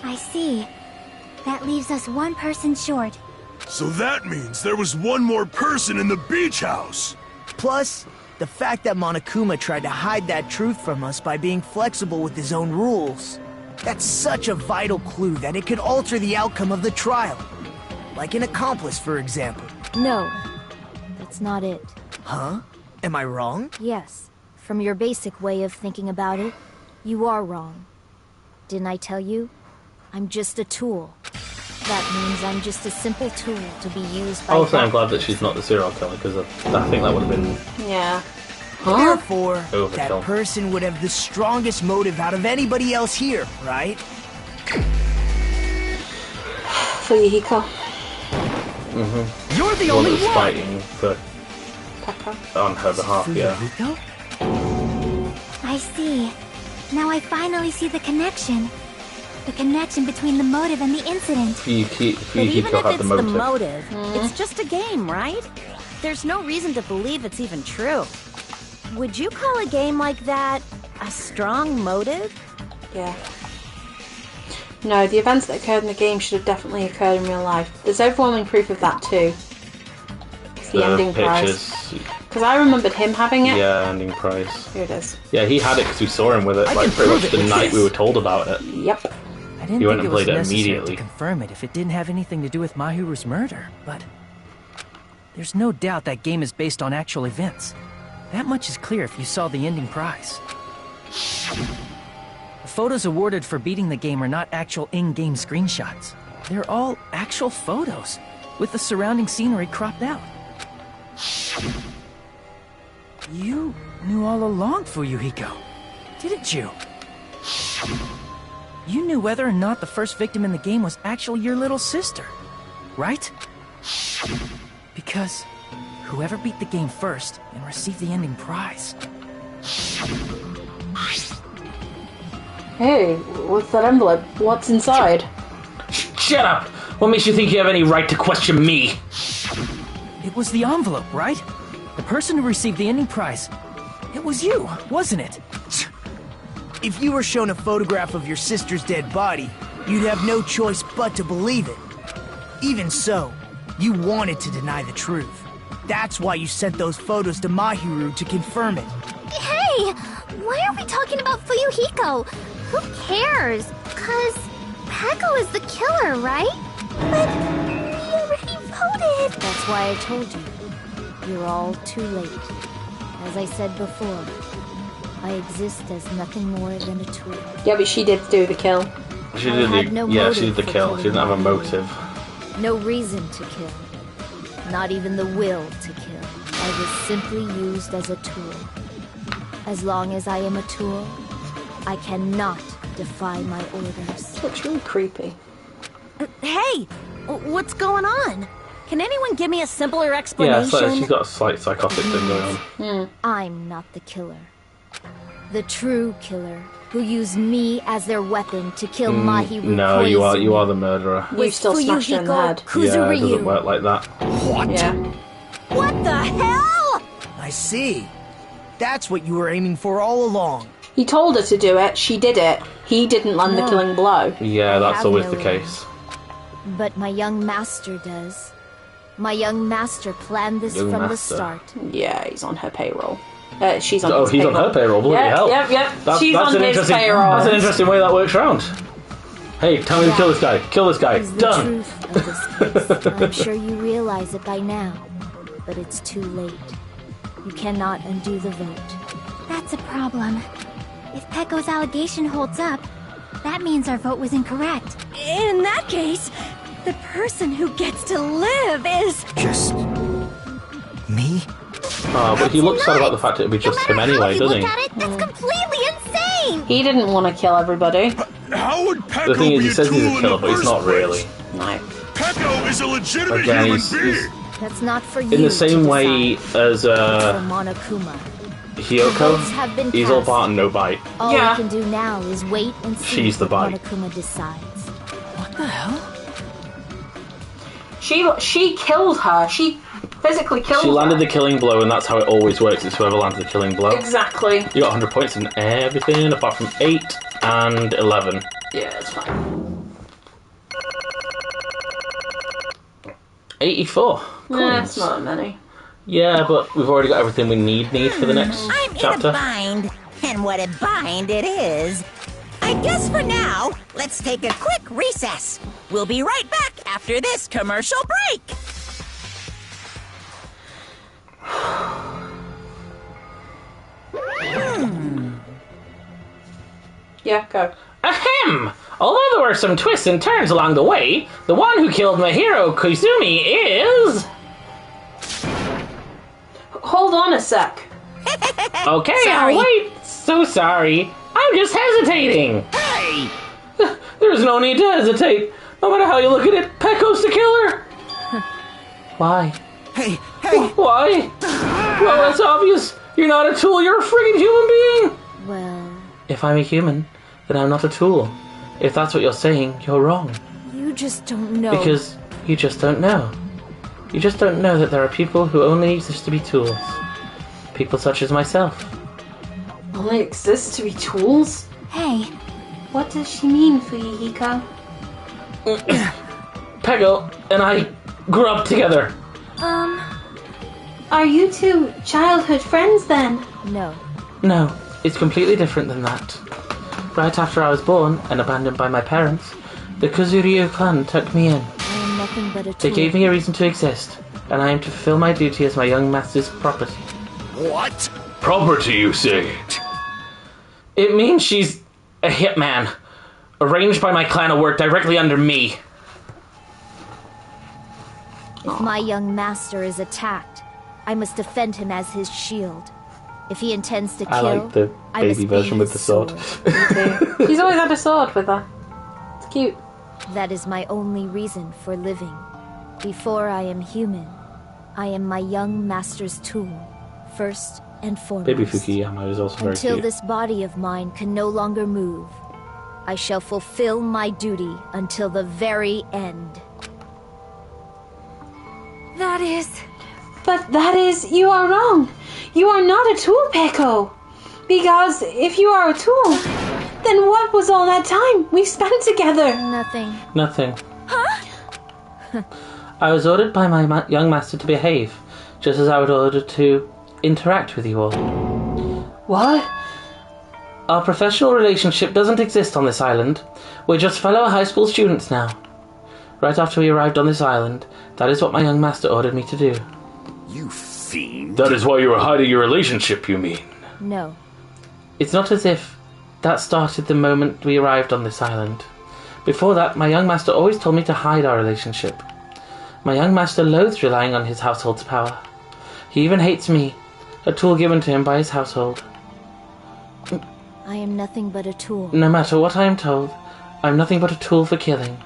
I see. That leaves us one person short. So that means there was one more person in the beach house. Plus, the fact that Monokuma tried to hide that truth from us by being flexible with his own rules. That's such a vital clue that it could alter the outcome of the trial. Like an accomplice, for example. No, that's not it. Huh? Am I wrong? Yes, from your basic way of thinking about it, you are wrong. Didn't I tell you? I'm just a tool. That means I'm just a simple tool to be used by... Also, I'm glad that she's not the serial killer, because I think that would have been... Yeah. Therefore, Overkill. that person would have the strongest motive out of anybody else here, right? Fuyuhiko. Mm-hmm. You're the one only that was one! fighting for, Pekka. on her behalf, yeah. I see. Now I finally see the connection. The connection between the motive and the incident. But even Fuyuhiko if had it's the the motive. motive, it's just a game, right? There's no reason to believe it's even true. Would you call a game like that a strong motive? Yeah. No, the events that occurred in the game should have definitely occurred in real life. There's overwhelming proof of that too. It's the ending prize. Because I remembered him having it. Yeah, ending prize. Here it is. Yeah, he had it because we saw him with it, like pretty much the night we were told about it. Yep. I didn't You think went it and was played it necessary immediately. to confirm it if it didn't have anything to do with Mahiru's murder, but there's no doubt that game is based on actual events. That much is clear if you saw the ending prize. The photos awarded for beating the game are not actual in-game screenshots. They're all actual photos, with the surrounding scenery cropped out. You knew all along, Fuyuhiko, didn't you? You knew whether or not the first victim in the game was actually your little sister, right? Because whoever beat the game first and received the ending prize. Hey, what's that envelope? What's inside? Shut up! What makes you think you have any right to question me? It was the envelope, right? The person who received the ending prize. It was you, wasn't it? If you were shown a photograph of your sister's dead body, you'd have no choice but to believe it. Even so, you wanted to deny the truth. That's why you sent those photos to Mahiru to confirm it. Hey! Why are we talking about Fuyuhiko? Who cares? 'Cause Peko is the killer, right? But we already voted. That's why I told you. You're all too late. As I said before, I exist as nothing more than a tool. Yeah, but she did do the kill. She did she did the kill. She didn't have a motive. No reason to kill. Not even the will to kill. I was simply used as a tool. As long as I am a tool, I cannot defy my orders. Looks really creepy. Hey! What's going on? Can anyone give me a simpler Yeah, explanation? she's got a slight psychotic thing going on. I'm not the killer. The true killer, who used me as their weapon to kill Mahiru. No, you are the murderer. You still smashed her in the head. Yeah, it doesn't work like that. What? Yeah. What the hell? I see. That's what you were aiming for all along. He told her to do it, she did it. He didn't land the killing blow. Yeah, that's have always no the will. case. But my young master does. My young master planned this Young from the master. start. Yeah, he's on her payroll. She's on Oh, his he's payroll. on her payroll, bloody hell. Yep. She's on an his interesting, payroll. That's an interesting way that works round. Hey, tell me to kill this guy. Kill this guy. Is the Done. truth of this case. I'm sure you realize it by now, but it's too late. You cannot undo the vote. That's a problem. If Peko's allegation holds up, that means our vote was incorrect. In that case, the person who gets to live is... Just... me? Oh, but he looks sad about the fact it would be just him anyway, doesn't he? Look at it, that's completely insane! He didn't want to kill everybody. How would Peko The thing is, be he a says tool he's a in killer, the but he's first not place? really. No. Peko is a legitimate Again, human he's- being. That's not for you. In the same way as It's for Monokuma. Hiyoko, votes have been he's all cast. part and no bite. All Yeah. we can do now is wait and see She's the what bite. Monokuma decides. What the hell? She killed her. She physically killed She her. landed the killing blow, and that's how it always works. It's whoever lands the killing blow. Exactly. You got 100 points in everything apart from 8 and 11. Yeah, it's fine. 84. That's not that many. Yeah, but we've already got everything we need for the next I'm in a chapter. bind, and what a bind it is. I guess for now, let's take a quick recess. We'll be right back after this commercial break. Yeah, go. Ahem! Although there were some twists and turns along the way, the one who killed Mahiro Koizumi is... Hold on a sec. Okay, Sorry. I'll wait. So sorry. I'm just hesitating. Hey! There's no need to hesitate. No matter how you look at it, Peko's the killer. Why? Hey! Why? Well, it's obvious. You're not a tool. You're a friggin' human being. Well, If I'm a human, then I'm not a tool. If that's what you're saying, you're wrong. you just don't know. Because you just don't know. You just don't know that there are people who only exist to be tools. People such as myself. Only exists to be tools? Hey, what does she mean, Fuyuhiko? Pego and I grew up together. Are you two childhood friends then? No. No, it's completely different than that. right after I was born and abandoned by my parents, the Kuzuryu clan took me in. I am nothing but a They tool. gave me a reason to exist, and I am to fulfill my duty as my young master's property. What? Property, you say? It means she's a hitman, arranged by my clan to work directly under me. If my young master is attacked, I must defend him as his shield. If he intends to kill, I like the I must baby be version with his the sword. He's always had a sword with her. It's cute. That is my only reason for living. Before I am human, I am my young master's tool, first and foremost. Baby Fukuyama is also very Until cute. this body of mine can no longer move, I shall fulfill my duty until the very end. That is... But that is, you are wrong. You are not a tool, Peko. Because if you are a tool, then what was all that time we spent together? Nothing. Nothing. I was ordered by my young master to behave, just as I was ordered to interact with you all. What? Our professional relationship doesn't exist on this island. We're just fellow high school students now. Right after we arrived on this island, that is what my young master ordered me to do. You fiend. That is why you were hiding your relationship, you mean? No. It's not as if that started the moment we arrived on this island. Before that, my young master always told me to hide our relationship. My young master loathes relying on his household's power. He even hates me, a tool given to him by his household. I am nothing but a tool. No matter what I am told, I'm nothing but a tool for killing.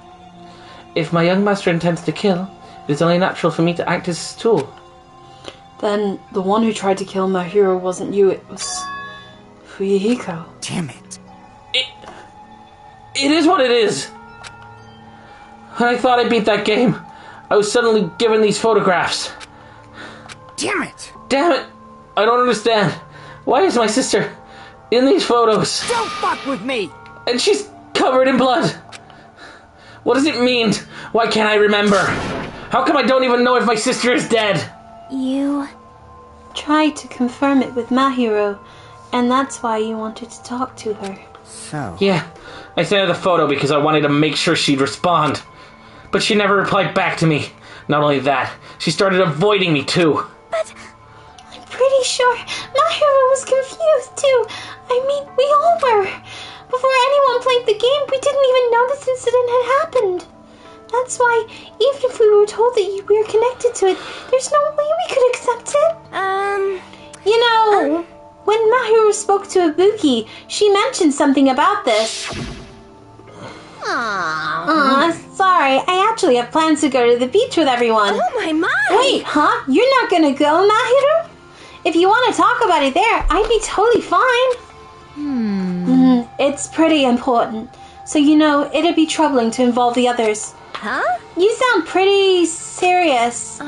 If my young master intends to kill, it is only natural for me to act as his tool. Then the one who tried to kill Mahiro wasn't you, it was Fuyuhiko. Damn it. It is what it is. When I thought I beat that game, I was suddenly given these photographs. Damn it! Damn it! I don't understand. Why is my sister in these photos? Don't fuck with me! And she's covered in blood. What does it mean? Why can't I remember? How come I don't even know if my sister is dead? You tried to confirm it with Mahiro, and that's why you wanted to talk to her. So? Yeah, I sent her the photo because I wanted to make sure she'd respond. But she never replied back to me. Not only that, she started avoiding me too. But I'm pretty sure Mahiro was confused too. I mean, we all were. Before anyone played the game, we didn't even know this incident had happened. That's why, even if we were told that we were connected to it, there's no way we could accept it. You know, when Mahiro spoke to Ibuki, she mentioned something about this. Sorry, I actually have plans to go to the beach with everyone. Oh my! Wait, huh? You're not gonna go, Mahiro? If you want to talk about it there, I'd be totally fine. It's pretty important. So, you know, it'd be troubling to involve the others. Huh? You sound pretty serious.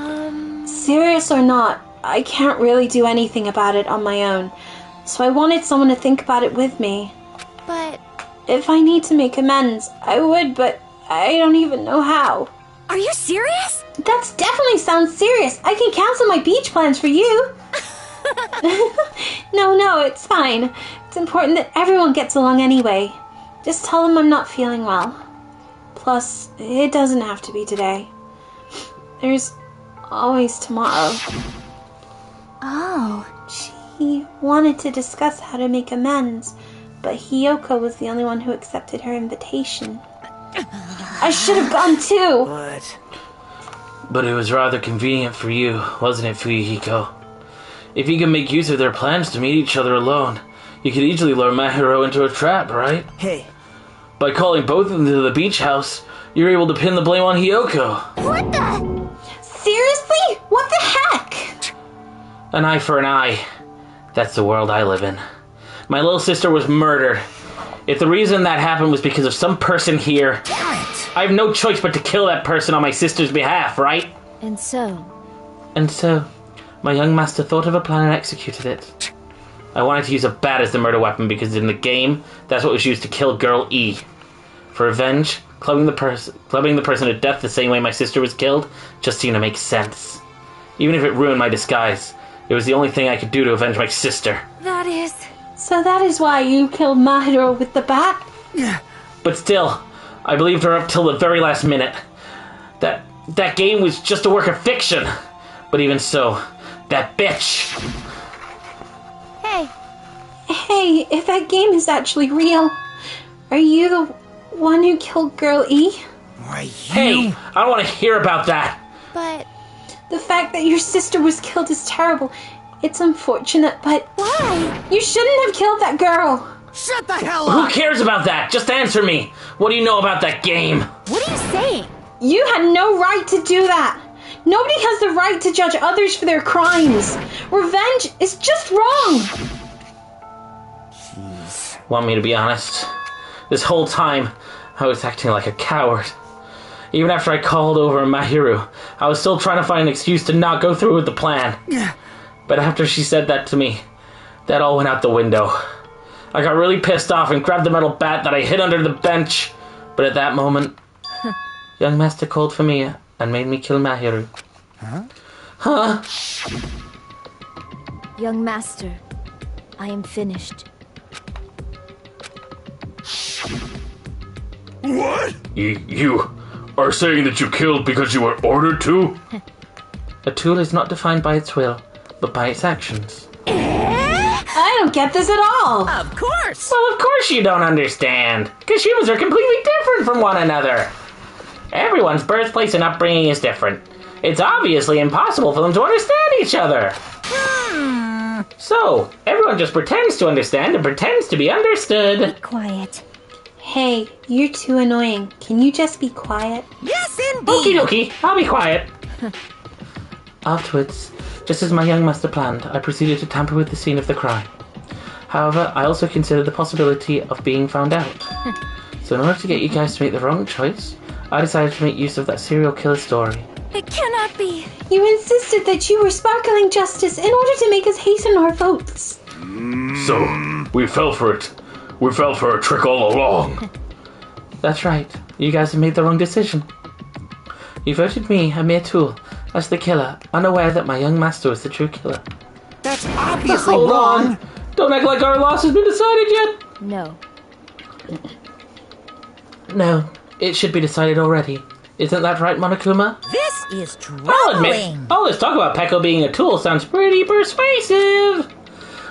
Serious or not, I can't really do anything about it on my own. So I wanted someone to think about it with me. But... If I need to make amends, I would, but I don't even know how. Are you serious? That's definitely sounds serious. I can cancel my beach plans for you. No, it's fine. It's important that everyone gets along anyway. Just tell them I'm not feeling well. Plus, it doesn't have to be today. There's always tomorrow. Oh. She wanted to discuss how to make amends, but Hiyoko was the only one who accepted her invitation. I should have gone too! But it was rather convenient for you, wasn't it, Fuyuhiko? If you can make use of their plans to meet each other alone, you could easily lure Mahiro into a trap, right? Hey. By calling both of them to the beach house, you're able to pin the blame on Hiyoko. What the? Seriously? What the heck? An eye for an eye. That's the world I live in. My little sister was murdered. If the reason that happened was because of some person here, I have no choice but to kill that person on my sister's behalf, right? And so, my young master thought of a plan and executed it. I wanted to use a bat as the murder weapon because in the game, that's what was used to kill Girl E. For revenge, clubbing the person to death the same way my sister was killed just seemed to make sense. Even if it ruined my disguise, it was the only thing I could do to avenge my sister. That is... So that is why you killed Mahiro with the bat? Yeah. But still, I believed her up till the very last minute. That game was just a work of fiction. But even so, that bitch. Hey. Hey, if that game is actually real, are you the one who killed Girl E? Why, you... Hey, I don't want to hear about that. But... The fact that your sister was killed is terrible. It's unfortunate, but... Why? You shouldn't have killed that girl. Shut the hell up! Who cares about that? Just answer me. What do you know about that game? What are you saying? You had no right to do that. Nobody has the right to judge others for their crimes. Revenge is just wrong. Jeez. Want me to be honest? This whole time, I was acting like a coward. Even after I called over Mahiru, I was still trying to find an excuse to not go through with the plan. But after she said that to me, that all went out the window. I got really pissed off and grabbed the metal bat that I hid under the bench. But at that moment, young master called for me and made me kill Mahiru. Huh? Young master, I am finished. What? You are saying that you killed because you were ordered to? A tool is not defined by its will, but by its actions. I don't get this at all. Of course! Well, of course you don't understand. Because humans are completely different from one another. Everyone's birthplace and upbringing is different. It's obviously impossible for them to understand each other. So, everyone just pretends to understand and pretends to be understood. Quiet. Hey, you're too annoying. Can you just be quiet? Yes, indeed! Okie dokie, I'll be quiet. Afterwards, just as my young master planned, I proceeded to tamper with the scene of the crime. However, I also considered the possibility of being found out. So in order to get you guys to make the wrong choice, I decided to make use of that serial killer story. It cannot be. You insisted that you were sparkling justice in order to make us hasten our votes. So, we fell for it. We fell for a trick all along. That's right. You guys have made the wrong decision. You voted me, a mere tool, as the killer, unaware that my young master was the true killer. That's obviously Hold wrong. on. Don't act like our loss has been decided yet. No. No, it should be decided already. Isn't that right, Monokuma? This is I'll admit, troubling! all this talk about Peko being a tool sounds pretty persuasive.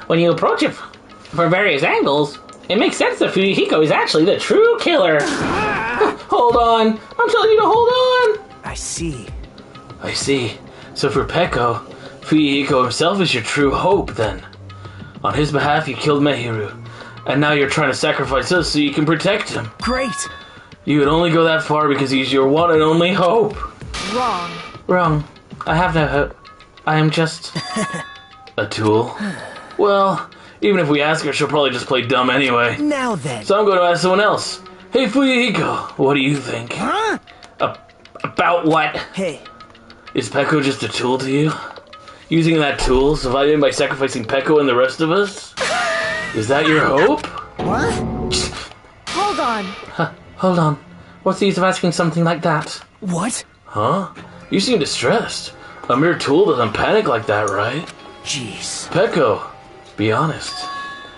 When you approach it from various angles, it makes sense that Fuyuhiko is actually the true killer. Hold on. I'm telling you to hold on. I see. I see. So for Peko, Fuyuhiko himself is your true hope, then. On his behalf, you killed Mahiru, and now you're trying to sacrifice us so you can protect him. Great. You would only go that far because he's your one and only hope. Wrong. Wrong. I have no hope. I am just... A tool? Well, even if we ask her, she'll probably just play dumb anyway. Now then. So I'm going to ask someone else. Hey, Fuyuhiko, what do you think? Huh? About what? Hey. Is Peko just a tool to you? Using that tool, surviving by sacrificing Peko and the rest of us? Is that your hope? What? Hold on. Hold on. What's the use of asking something like that? What? Huh? You seem distressed. A mere tool doesn't panic like that, right? Jeez. Peko, be honest.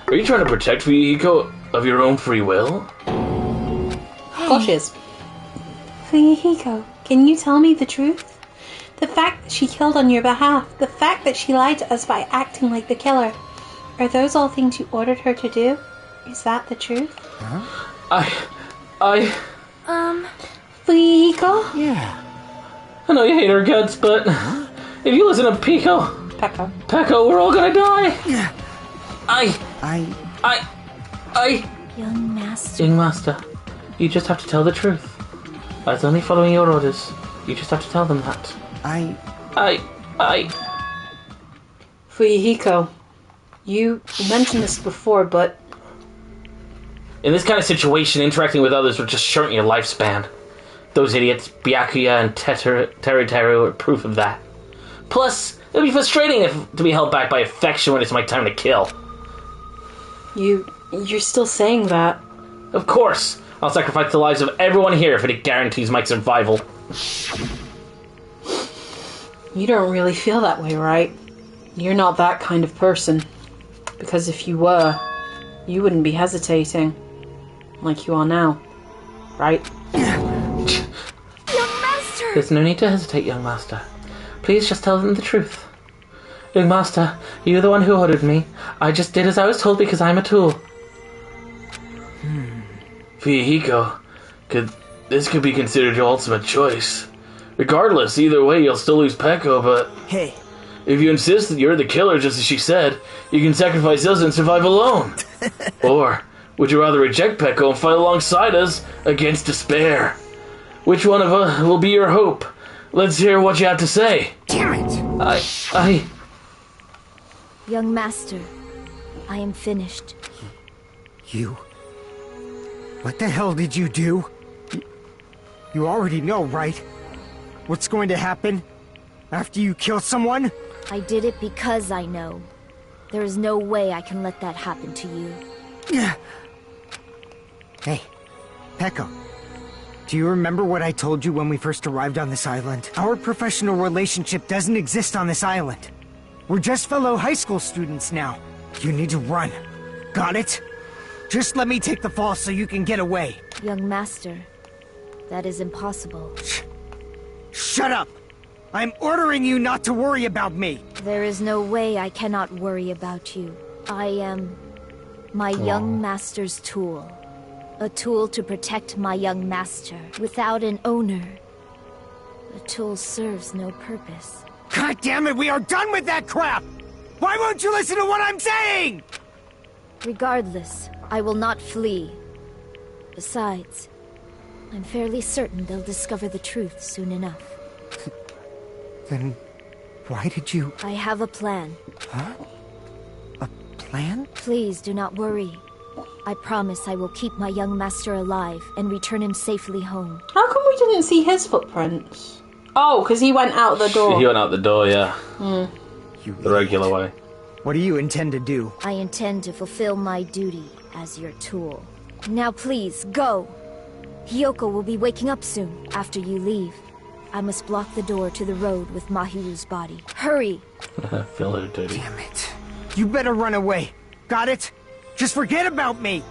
Are you trying to protect Fuyuhiko of your own free will? Of course she is. Fuyuhiko, can you tell me the truth? The fact that she killed on your behalf, the fact that she lied to us by acting like the killer, are those all things you ordered her to do? Is that the truth? Fuyuhiko? Yeah. I know you hate our guts, but if you listen to Peko, we're all gonna die. Yeah. Young master. Young master, you just have to tell the truth. I was only following your orders. You just have to tell them that. Fuyuhiko, you mentioned this before, but... In this kind of situation, interacting with others would just shorten your lifespan. Those idiots, Byakuya and Teru are proof of that. Plus, it'll be frustrating to be held back by affection when it's my time to kill. You're still saying that? Of course! I'll sacrifice the lives of everyone here if it guarantees my survival. You don't really feel that way, right? You're not that kind of person. Because if you were, you wouldn't be hesitating like you are now, right? Young Master! There's no need to hesitate, young master. Please just tell them the truth. Young master, you're the one who ordered me. I just did as I was told because I'm a tool. Fuyuhiko, this could be considered your ultimate choice. Regardless, either way, you'll still lose Peko, but... Hey. If you insist that you're the killer, just as she said, you can sacrifice us and survive alone. Or, would you rather reject Peko and fight alongside us against despair? Which one of us will be your hope? Let's hear what you have to say. Damn it! Young Master, I am finished. You? What the hell did you do? You already know, right? What's going to happen after you kill someone? I did it because I know. There is no way I can let that happen to you. Hey, Peko. Do you remember what I told you when we first arrived on this island? Our professional relationship doesn't exist on this island. We're just fellow high school students now. You need to run. Got it? Just let me take the fall so you can get away. Young Master, that is impossible. Shut up! I'm ordering you not to worry about me! There is no way I cannot worry about you. I am my young master's tool. A tool to protect my young master. Without an owner, the tool serves no purpose. God damn it, we are done with that crap! Why won't you listen to what I'm saying? Regardless, I will not flee. Besides, I'm fairly certain they'll discover the truth soon enough. Then why did you... I have a plan. Huh? A plan? Please do not worry. I promise I will keep my young master alive and return him safely home. How come we didn't see his footprints? Oh, because he went out the door. He went out the door, yeah. The regular way. What do you intend to do? I intend to fulfill my duty as your tool. Now please, go! Hiyoko will be waking up soon after you leave. I must block the door to the road with Mahiru's body. Hurry! Feel her dirty. Damn it. You better run away. Got it? Just forget about me!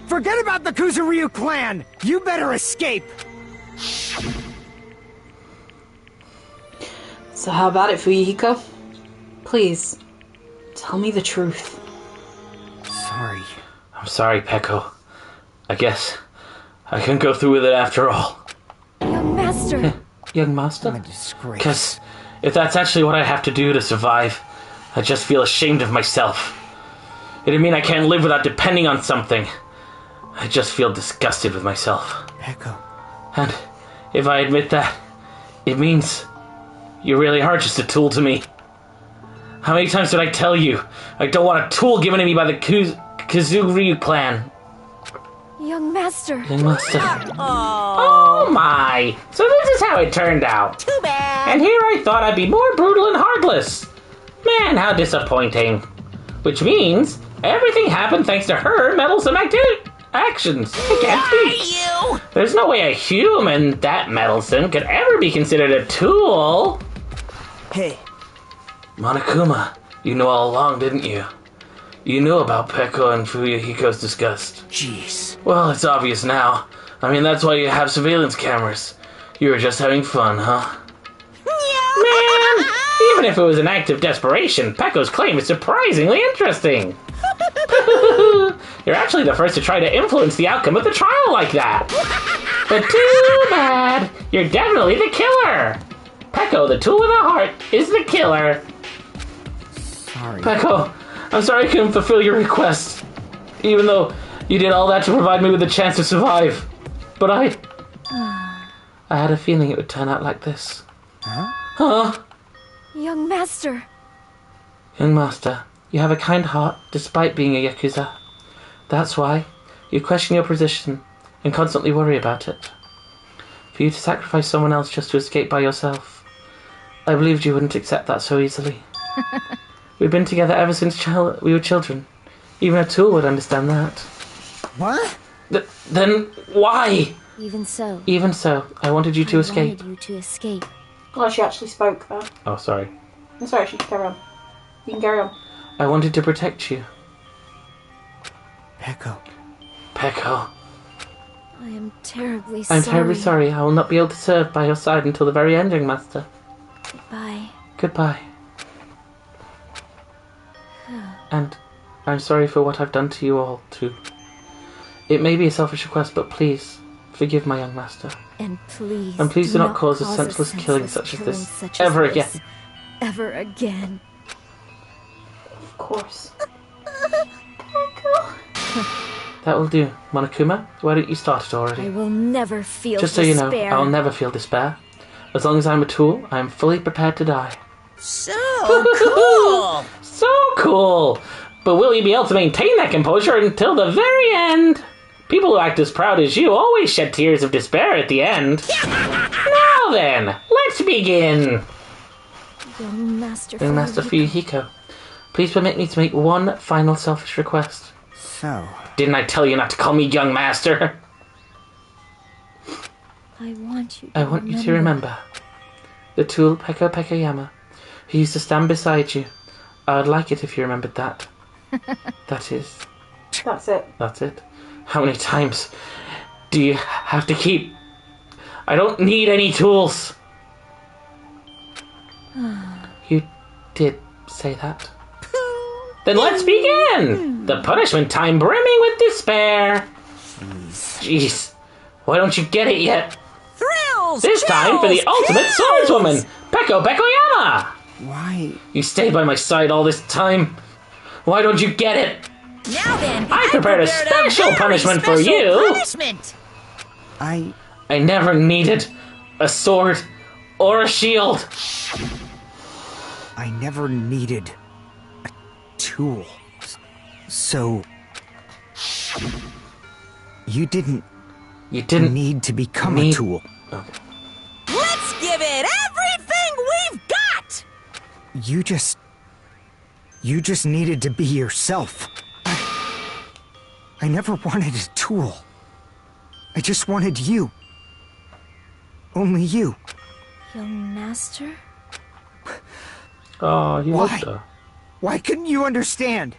Forget about the Kuzuryu clan! You better escape! So how about it, Fuyuhiko? Please, tell me the truth. Sorry. I'm sorry, Peko. I guess I can go through with it after all. Young Master! Young Master? I'm a disgrace. Because if that's actually what I have to do to survive, I just feel ashamed of myself. It'd mean I can't live without depending on something. I just feel disgusted with myself. Peko. And if I admit that, it means you really are just a tool to me. How many times did I tell you I don't want a tool given to me by the Kuzuryu clan? Young Master. Young Master. Oh my! So this is how it turned out. Too bad. And here I thought I'd be more brutal and heartless. Man, how disappointing. Which means everything happened thanks to her meddlesome actions. I can't speak. You! There's no way a human that meddlesome could ever be considered a tool. Hey. Monokuma, you knew all along, didn't you? You knew about Peko and Fuyuhiko's disgust. Jeez. Well, it's obvious now. I mean, that's why you have surveillance cameras. You were just having fun, huh? Man, even if it was an act of desperation, Peko's claim is surprisingly interesting. You're actually the first to try to influence the outcome of the trial like that. But too bad. You're definitely the killer. Peko, the tool with a heart, is the killer. Sorry. Peko, I'm sorry I couldn't fulfill your request. Even though you did all that to provide me with a chance to survive. But I had a feeling it would turn out like this. Huh? Young Master. Young Master, you have a kind heart despite being a Yakuza. That's why you question your position and constantly worry about it. For you to sacrifice someone else just to escape by yourself. I believed you wouldn't accept that so easily. We've been together ever since we were children. Even a tool would understand that. What? Then why? Even so. Even so, I wanted you to escape. I wanted you to escape. Oh, she actually spoke there. Oh, sorry. I'm sorry, she can carry on. You can carry on. I wanted to protect you. Peko. Peko. I am terribly sorry. I'm terribly sorry. I will not be able to serve by your side until the very end, young master. Goodbye. Goodbye. And I'm sorry for what I've done to you all, too. It may be a selfish request, but please, forgive my young master. And please do not cause a senseless killing such as this ever again. Ever again. Of course. That will do. Monokuma, why don't you start it already? I will never feel Just so despair. you know, I'll never feel despair. As long as I'm a tool, I am fully prepared to die. So cool! So cool! But will you be able to maintain that composure until the very end? People who act as proud as you always shed tears of despair at the end. Now then, let's begin! Young Master Fuyuhiko, please permit me to make one final selfish request. So... Didn't I tell you not to call me young master? I want you to remember the tool Peko Pekoyama, who used to stand beside you. I would like it if you remembered that. That's it. That's it. How many times do you have to keep... I don't need any tools. You did say that. Then let's begin! The punishment time brimming with despair. Jeez. Why don't you get it yet? Thrills! This time for the ultimate swordswoman, Peko Pekoyama! Why? You stayed by my side all this time. Why don't you get it? Now then, I prepared a special punishment for you. Punishment. I never needed a sword or a shield. I never needed a tool. So... You didn't need to become a tool. Okay. Let's give it everything we've got! You just needed to be yourself. I never wanted a tool. I just wanted you. Only you. Young Master? Oh, you Why? loved her. Why couldn't you understand?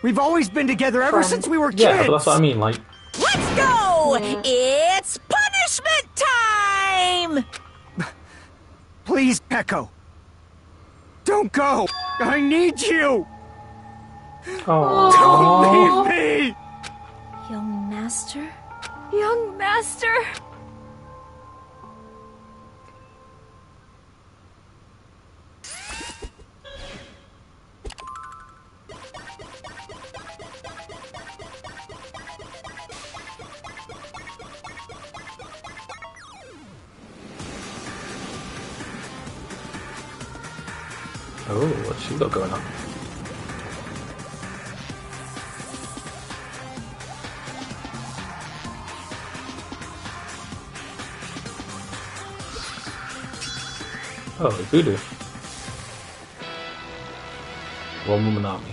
We've always been together ever since we were kids. Yeah, but that's what I mean, like... Let's go! It's punishment time! Please, Peko. Don't go! I need you! Don't leave me! Young Master? Young Master? Oh, what's she got going on? Oh, voodoo. One woman army.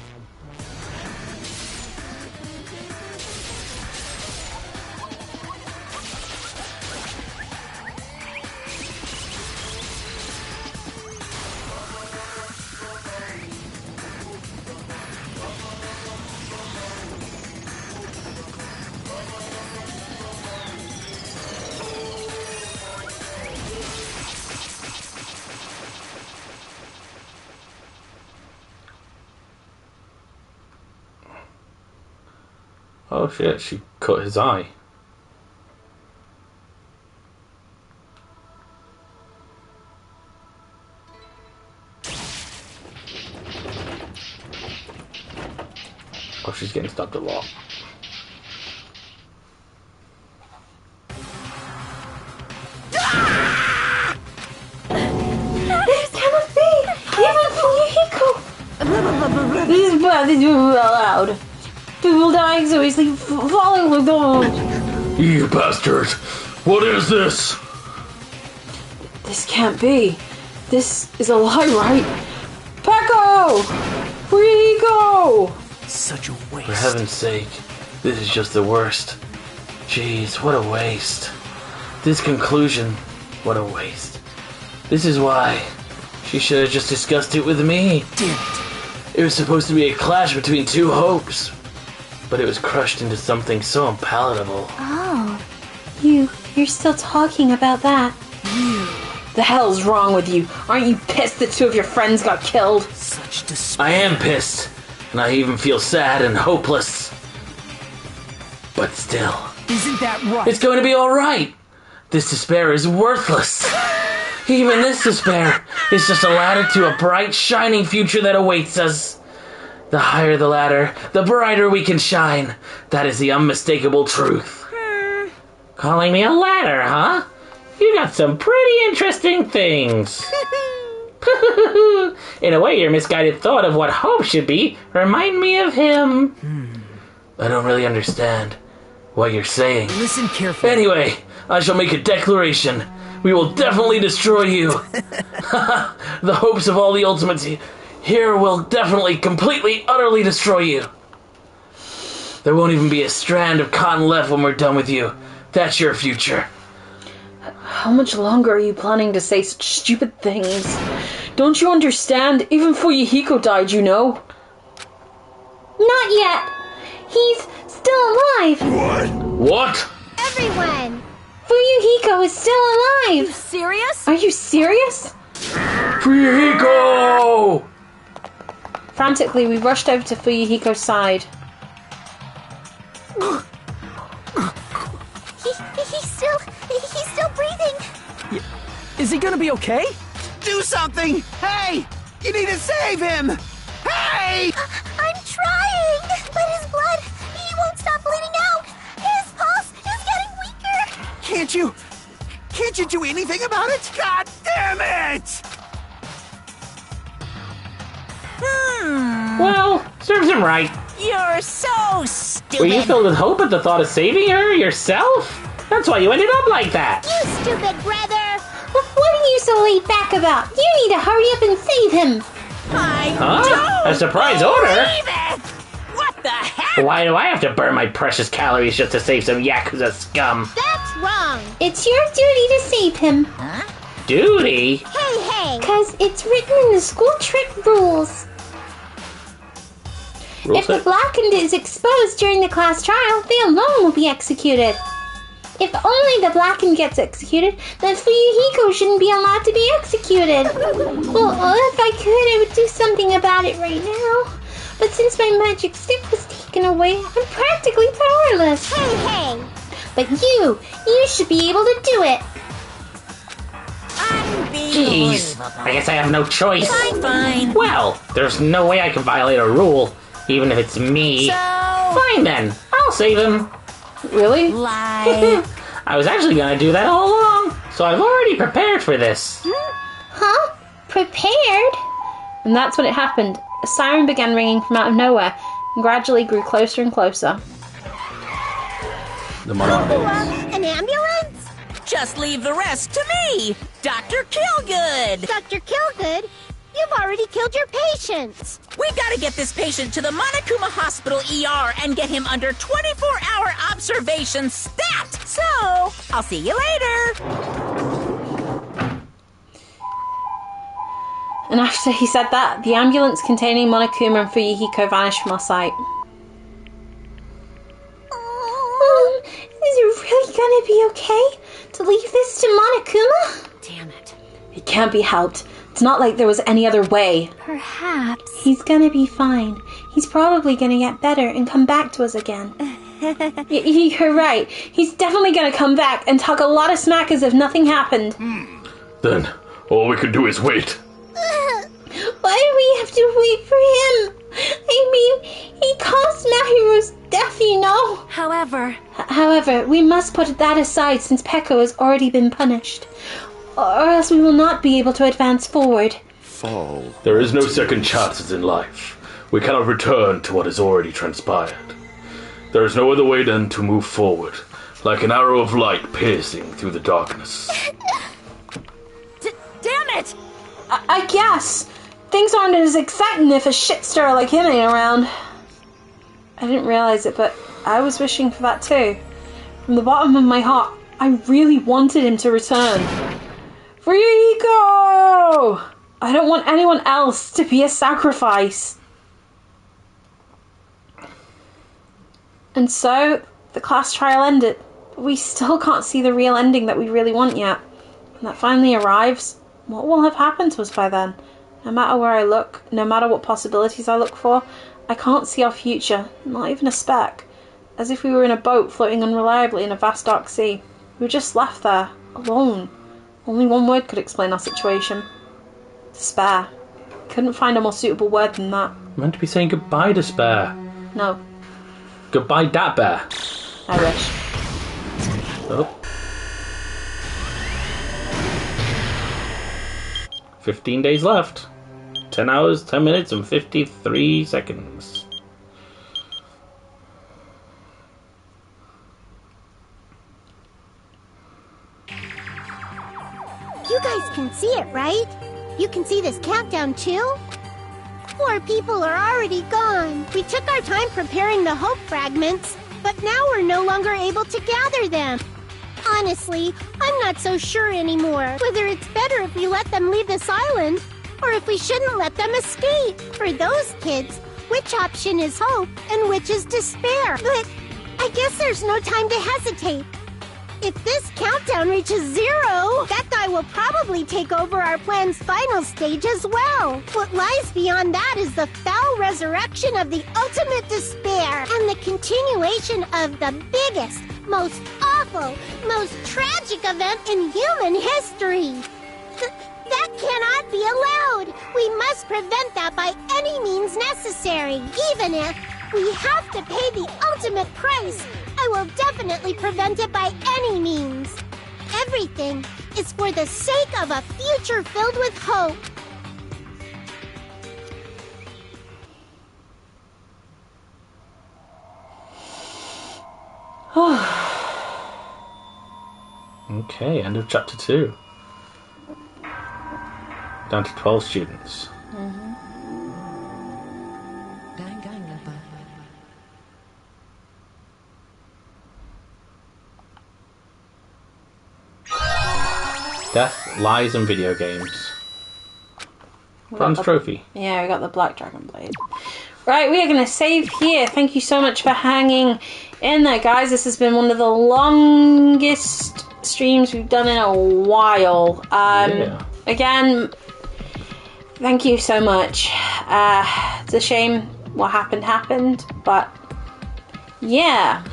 Oh shit, she cut his eye. Oh, she's getting stabbed a lot. This cannot be! Even Fuyuhiko! This is bad, this is loud. People dying so easily, falling with those. You bastards! What is this? This can't be. This is a lie, right? Peko! Fuyuhiko! Such a waste. For heaven's sake, this is just the worst. Jeez, what a waste. This conclusion, what a waste. This is why she should have just discussed it with me. Damn it. It was supposed to be a clash between two hopes. but it was crushed into something so unpalatable. Oh. You're still talking about that. The hell's wrong with you? Aren't you pissed that two of your friends got killed? Such despair. I am pissed, and I even feel sad and hopeless. But still, Isn't that right? it's going to be alright. This despair is worthless. Even this despair is just a ladder to a bright, shining future that awaits us. The higher the ladder, the brighter we can shine. That is the unmistakable truth. Calling me a ladder, huh? You got some pretty interesting things. In a way, your misguided thought of what hope should be remind me of him. I don't really understand what you're saying. Listen carefully. Anyway, I shall make a declaration. We will definitely destroy you. The hopes of all the Ultimates here will definitely, completely, utterly destroy you. There won't even be a strand of cotton left when we're done with you. That's your future. How much longer are you planning to say such stupid things? Don't you understand? Even Fuyuhiko died, you know. Not yet. He's still alive. What? Everyone! Fuyuhiko is still alive. Serious? Are you serious? Fuyuhiko! Frantically, we rushed over to Fuyuhiko's side. He's still breathing. Is he gonna be okay? Do something! Hey! You need to save him! Hey! I'm trying, but his blood, he won't stop bleeding out. His pulse is getting weaker. Can't you do anything about it? God damn it! Well, serves him right. You're so stupid. Were you filled with hope at the thought of saving her yourself? That's why you ended up like that. You stupid brother. What are you so laid back about? You need to hurry up and save him. Huh? A surprise order? It. What the heck? Why do I have to burn my precious calories just to save some Yakuza scum? That's wrong. It's your duty to save him. Duty? Hey. Because it's written in the school trip rules. If the blackened is exposed during the class trial, they alone will be executed. If only the blackened gets executed, then Fuyuhiko shouldn't be allowed to be executed. Well, if I could, I would do something about it right now. But since my magic stick was taken away, I'm practically powerless. Hey. But you should be able to do it. Jeez, I guess I have no choice. Fine. Well, there's no way I can violate a rule, even if it's me. So... Fine then, I'll save him. Really? Like... I was actually gonna do that all along, so I've already prepared for this. Huh? Prepared? And that's when it happened. A siren began ringing from out of nowhere and gradually grew closer and closer. The monarch. An ambulance? Just leave the rest to me, Dr. Killgood. Dr. Killgood? You've already killed your patients. We've got to get this patient to the Monokuma Hospital ER and get him under 24-hour observation stat. So, I'll see you later. And after he said that, the ambulance containing Monokuma and Fuyuhiko vanished from our sight. Is it really gonna be okay to leave this to Monokuma? Damn it. It can't be helped. It's not like there was any other way. Perhaps. He's gonna be fine. He's probably gonna get better and come back to us again. You're right. He's definitely gonna come back and talk a lot of smack as if nothing happened. Then, all we can do is wait. Why do we have to wait for him? I mean, he caused Mahiru's death, you know. However, we must put that aside since Peko has already been punished. Or else we will not be able to advance forward. Fall. There is no second chances in life. We cannot return to what has already transpired. There is no other way than to move forward, like an arrow of light piercing through the darkness. Damn it! I guess. Things aren't as exciting if a shitstirrer like him ain't around. I didn't realize it, but I was wishing for that too. From the bottom of my heart, I really wanted him to return. Rico! I don't want anyone else to be a sacrifice. And so, the class trial ended. But we still can't see the real ending that we really want yet. When that finally arrives, what will have happened to us by then? No matter where I look, no matter what possibilities I look for, I can't see our future, not even a speck. As if we were in a boat floating unreliably in a vast dark sea. We were just left there, alone. Only one word could explain our situation. Despair. Couldn't find a more suitable word than that. Meant to be saying goodbye, despair. No. Goodbye, dat bear. I wish. Oh. 15 days left. 10 hours, 10 minutes, and 53 seconds. You guys can see it, right? You can see this countdown too? Poor people are already gone. We took our time preparing the hope fragments, but now we're no longer able to gather them. Honestly, I'm not so sure anymore whether it's better if we let them leave this island or if we shouldn't let them escape. For those kids, which option is hope and which is despair? But I guess there's no time to hesitate. If this countdown reaches 0, that guy will probably take over our plan's final stage as well. What lies beyond that is the foul resurrection of the ultimate despair and the continuation of the biggest, most awful, most tragic event in human history. That cannot be allowed. We must prevent that by any means necessary, even if we have to pay the ultimate price. I will definitely prevent it by any means. Everything is for the sake of a future filled with hope. Okay, end of chapter 2. Down to 12 students. Danganronpa. Death, lies, and video games. Bronze trophy. Yeah, we got the Black Dragon Blade. Right, we are going to save here. Thank you so much for hanging in there, guys. This has been one of the longest streams we've done in a while. Again, thank you so much. It's a shame what happened, but yeah.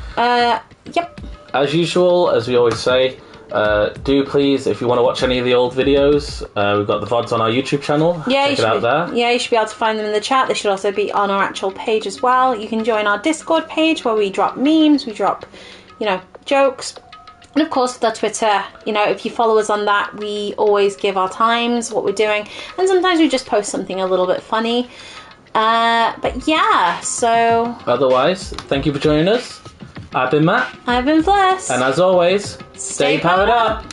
Yep. As usual, as we always say, do please, if you want to watch any of the old videos, we've got the VODs on our YouTube channel. Yeah, check it out there. Yeah, you should be able to find them in the chat. They should also be on our actual page as well. You can join our Discord page where we drop memes, we drop, jokes. And of course, with our Twitter, if you follow us on that, we always give our times, what we're doing. And sometimes we just post something a little bit funny. But yeah, so... Otherwise, thank you for joining us. I've been Matt. I've been Bless. And as always, stay powered up.